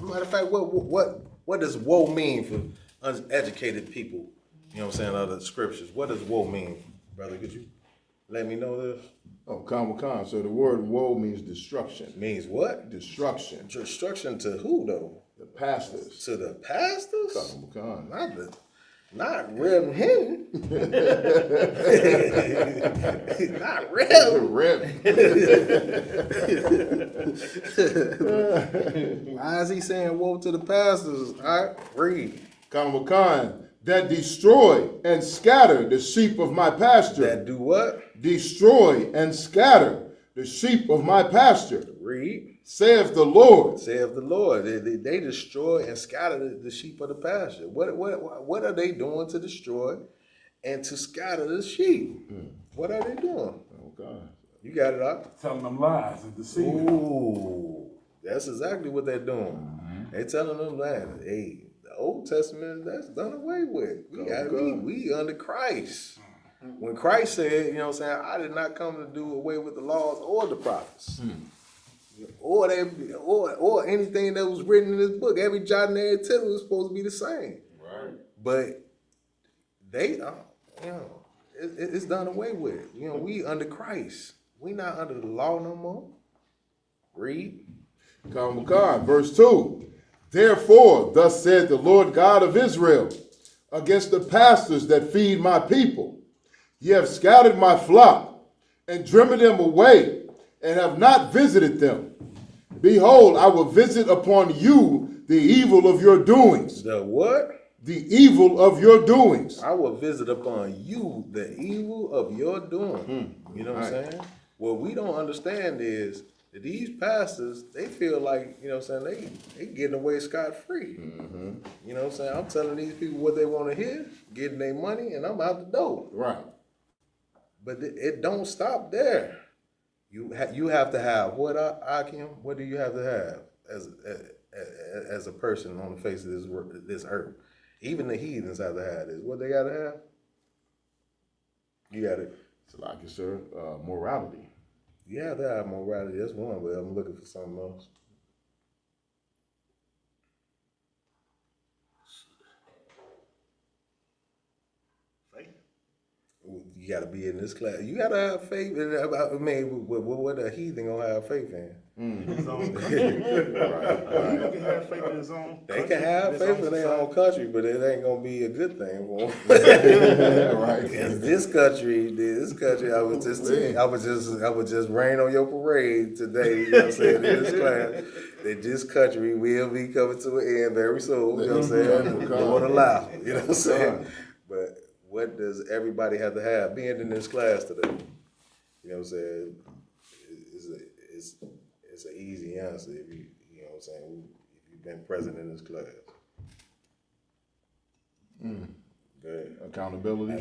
Matter of fact, what does woe mean for uneducated people? You know what I'm saying? Other scriptures. What does woe mean, brother? Could you let me know this? Oh, Khan. So the word woe means destruction. Means what? Destruction. Destruction to who though? The pastors. To the pastors? Khan. Not Reverend Henry. Not Reverend. Why is he saying woe to the pastors? All right, read. Khan, that destroy and scatter the sheep of my pasture. That do what? Destroy and scatter the sheep of my pasture. Read. Saith the Lord. Saith the Lord. They destroy and scatter the sheep of the pasture. What are they doing to destroy and to scatter the sheep? What are they doing? Oh, God. You got it up. Telling them lies and deceiving. Ooh, that's exactly what they're doing. They're telling them that, hey, the Old Testament, that's done away with. We under Christ. When Christ said, you know what I'm saying, I did not come to do away with the laws or the prophets. Or anything that was written in this book. Every jot and every tittle was supposed to be the same. Right. But they, it's done away with. You know, we under Christ. We not under the law no more. Read. Verse 2. Therefore, thus said the Lord God of Israel, against the pastors that feed my people, ye have scattered my flock, and driven them away, and have not visited them. Behold, I will visit upon you the evil of your doings. The what? The evil of your doings. I will visit upon you the evil of your doing. You know what I'm saying? What we don't understand is that these pastors, they feel like, you know what I'm saying, they getting away scot-free. You know what I'm saying? I'm telling these people what they want to hear, getting their money, and I'm out the door. Right. But it don't stop there. You have to have what, Akim? What do you have to have as a person on the face of this earth? Even the heathens have to have this. What they got to have? You got to. So like you, sir, morality. You have to have morality. That's one, but I'm looking for something else. You got to be in this class. You got to have faith. I mean, what a heathen gonna have faith in? His own country. Right. He can have faith in his own. They can have faith in their own country, but it ain't gonna be a good thing for them. Right. In this country, I would just rain on your parade today. You know what I'm saying? In this class, that this country will be coming to an end very soon. You know what I'm saying? Lord allow. You know what I'm saying? But what does everybody have to have being in this class today? You know what I'm saying? It's an easy answer if you know what I'm saying, if you've been present in this class. Good. Accountability.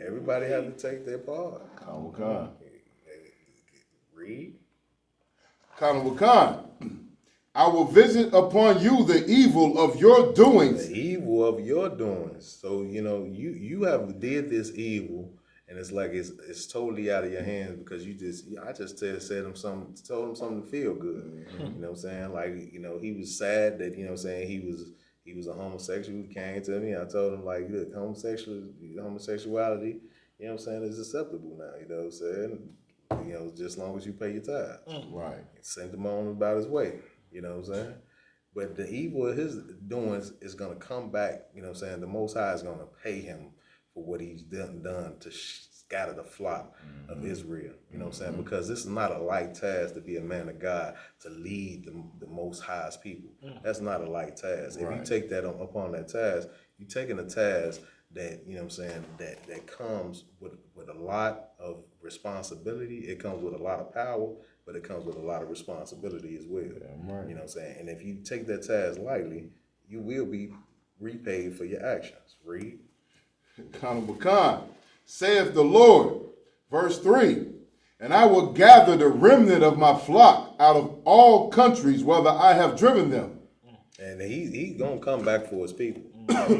Everybody has to take their part. Okay. Read. Khan, I will visit upon you the evil of your doings. The evil of your doings. So, you have did this evil, and it's like it's totally out of your hands because I just said him something, told him something to feel good. You know what I'm saying? Like, he was sad that, he was a homosexual. He came to me. I told him, like, look, homosexuality, you know what I'm saying, is acceptable now. You know what I'm saying? Just as long as you pay your tithes. Right. Send him on about his way. You know what I'm saying? But the evil of his doings is going to come back. You know what I'm saying? The Most High is going to pay him for what he's done to scatter the flock of Israel. You know what I'm saying? Because this is not a light task to be a man of God, to lead the Most High's people. That's not a light task. If you take that upon that task, you're taking a task that, you know what I'm saying, that comes with a lot of responsibility. It comes with a lot of power, but it comes with a lot of responsibility as well. You know what I'm saying? And if you take that task lightly, you will be repaid for your actions. Read. Khan, saith the Lord, verse 3, and I will gather the remnant of my flock out of all countries, whether I have driven them. And he's gonna come back for his people.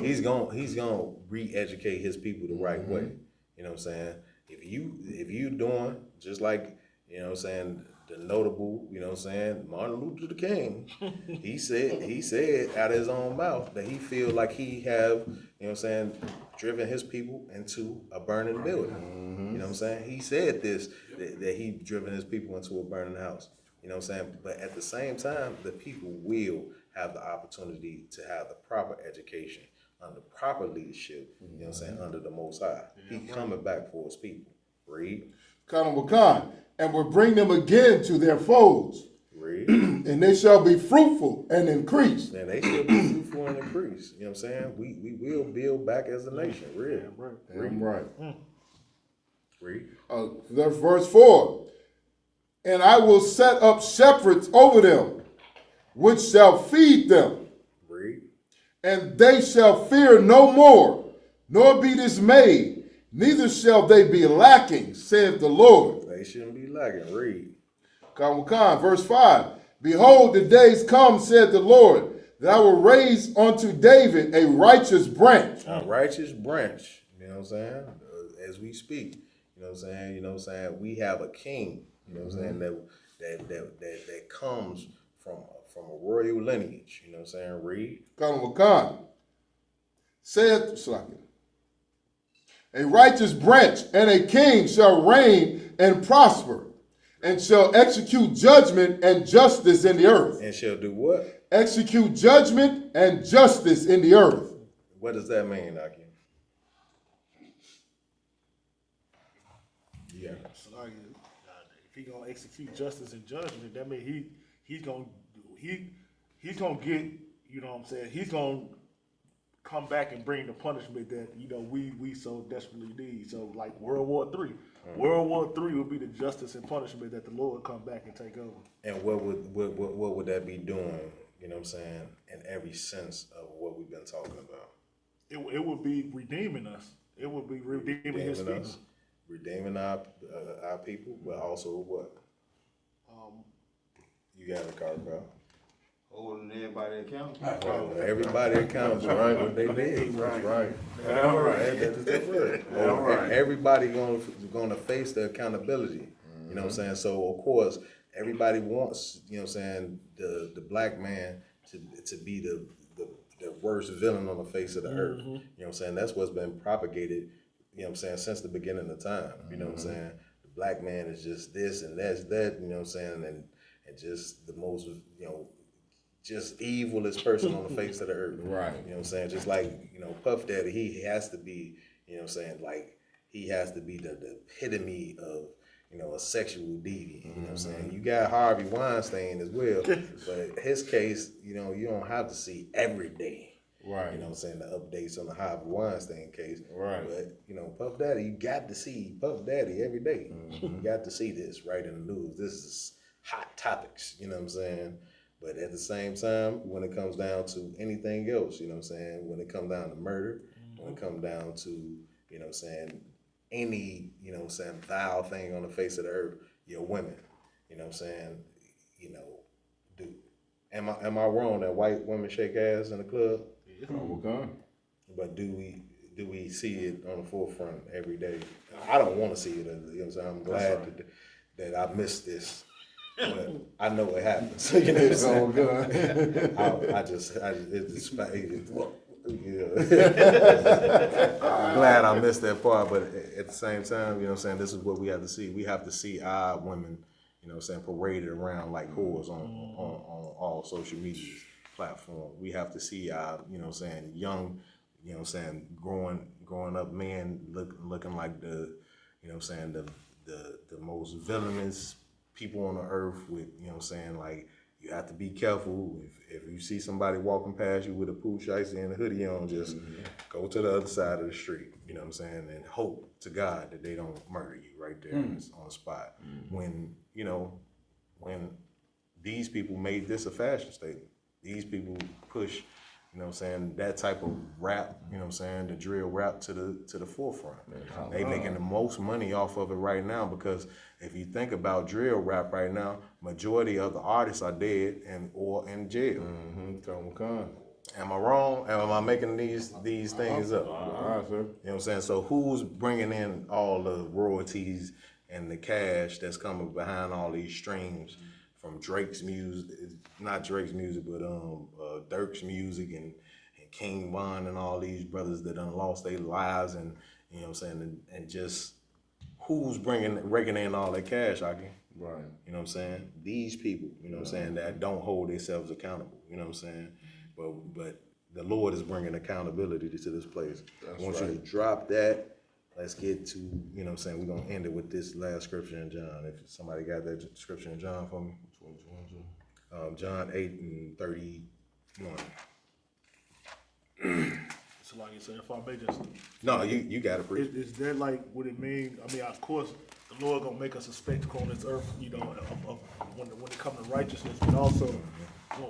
He's gonna re-educate his people the right way. You know what I'm saying? If you doing just like, you know what I'm saying, the notable, you know what I'm saying, Martin Luther King, he said out of his own mouth that he feel like he have, you know what I'm saying, driven his people into a burning building. You know what I'm saying? He said this, that he driven his people into a burning house. You know what I'm saying? But at the same time, the people will have the opportunity to have the proper education under proper leadership, you know what I'm saying, under the Most High. He coming back for his people. Read. Khan, and will bring them again to their folds. Read. And they shall be fruitful and increase. And they shall be fruitful and increase. You know what I'm saying? We will build back as a nation. Read. Right. Read. Verse 4. And I will set up shepherds over them, which shall feed them. Read. And they shall fear no more, nor be dismayed, neither shall they be lacking, saith the Lord. They shouldn't be lacking. Read. Khan, verse 5. Behold, the days come, said the Lord, that I will raise unto David a righteous branch. A righteous branch. You know what I'm saying? As we speak. You know what I'm saying? You know what I'm saying? We have a king. You know what I'm saying? That comes from a royal lineage. You know what I'm saying? Read. Khan, saith a righteous branch and a king shall reign and prosper, and shall execute judgment and justice in the earth. And shall do what? Execute judgment and justice in the earth. What does that mean, Aki? Yeah. If he gonna execute justice and judgment, that means he's gonna get, you know what I'm saying, he's gonna come back and bring the punishment that, you know, we so desperately need. So like World War III. World War III would be the justice and punishment that the Lord come back and take over. And what would that be doing, you know what I'm saying, in every sense of what we've been talking about? It would be redeeming us. It would be redeeming his people. Redeeming our people, but also what? You got it, Carl. Holding everybody accountable. Everybody accountable, right? What they did. Right. All right. That's everybody gonna face the accountability. You know what I'm saying? So of course, everybody wants, you know what I'm saying, the black man to be the worst villain on the face of the earth. You know what I'm saying? That's what's been propagated, you know what I'm saying, since the beginning of time. You know what I'm saying? The black man is just this and that's that, you know what I'm saying, and just the most, you know, just evilest person on the face of the earth. Right. You know what I'm saying? Just like, you know, Puff Daddy, he has to be, you know what I'm saying, like, he has to be the epitome of, you know, a sexual deviant. You know what I'm saying? You got Harvey Weinstein as well, but his case, you know, you don't have to see every day. Right. You know what I'm saying? The updates on the Harvey Weinstein case. Right. But, you know, Puff Daddy, you got to see Puff Daddy every day. You got to see this right in the news. This is hot topics, you know what I'm saying? But at the same time, when it comes down to anything else, you know what I'm saying? When it comes down to murder, when it comes down to, you know what I'm saying, any, you know what I'm saying, vile thing on the face of the earth, you're women. You know what I'm saying? you know, am I wrong that white women shake ass in the club? But do we see it on the forefront every day? I don't want to see it. You know what I'm saying? I'm glad that I missed this. But I know it happens. You know what I'm saying? I'm glad I missed that part, but at the same time, you know what I'm saying, this is what we have to see. We have to see our women, you know what I'm saying, paraded around like whores on all social media platforms. We have to see our, you know what I'm saying, young, you know what I'm saying, growing up men looking like the, you know what I'm saying, the most villainous people on the earth with, you know what I'm saying, like, you have to be careful. If you see somebody walking past you with a pool shiesty and a hoodie on, just go to the other side of the street, you know what I'm saying, and hope to God that they don't murder you right there on the spot. When, you know, when these people made this a fashion statement, these people push, you know what I'm saying, that type of rap, you know what I'm saying, the drill rap to the forefront. They making the most money off of it right now because if you think about drill rap right now, majority of the artists are dead or in jail. Am I wrong? Am I making these things up? You know what I'm saying? So who's bringing in all the royalties and the cash that's coming behind all these streams from Drake's music, not Drake's music, but Dirk's music and King Von and all these brothers that done lost their lives and, you know what I'm saying, and just who's raking in all that cash, Aki? Right. You know what I'm saying? These people, you know what I'm saying, that don't hold themselves accountable, you know what I'm saying? But the Lord is bringing accountability to this place. I want you to drop that. Let's get to, you know what I'm saying, we're going to end it with this last scripture in John. If somebody got that scripture in John for me. John 8:31. So like you said, if I may just... No, you got to preach. Is that like what it mean? I mean, of course, the Lord going to make us a spectacle on this earth, you know, when it comes to righteousness, but also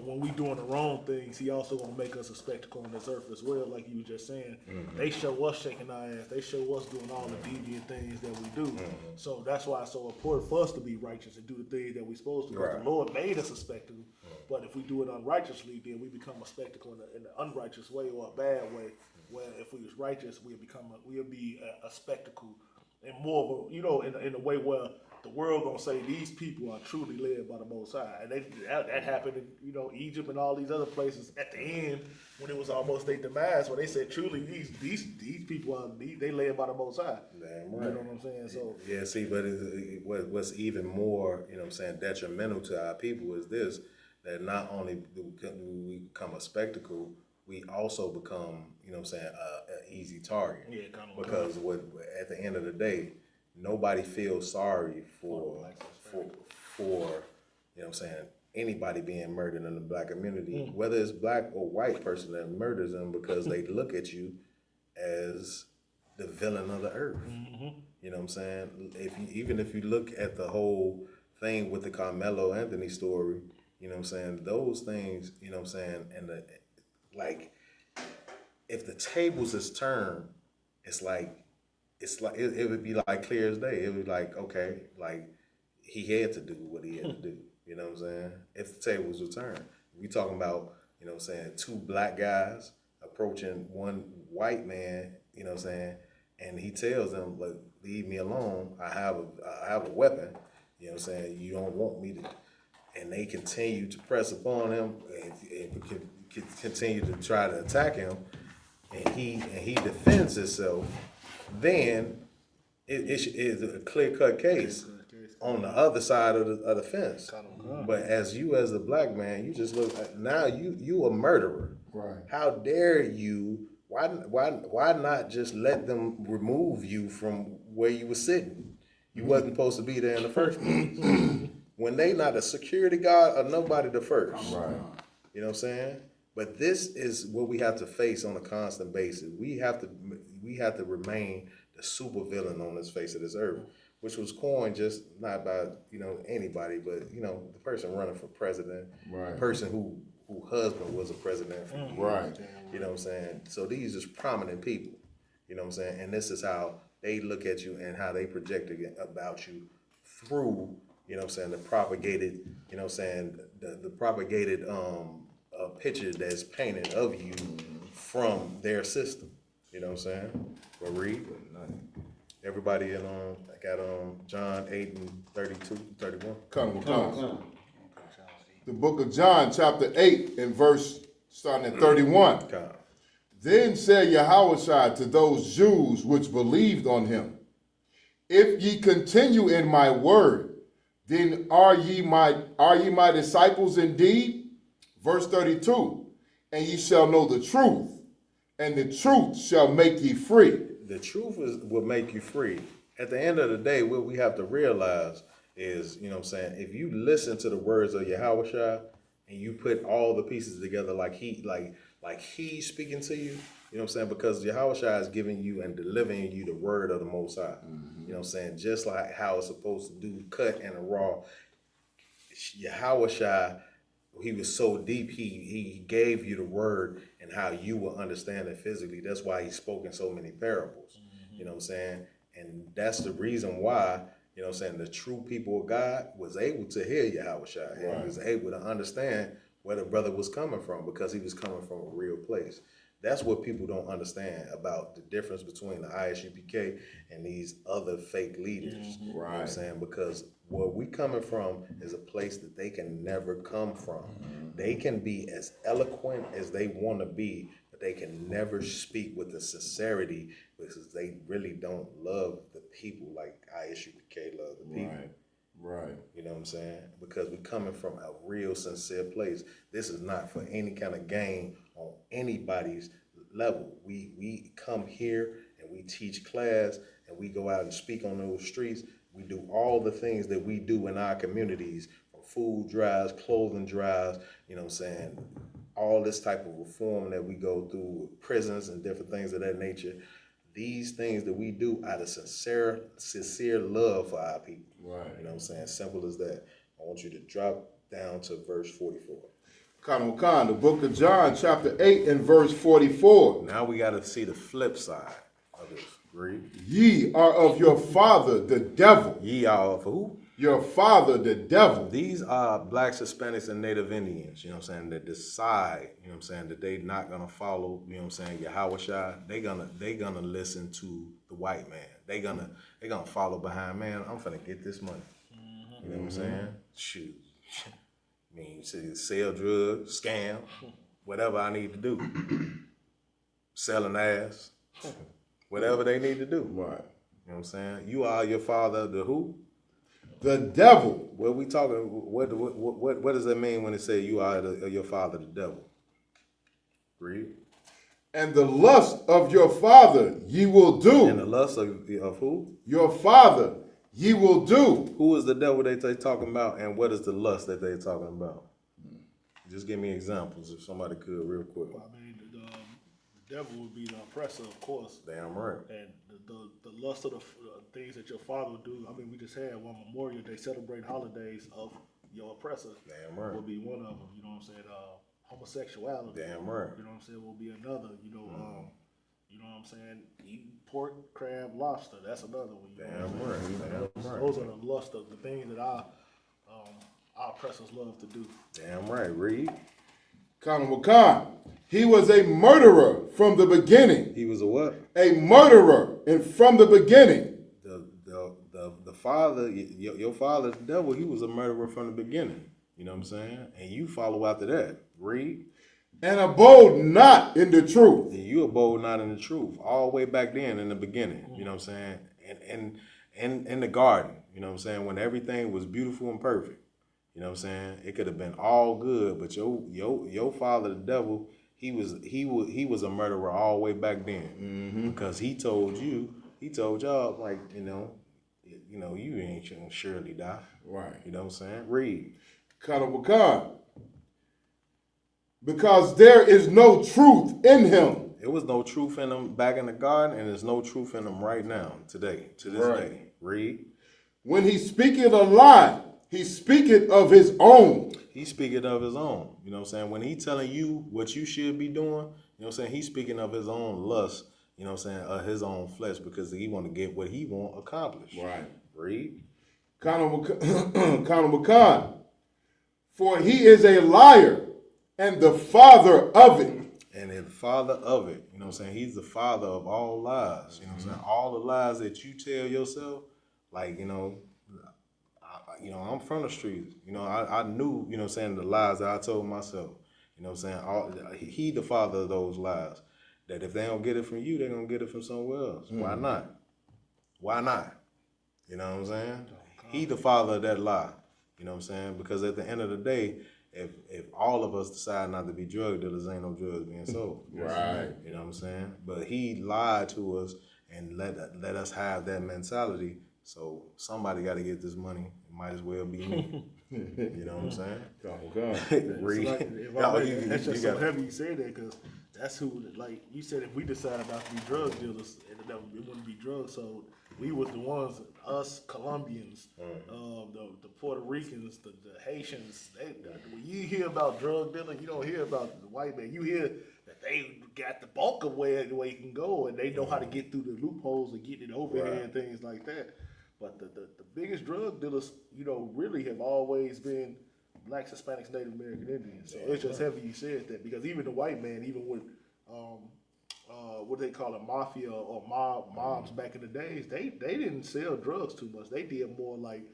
when we doing the wrong things, he also going to make us a spectacle on this earth as well, like you were just saying. They show us shaking our ass. They show us doing all the deviant things that we do. So that's why it's so important for us to be righteous and do the things that we're supposed to. Because the Lord made us a spectacle, but if we do it unrighteously, then we become a spectacle in an unrighteous way or a bad way. Where if we was righteous, we'll be a spectacle and more of a, you know, in a way where the world gonna say these people are truly led by the Most High, and that happened in, you know, Egypt and all these other places at the end when it was almost their demise, where they said truly these people are they led by the Most High. Damn right. You know what I'm saying? So yeah, see, but what's even more, you know what I'm saying, detrimental to our people is this, that not only do we become a spectacle, we also become, you know what I'm saying, an easy target. Yeah, kind of. Because at the end of the day, nobody feels sorry for you know what I'm saying, anybody being murdered in the black community, whether it's black or white person that murders them, because they look at you as the villain of the earth. You know what I'm saying? Even if you look at the whole thing with the Carmelo Anthony story, you know what I'm saying, those things, you know what I'm saying, and like, if the tables is turned, it would be like clear as day. It would be like, okay, like he had to do what he had to do. You know what I'm saying? If the tables were turned, we talking about, you know what I'm saying, two black guys approaching one white man, you know what I'm saying, and he tells them, like, leave me alone. I have a weapon. You know what I'm saying? You don't want me to. And they continue to press upon him and continue to try to attack him, and he defends himself. Then it is a clear-cut case on the other side of the fence. But as a black man, you just look, now you a murderer. Right. How dare you? Why not just let them remove you from where you were sitting? You wasn't supposed to be there in the first place. When they not a security guard or nobody the first. Right. You know what I'm saying? But this is what we have to face on a constant basis. We have to remain the super villain on this face of this earth, which was coined just not by, you know, anybody, but, you know, the person running for president, the person who husband was a president. Right. You know what I'm saying? So these are prominent people, you know what I'm saying? And this is how they look at you and how they project about you through you know what I'm saying, the propagated, you know what I'm saying, the propagated picture that's painted of you from their system. You know what I'm saying? Well, read. Everybody in got John 8 and 32, 31. Come. The book of John, chapter 8, and verse starting at 31. Then said Yahushua to those Jews which believed on him, if ye continue in my word, then are ye my disciples indeed? Verse 32, and ye shall know the truth, and the truth shall make ye free. The truth will make you free. At the end of the day, what we have to realize is, you know what I'm saying, if you listen to the words of Yahushua and you put all the pieces together like he's speaking to you, you know what I'm saying, because Yahushua is giving you and delivering you the word of the Most High. You know what I'm saying, just like how it's supposed to do, cut and raw. Yahushua, he was so deep, he gave you the word and how you will understand it physically. That's why he spoke in so many parables. You know what I'm saying? And that's the reason why, you know what I'm saying, the true people of God was able to hear Yahushua. Right. He was able to understand where the brother was coming from because he was coming from a real place. That's what people don't understand about the difference between the Isupk and these other fake leaders. Right. You know what I'm saying? Because where we coming from is a place that they can never come from. They can be as eloquent as they want to be, but they can never speak with the sincerity because they really don't love the people like Isupk love the people. Right. You know what I'm saying? Because we coming from a real sincere place. This is not for any kind of gain on anybody's level. We come here and we teach class and we go out and speak on those streets. We do all the things that we do in our communities, from food drives, clothing drives, you know what I'm saying, all this type of reform that we go through, prisons and different things of that nature. These things that we do out of sincere love for our people. Right. You know what I'm saying? Simple as that. I want you to drop down to verse 44. Khan, the book of John, chapter 8 and verse 44. Now we got to see the flip side of this. Read. Ye are of your father, the devil. Ye are of who? Your father, the devil. These are blacks, Hispanics, and Native Indians, you know what I'm saying, that decide, you know what I'm saying, that they not going to follow, you know what I'm saying, Yahushua. They gonna listen to the white man. They gonna follow behind, man, I'm finna get this money. You know what I'm saying? Shoot. I mean, sell drugs, scam, whatever I need to do. Selling ass, whatever they need to do. Right. You know what I'm saying? You are your father, the who? The devil. What we talking? What does that mean when it say you are your father, the devil? Read. And the lust of your father ye will do. And the lust of who? Your father ye will do. Who is the devil that they talking about, and what is the lust that they talking about? Just give me examples if somebody could, real quick. Well, I mean, the devil would be the oppressor, of course. Damn right. And the lust of the things that your father would do. I mean, we just had one Memorial Day celebrating holidays of your oppressor. Damn right. Will be one of them. You know what I'm saying? Homosexuality. Damn right. You know what I'm saying? Will be another. You know what I'm saying? Eating pork, crab, lobster. That's another one. Damn right. Those are the lust of the things that our oppressors love to do. Damn right. Read. Khan. He was a murderer from the beginning. He was a what? A murderer, and from the beginning. The father, your father, the devil, he was a murderer from the beginning. You know what I'm saying? And you follow after that. Read. And abode not in the truth. And you abode not in the truth. All the way back then in the beginning. You know what I'm saying? And in the garden. You know what I'm saying? When everything was beautiful and perfect. You know what I'm saying? It could have been all good, but your father, the devil, he was a murderer all the way back then. Because he told y'all, like, you know, you ain't gonna surely die. Right. You know what I'm saying? Read. Khan. Because there is no truth in him. There was no truth in him back in the garden, and there's no truth in him right now, today, to this day. Read. When he speaketh a lie, he speaketh of his own. He speaketh of his own. You know what I'm saying? When he telling you what you should be doing, you know what I'm saying? He's speaking of his own lust, you know what I'm saying, of his own flesh, because he want to get what he want accomplished. Right. Read. Conor McCon, for he is a liar and the father of it. And the father of it, you know what I'm saying? He's the father of all lies. You know what I'm saying? All the lies that you tell yourself, like, I'm from the streets. I knew, you know what I'm saying, the lies that I told myself. You know what I'm saying? He the father of those lies. That if they don't get it from you, they're going to get it from somewhere else. Why not? Why not? You know what I'm saying? He the father of that lie. You know what I'm saying? Because at the end of the day, if all of us decide not to be drug dealers, ain't no drugs being sold. Right. You know what I'm saying? But he lied to us and let us have that mentality. So somebody got to get this money. It might as well be me. You know what I'm saying? That's just so heavy you say that, because that's who, like you said, if we decide not to be drug dealers, it wouldn't be drugs sold. We was the ones, us Colombians, the Puerto Ricans, the Haitians. When you hear about drug dealing, you don't hear about the white man. You hear that they got the bulk of where you can go, and they know how to get through the loopholes and get it over here and things like that. But the biggest drug dealers, really have always been Blacks, Hispanics, Native American Indians. So it's just heavy you said that, because even the white man, even with what they call a mafia or mobs back in the days, they didn't sell drugs too much. They did more like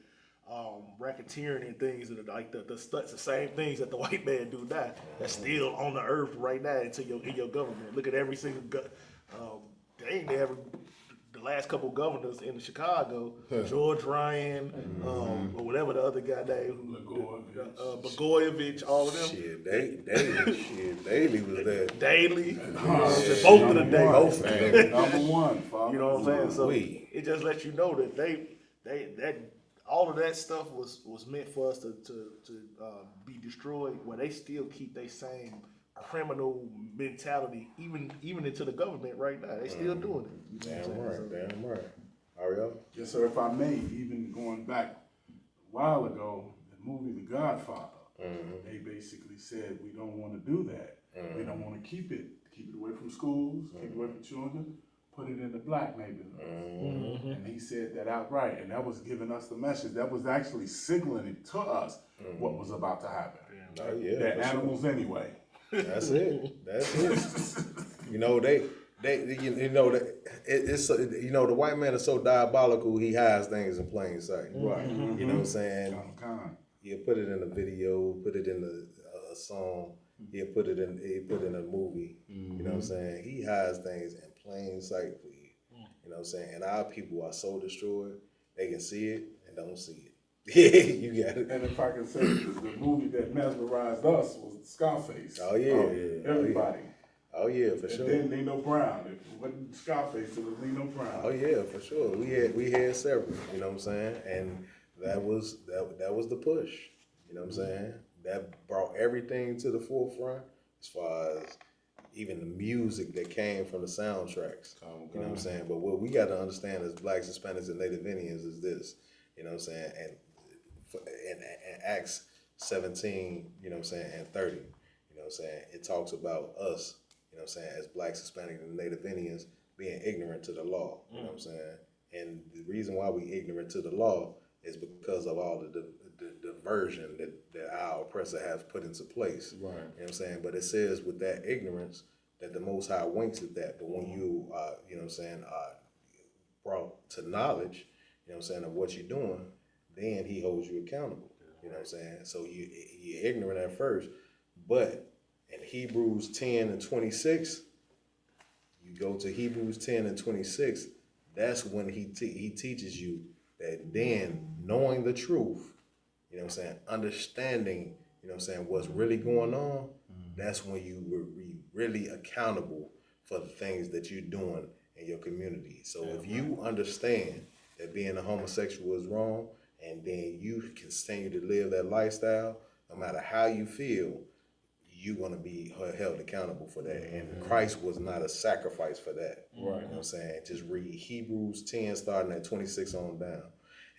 racketeering and things that are like the same things that the white man do now. That's still on the earth right now in your government. Look at every single they ain't never. The last couple governors in Chicago, George Ryan, or whatever the other guy named, Blagojevich, all of them. Shit, Daley was there. Daley, both of the Both number one. You know what I'm saying? So it just lets you know that that all of that stuff was meant for us to be destroyed. Where they still keep their same criminal mentality, even into the government right now. They still doing it. Damn right. Ariel? Yes, sir. If I may, even going back a while ago, the movie The Godfather, they basically said we don't want to do that. We don't want to keep it away from schools, keep it away from children, put it in the black neighborhood. And he said that outright, and that was giving us the message. That was actually signaling to us what was about to happen. They're animals anyway. That's it. The white man is so diabolical. He hides things in plain sight. Right. You know what I'm saying? He'll put it in a video, put it in a song. He'll put it in a movie. You know what I'm saying? He hides things in plain sight for you. You know what I'm saying? And our people are so destroyed, they can see it and don't see it. You got it. And if I can say, the movie that mesmerized us was Scarface. Oh yeah, everybody. Oh yeah, for sure. And then Nino Brown. It wasn't Scarface, it was Nino Brown. Oh yeah, for sure. We had several. You know what I'm saying? And that was the push. You know what I'm saying? That brought everything to the forefront as far as even the music that came from the soundtracks. You know what I'm saying? But what we got to understand as Blacks, Hispanics, and Native Indians is this. You know what I'm saying? And in Acts 17, you know what I'm saying, and 30, you know what I'm saying, it talks about us, you know what I'm saying, as Blacks, Hispanics, and Native Indians being ignorant to the law, you know what I'm saying? And the reason why we ignorant to the law is because of all the diversion that our oppressor has put into place. Right. You know what I'm saying? But it says with that ignorance that the Most High winks at that. But when you, you know what I'm saying, brought to knowledge, you know what I'm saying, of what you're doing, then he holds you accountable. You know what I'm saying? So you're ignorant at first, but in Hebrews 10 and 26, you go to Hebrews 10 and 26, that's when he teaches you that then knowing the truth, you know what I'm saying, understanding, you know what I'm saying, what's really going on, that's when you will be really accountable for the things that you're doing in your community. So if you understand that being a homosexual is wrong, and then you continue to live that lifestyle, no matter how you feel, you're going to be held accountable for that. And Christ was not a sacrifice for that. Right. You know what I'm saying? Just read Hebrews 10, starting at 26 on down.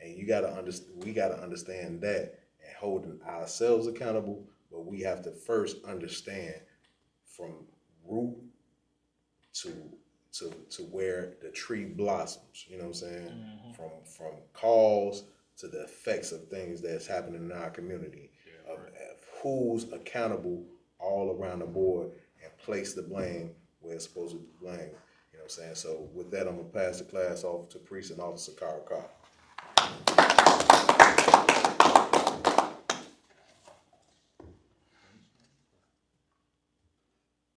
And we got to understand that and holding ourselves accountable, but we have to first understand from root to where the tree blossoms, you know what I'm saying? From cause to the effects of things that's happening in our community, of who's accountable all around the board, and place the blame where it's supposed to be blamed. You know what I'm saying? So with that, I'm gonna pass the class off to Priest and Officer Carl Carr.